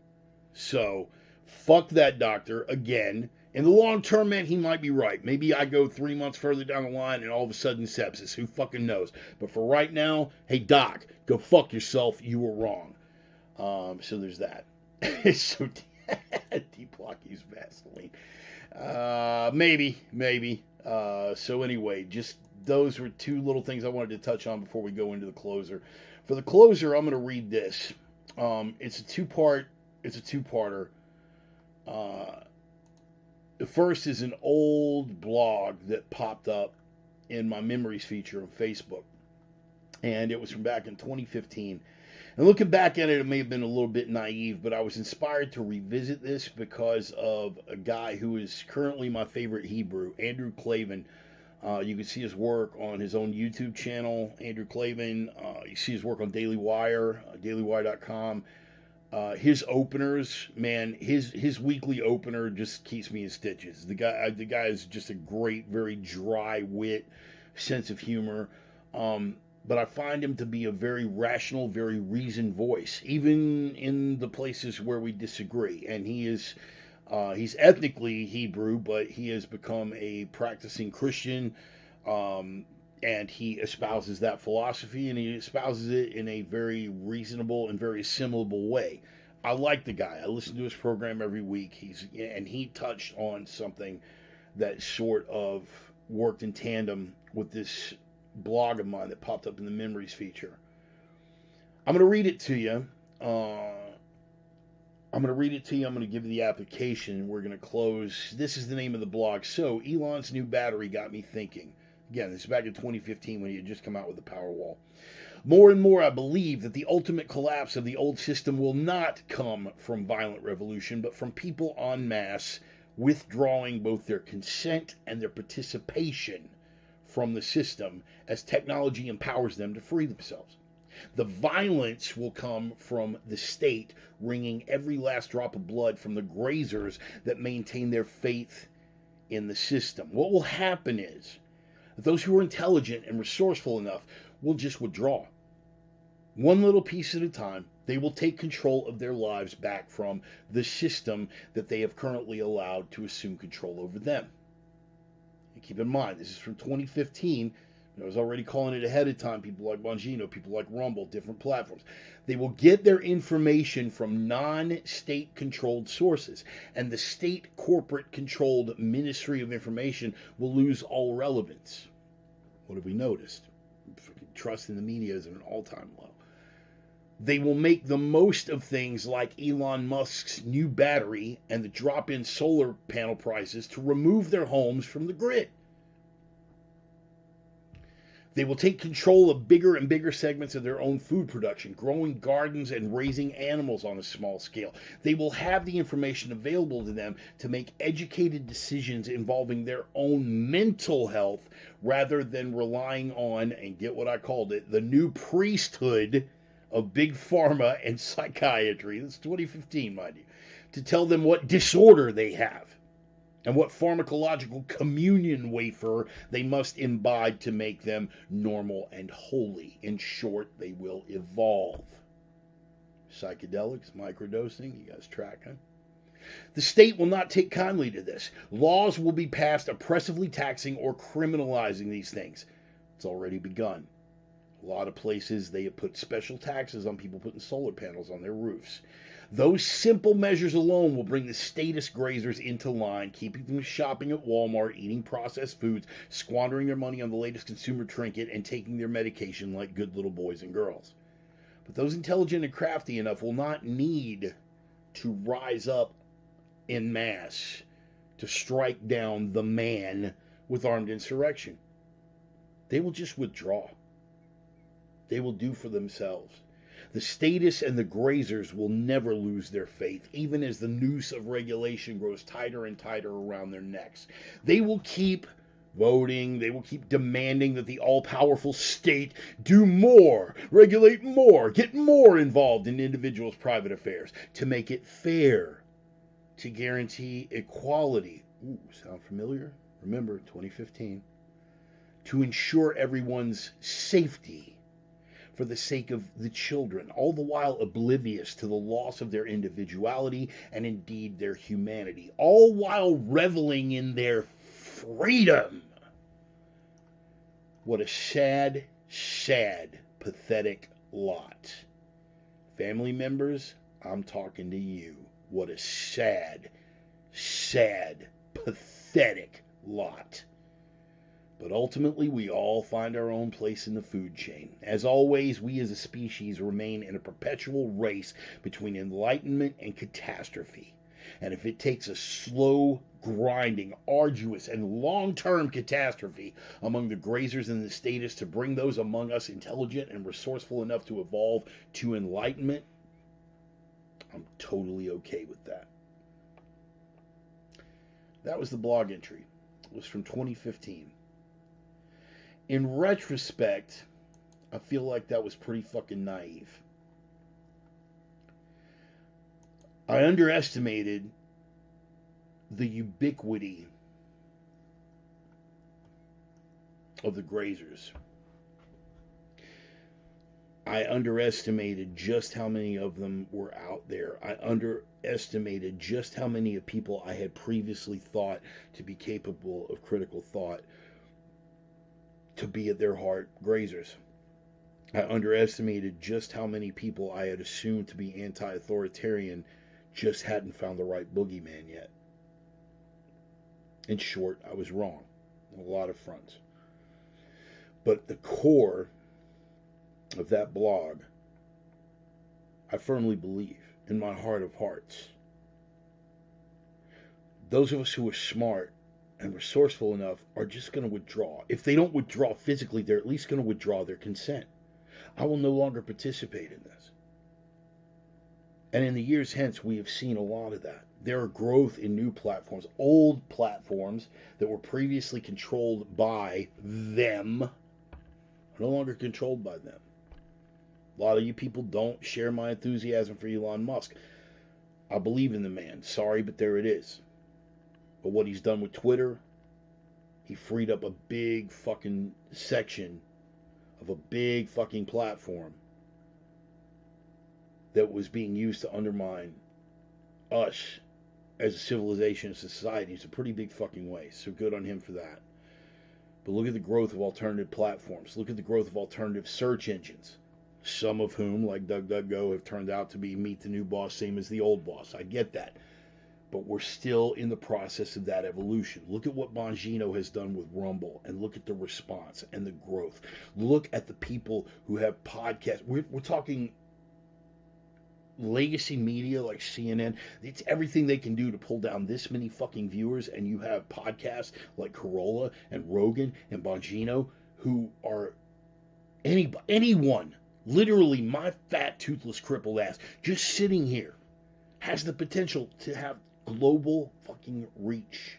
So fuck that doctor again. In the long term, man, he might be right. Maybe I go 3 months further down the line and all of a sudden sepsis. Who fucking knows? But for right now, hey, doc, go fuck yourself. You were wrong. So there's that. So D-Block use Vaseline. Maybe. So anyway, just those were two little things I wanted to touch on before we go into the closer. For the closer, I'm going to read this. It's a two-parter. The first is an old blog that popped up in my memories feature on Facebook. And it was from back in 2015. And looking back at it, it may have been a little bit naive, but I was inspired to revisit this because of a guy who is currently my favorite Hebrew, Andrew Klavan. You can see his work on his own YouTube channel, Andrew Klavan. You see his work on Daily Wire, dailywire.com. His openers, man, his weekly opener just keeps me in stitches. The guy is just a great, very dry wit, sense of humor. But I find him to be a very rational, very reasoned voice, even in the places where we disagree. And he's ethnically Hebrew, but he has become a practicing Christian. And he espouses that philosophy, and he espouses it in a very reasonable and very assimilable way. I like the guy. I listen to his program every week. He touched on something that sort of worked in tandem with this blog of mine that popped up in the memories feature. I'm going to read it to you. I'm going to give you the application. We're going to close. This is the name of the blog. So, Elon's new battery got me thinking. Again, this is back in 2015 when he had just come out with the Powerwall. More and more, I believe that the ultimate collapse of the old system will not come from violent revolution, but from people en masse withdrawing both their consent and their participation from the system as technology empowers them to free themselves. The violence will come from the state wringing every last drop of blood from the grazers that maintain their faith in the system. What will happen is that those who are intelligent and resourceful enough will just withdraw. One little piece at a time, they will take control of their lives back from the system that they have currently allowed to assume control over them. And keep in mind, this is from 2015. I was already calling it ahead of time. People like Bongino, people like Rumble, different platforms. They will get their information from non-state controlled sources. And the state corporate controlled Ministry of Information will lose all relevance. What have we noticed? Trust in the media is at an all-time low. They will make the most of things like Elon Musk's new battery and the drop-in solar panel prices to remove their homes from the grid. They will take control of bigger and bigger segments of their own food production, growing gardens and raising animals on a small scale. They will have the information available to them to make educated decisions involving their own mental health rather than relying on, and get what I called it, the new priesthood of big pharma and psychiatry. This is 2015, mind you, to tell them what disorder they have and what pharmacological communion wafer they must imbibe to make them normal and holy. In short, they will evolve. Psychedelics, microdosing, you guys tracking? The state will not take kindly to this. Laws will be passed oppressively taxing or criminalizing these things. It's already begun. A lot of places they have put special taxes on people putting solar panels on their roofs. Those simple measures alone will bring the statist grazers into line, keeping them shopping at Walmart, eating processed foods, squandering their money on the latest consumer trinket, and taking their medication like good little boys and girls. But those intelligent and crafty enough will not need to rise up en masse to strike down the man with armed insurrection. They will just withdraw. They will do for themselves. The statists and the grazers will never lose their faith, even as the noose of regulation grows tighter and tighter around their necks. They will keep voting, they will keep demanding that the all-powerful state do more, regulate more, get more involved in individuals' private affairs, to make it fair, to guarantee equality. Ooh, sound familiar? Remember, 2015. To ensure everyone's safety, for the sake of the children, all the while oblivious to the loss of their individuality and indeed their humanity, all while reveling in their freedom. What a sad, sad, pathetic lot. Family members, I'm talking to you. What a sad, sad, pathetic lot. But ultimately, we all find our own place in the food chain. As always, we as a species remain in a perpetual race between enlightenment and catastrophe. And if it takes a slow, grinding, arduous, and long-term catastrophe among the grazers and the statists to bring those among us intelligent and resourceful enough to evolve to enlightenment, I'm totally okay with that. That was the blog entry. It was from 2015. In retrospect, I feel like that was pretty fucking naive. I underestimated the ubiquity of the grazers. I underestimated just how many of them were out there. I underestimated just how many people I had previously thought to be capable of critical thought to be at their heart grazers. I underestimated just how many people I had assumed to be anti-authoritarian just hadn't found the right boogeyman yet. In short, I was wrong on a lot of fronts. But the core of that blog, I firmly believe in my heart of hearts. Those of us who are smart and resourceful enough are just going to withdraw. If they don't withdraw physically, they're at least going to withdraw their consent. I will no longer participate in this. And in the years hence, we have seen a lot of that. There are growth in new platforms, old platforms that were previously controlled by them, are no longer controlled by them. A lot of you people don't share my enthusiasm for Elon Musk. I believe in the man. Sorry, but there it is. But what he's done with Twitter, he freed up a big fucking section of a big fucking platform that was being used to undermine us as a civilization and society. It's a pretty big fucking waste. So good on him for that. But look at the growth of alternative platforms. Look at the growth of alternative search engines. Some of whom, like DuckDuckGo, have turned out to be meet the new boss, same as the old boss. I get that. But we're still in the process of that evolution. Look at what Bongino has done with Rumble, and look at the response and the growth. Look at the people who have podcasts. We're talking legacy media like CNN. It's everything they can do to pull down this many fucking viewers, and you have podcasts like Corolla and Rogan and Bongino who are anyone, literally my fat, toothless, crippled ass, just sitting here has the potential to have global fucking reach.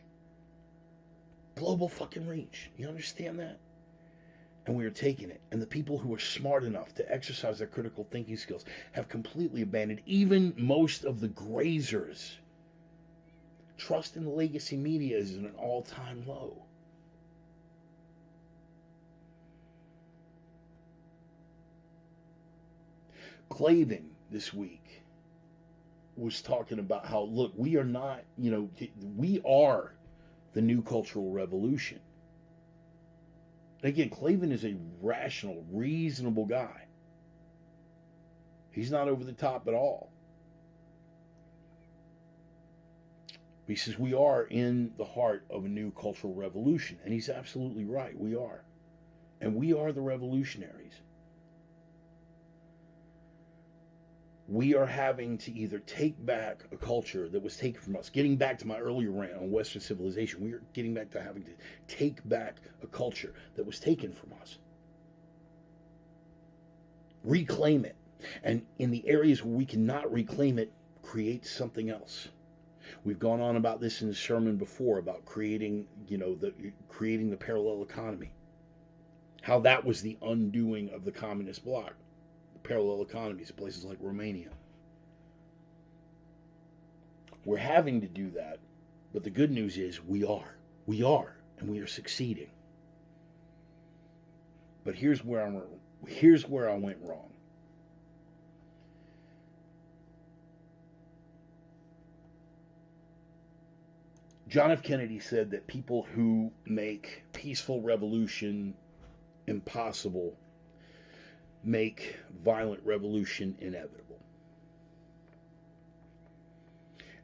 Global fucking reach. You understand that? And we are taking it. And the people who are smart enough to exercise their critical thinking skills have completely abandoned even most of the grazers. Trust in the legacy media is at an all-time low. Clavin this week was talking about how, look, we are not, we are the new cultural revolution. Again, Clavin is a rational, reasonable guy. He's not over the top at all. He says we are in the heart of a new cultural revolution, and he's absolutely right. We are. And we are the revolutionaries. We are having to either take back a culture that was taken from us. Getting back to my earlier rant on Western civilization, we are getting back to having to take back a culture that was taken from us. Reclaim it. And in the areas where we cannot reclaim it, create something else. We've gone on about this in the sermon before, about creating the parallel economy. How that was the undoing of the communist bloc. Parallel economies in places like Romania. We're having to do that, but the good news is we are, and we are succeeding. But here's where I went wrong. John F. Kennedy said that people who make peaceful revolution impossible make violent revolution inevitable.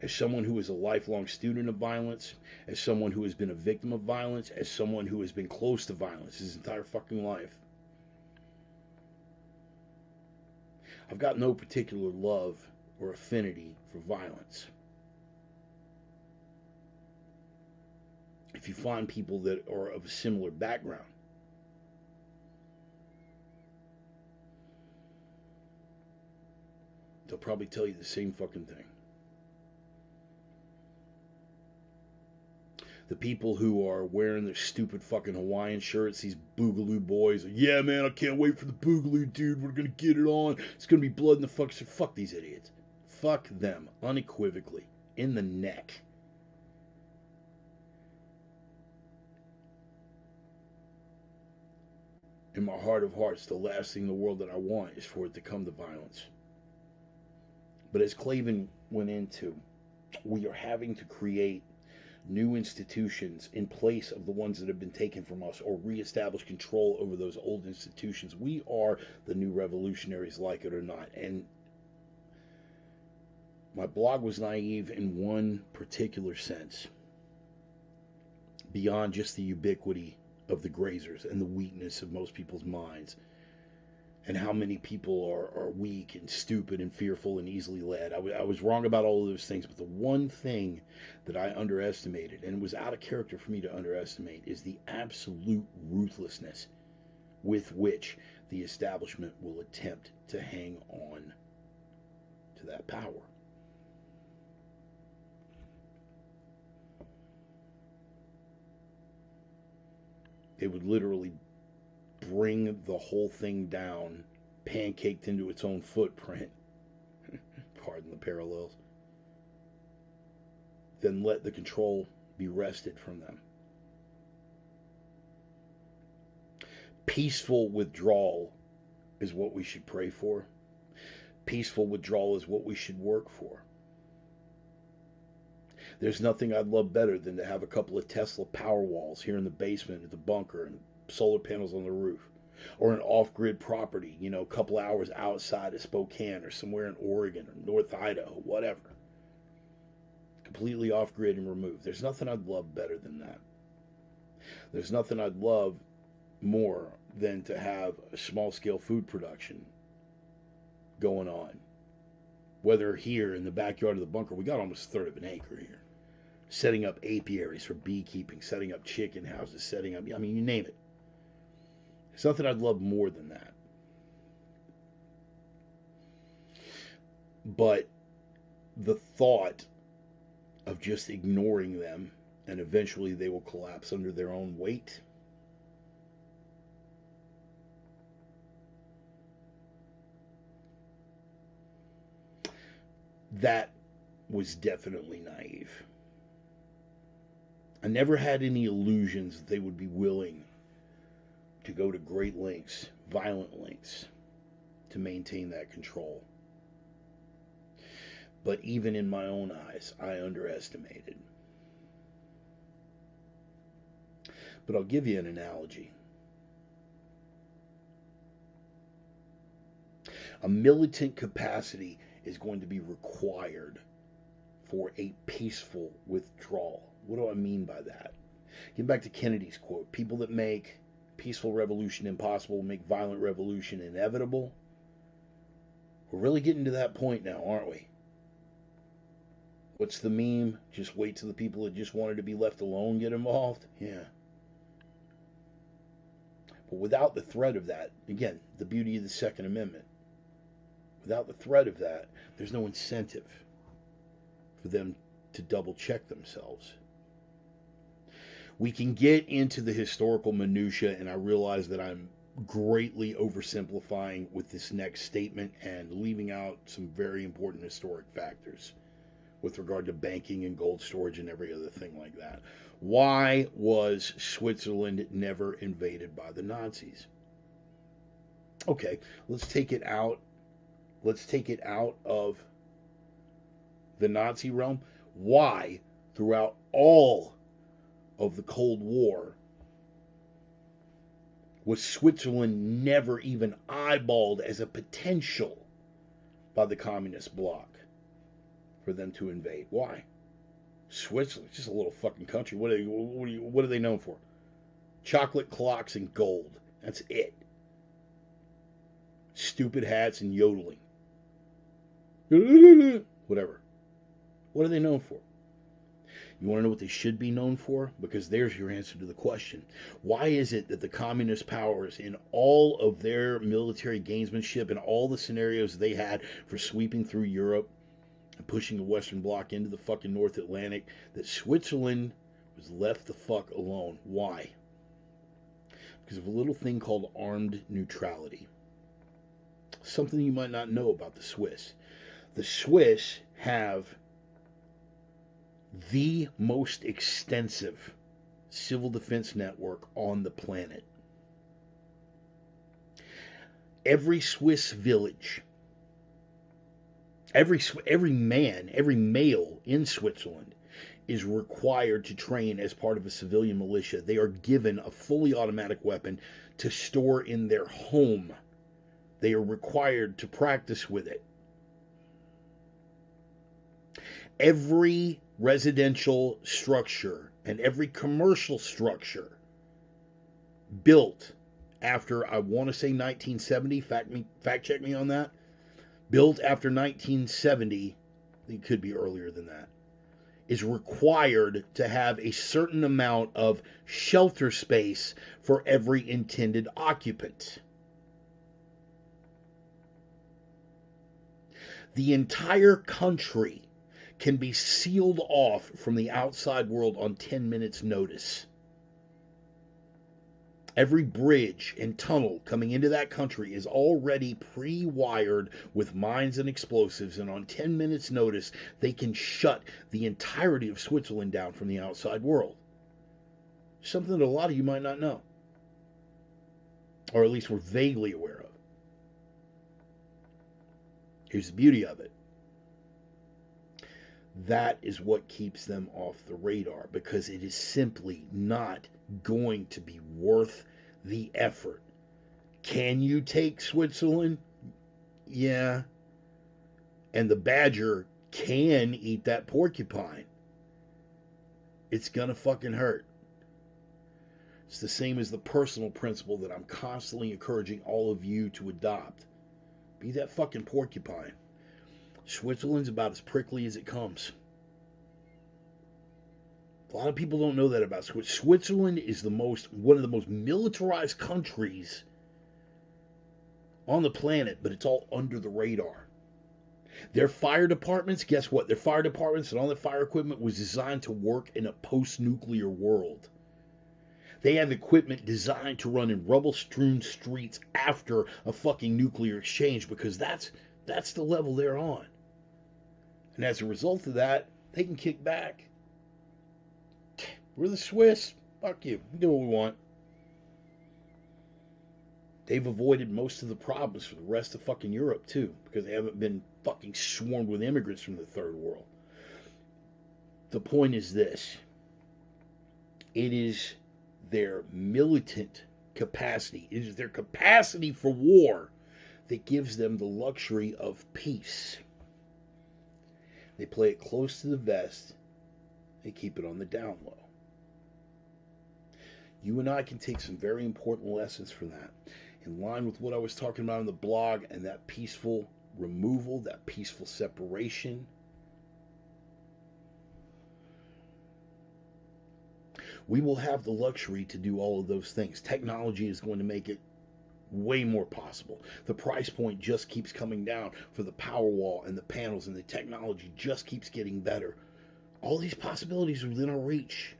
As someone who is a lifelong student of violence, as someone who has been a victim of violence, as someone who has been close to violence his entire fucking life, I've got no particular love or affinity for violence. If you find people that are of a similar background, they'll probably tell you the same fucking thing. The people who are wearing their stupid fucking Hawaiian shirts, these Boogaloo boys, yeah, man, I can't wait for the Boogaloo, dude. We're gonna get it on. It's gonna be blood in the fuck. Fuck these idiots. Fuck them, unequivocally, in the neck. In my heart of hearts, the last thing in the world that I want is for it to come to violence. But as Clavin went into, we are having to create new institutions in place of the ones that have been taken from us, or reestablish control over those old institutions. We are the new revolutionaries, like it or not. And my blog was naive in one particular sense, beyond just the ubiquity of the grazers and the weakness of most people's minds, and how many people are weak and stupid and fearful and easily led. I was wrong about all of those things, but the one thing that I underestimated, and it was out of character for me to underestimate, is the absolute ruthlessness with which the establishment will attempt to hang on to that power. They would literally bring the whole thing down, pancaked into its own footprint. Pardon the parallels. Then let the control be wrested from them. Peaceful withdrawal is what we should pray for. Peaceful withdrawal is what we should work for. There's nothing I'd love better than to have a couple of Tesla power walls here in the basement at the bunker and solar panels on the roof. Or an off-grid property, you know, a couple hours outside of Spokane or somewhere in Oregon or North Idaho, whatever. Completely off-grid and removed. There's nothing I'd love better than that. There's nothing I'd love more than to have a small-scale food production going on. Whether here in the backyard of the bunker, we got almost a third of an acre here. Setting up apiaries for beekeeping, setting up chicken houses, setting up, I mean, you name it. There's nothing I'd love more than that. But the thought of just ignoring them and eventually they will collapse under their own weight, that was definitely naive. I never had any illusions that they would be willing to go to great lengths, violent lengths, to maintain that control. But even in my own eyes, I underestimated. But I'll give you an analogy. A militant capacity is going to be required for a peaceful withdrawal. What do I mean by that? Get back to Kennedy's quote. People that make peaceful revolution impossible make violent revolution inevitable. We're really getting to that point now, aren't we? What's the meme? Just wait till the people that just wanted to be left alone get involved? Yeah. But without the threat of that, again, the beauty of the Second Amendment, without the threat of that, there's no incentive for them to double check themselves. We can get into the historical minutia, and I realize that I'm greatly oversimplifying with this next statement and leaving out some very important historic factors with regard to banking and gold storage and every other thing like that. Why was Switzerland never invaded by the Nazis? Okay, let's take it out. Let's take it out of the Nazi realm. Why, throughout all of the Cold War, was Switzerland never even eyeballed as a potential by the communist bloc for them to invade? Why? Switzerland's just a little fucking country. What are they known for? Chocolate clocks and gold. That's it. Stupid hats and yodeling. Whatever. What are they known for? You want to know what they should be known for? Because there's your answer to the question. Why is it that the communist powers, in all of their military gamesmanship and all the scenarios they had for sweeping through Europe and pushing the Western Bloc into the fucking North Atlantic, that Switzerland was left the fuck alone? Why? Because of a little thing called armed neutrality. Something you might not know about the Swiss. The Swiss have the most extensive civil defense network on the planet. Every Swiss village, every male in Switzerland is required to train as part of a civilian militia. They are given a fully automatic weapon to store in their home. They are required to practice with it. Every residential structure and every commercial structure built after, I want to say 1970, fact check me on that, built after 1970, it could be earlier than that, is required to have a certain amount of shelter space for every intended occupant. The entire country can be sealed off from the outside world on 10 minutes notice. Every bridge and tunnel coming into that country is already pre-wired with mines and explosives, and on 10 minutes notice, they can shut the entirety of Switzerland down from the outside world. Something that a lot of you might not know, or at least were vaguely aware of. Here's the beauty of it. That is what keeps them off the radar, because it is simply not going to be worth the effort. Can you take Switzerland? Yeah. And the badger can eat that porcupine. It's gonna fucking hurt. It's the same as the personal principle that I'm constantly encouraging all of you to adopt. Be that fucking porcupine. Switzerland's about as prickly as it comes. A lot of people don't know that about Switzerland. Switzerland is one of the most militarized countries on the planet, but it's all under the radar. Their fire departments, guess what? Their fire departments and all their fire equipment was designed to work in a post-nuclear world. They have equipment designed to run in rubble-strewn streets after a fucking nuclear exchange, because that's the level they're on. And as a result of that, they can kick back. We're the Swiss. Fuck you. We do what we want. They've avoided most of the problems for the rest of fucking Europe, too, because they haven't been fucking swarmed with immigrants from the third world. The point is this. It is their militant capacity, it is their capacity for war that gives them the luxury of peace. They play it close to the vest. They keep it on the down low. You and I can take some very important lessons from that, in line with what I was talking about in the blog, and that peaceful removal, that peaceful separation. We will have the luxury to do all of those things. Technology is going to make it way more possible. The price point just keeps coming down for the power wall and the panels, and the technology just keeps getting better. All these possibilities are within our reach.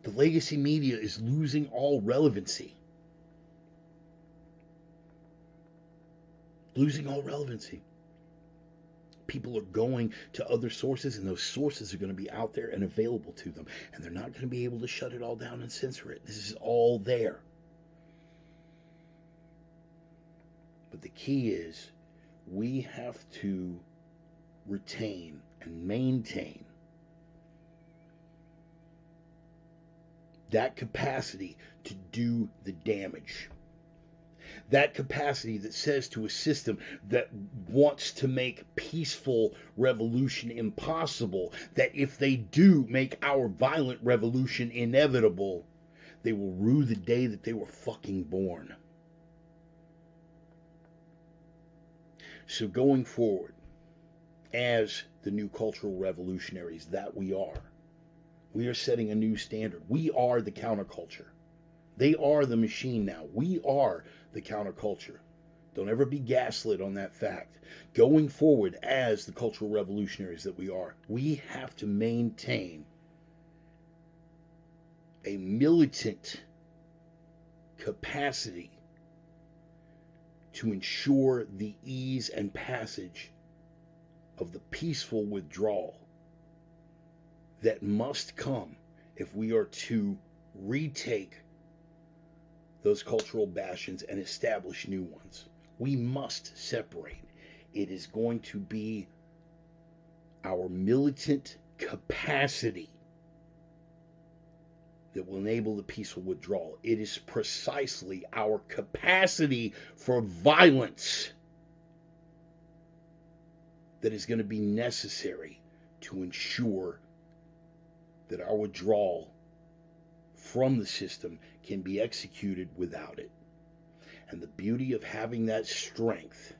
The legacy media is losing all relevancy. Losing all relevancy. People are going to other sources, and those sources are going to be out there and available to them. And they're not going to be able to shut it all down and censor it. This is all there. But the key is, we have to retain and maintain that capacity to do the damage. That capacity that says to a system that wants to make peaceful revolution impossible, that if they do make our violent revolution inevitable, they will rue the day that they were fucking born. So going forward, as the new cultural revolutionaries that we are setting a new standard. We are the counterculture. They are the machine now. We are the counterculture. Don't ever be gaslit on that fact. Going forward, as the cultural revolutionaries that we are, we have to maintain a militant capacity to ensure the ease and passage of the peaceful withdrawal that must come if we are to retake those cultural bastions and establish new ones. We must separate. It is going to be our militant capacity that will enable the peaceful withdrawal. It is precisely our capacity for violence that is going to be necessary to ensure that our withdrawal from the system can be executed without it. And the beauty of having that strength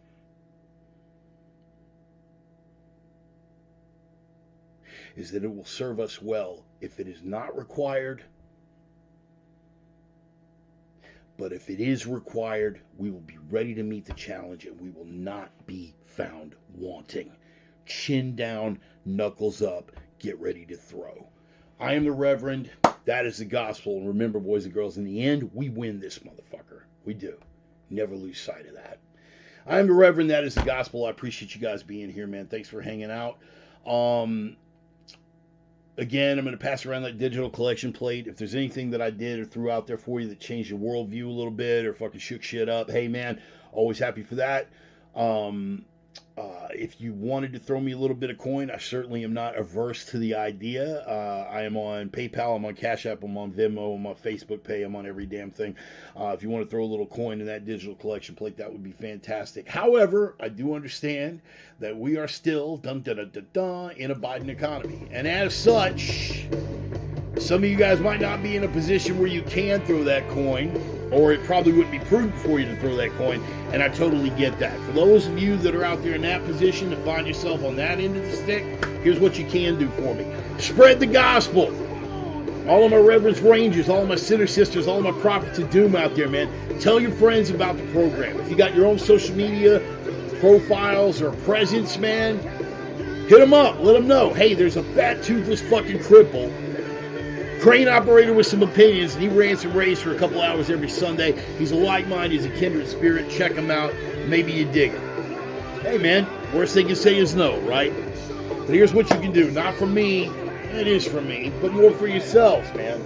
is that it will serve us well if it is not required. But if it is required, we will be ready to meet the challenge, and we will not be found wanting. Chin down, knuckles up, get ready to throw. I am the Reverend. That is the gospel. And remember, boys and girls, in the end, we win this motherfucker. We do. Never lose sight of that. I am the Reverend. That is the gospel. I appreciate you guys being here, man. Thanks for hanging out. Again, I'm going to pass around that digital collection plate. If there's anything that I did or threw out there for you that changed your worldview a little bit or fucking shook shit up, hey, man, always happy for that. If you wanted to throw me a little bit of coin, I certainly am not averse to the idea. I am on PayPal, I'm on Cash App, I'm on Venmo, I'm on Facebook Pay, I'm on every damn thing. If you want to throw a little coin in that digital collection plate, that would be fantastic. However, I do understand that we are still in a Biden economy. And as such, some of you guys might not be in a position where you can throw that coin, or it probably wouldn't be prudent for you to throw that coin, and I totally get that. For those of you that are out there in that position to find yourself on that end of the stick, here's what you can do for me. Spread the gospel. All of my Reverence Rangers, all of my Sinner Sisters, all of my Prophets of Doom out there, man. Tell your friends about the program. If you got your own social media profiles or presence, man, hit them up. Let them know, hey, there's a fat, toothless fucking cripple, crane operator with some opinions, and he rants and raves for a couple hours every Sunday. He's a like-minded, he's a kindred spirit. Check him out. Maybe you dig it. Hey, man, worst they can say is no, right? But here's what you can do. Not for me, it is for me, but more for yourselves, man.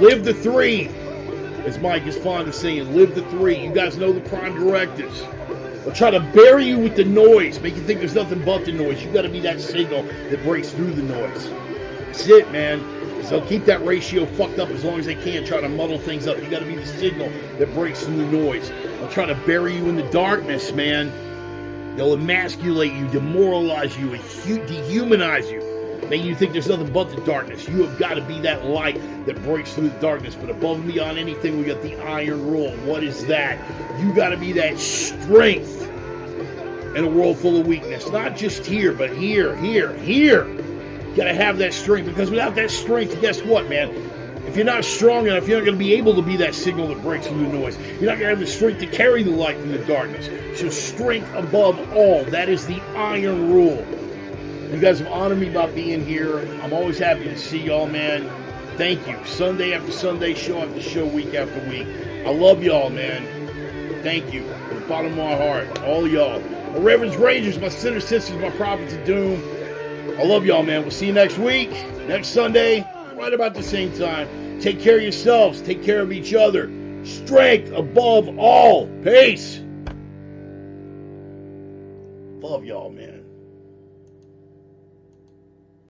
Live the three, as Mike is fond of saying. Live the three. You guys know the prime directives. They'll try to bury you with the noise, make you think there's nothing but the noise. You got to be that signal that breaks through the noise. That's it, man. So they'll keep that ratio fucked up as long as they can, try to muddle things up. You got to be the signal that breaks through the noise. They'll try to bury you in the darkness, man. They'll emasculate you, demoralize you, dehumanize you, making you think there's nothing but the darkness. You have got to be that light that breaks through the darkness. But above and beyond anything, we got the iron rule. What is that? You got to be that strength in a world full of weakness. Not just here, but here. You got to have that strength, because without that strength, guess what, man? If you're not strong enough, you're not going to be able to be that signal that breaks through the noise. You're not going to have the strength to carry the light in the darkness. So strength above all. That is the iron rule. You guys have honored me by being here. I'm always happy to see y'all, man. Thank you. Sunday after Sunday, show after show, week after week. I love y'all, man. Thank you. From the bottom of my heart. All y'all. My Reverence Rangers, my Sinner Sisters, my Prophets of Doom. I love y'all, man. We'll see you next week, next Sunday, right about the same time. Take care of yourselves. Take care of each other. Strength above all. Peace. Love y'all, man.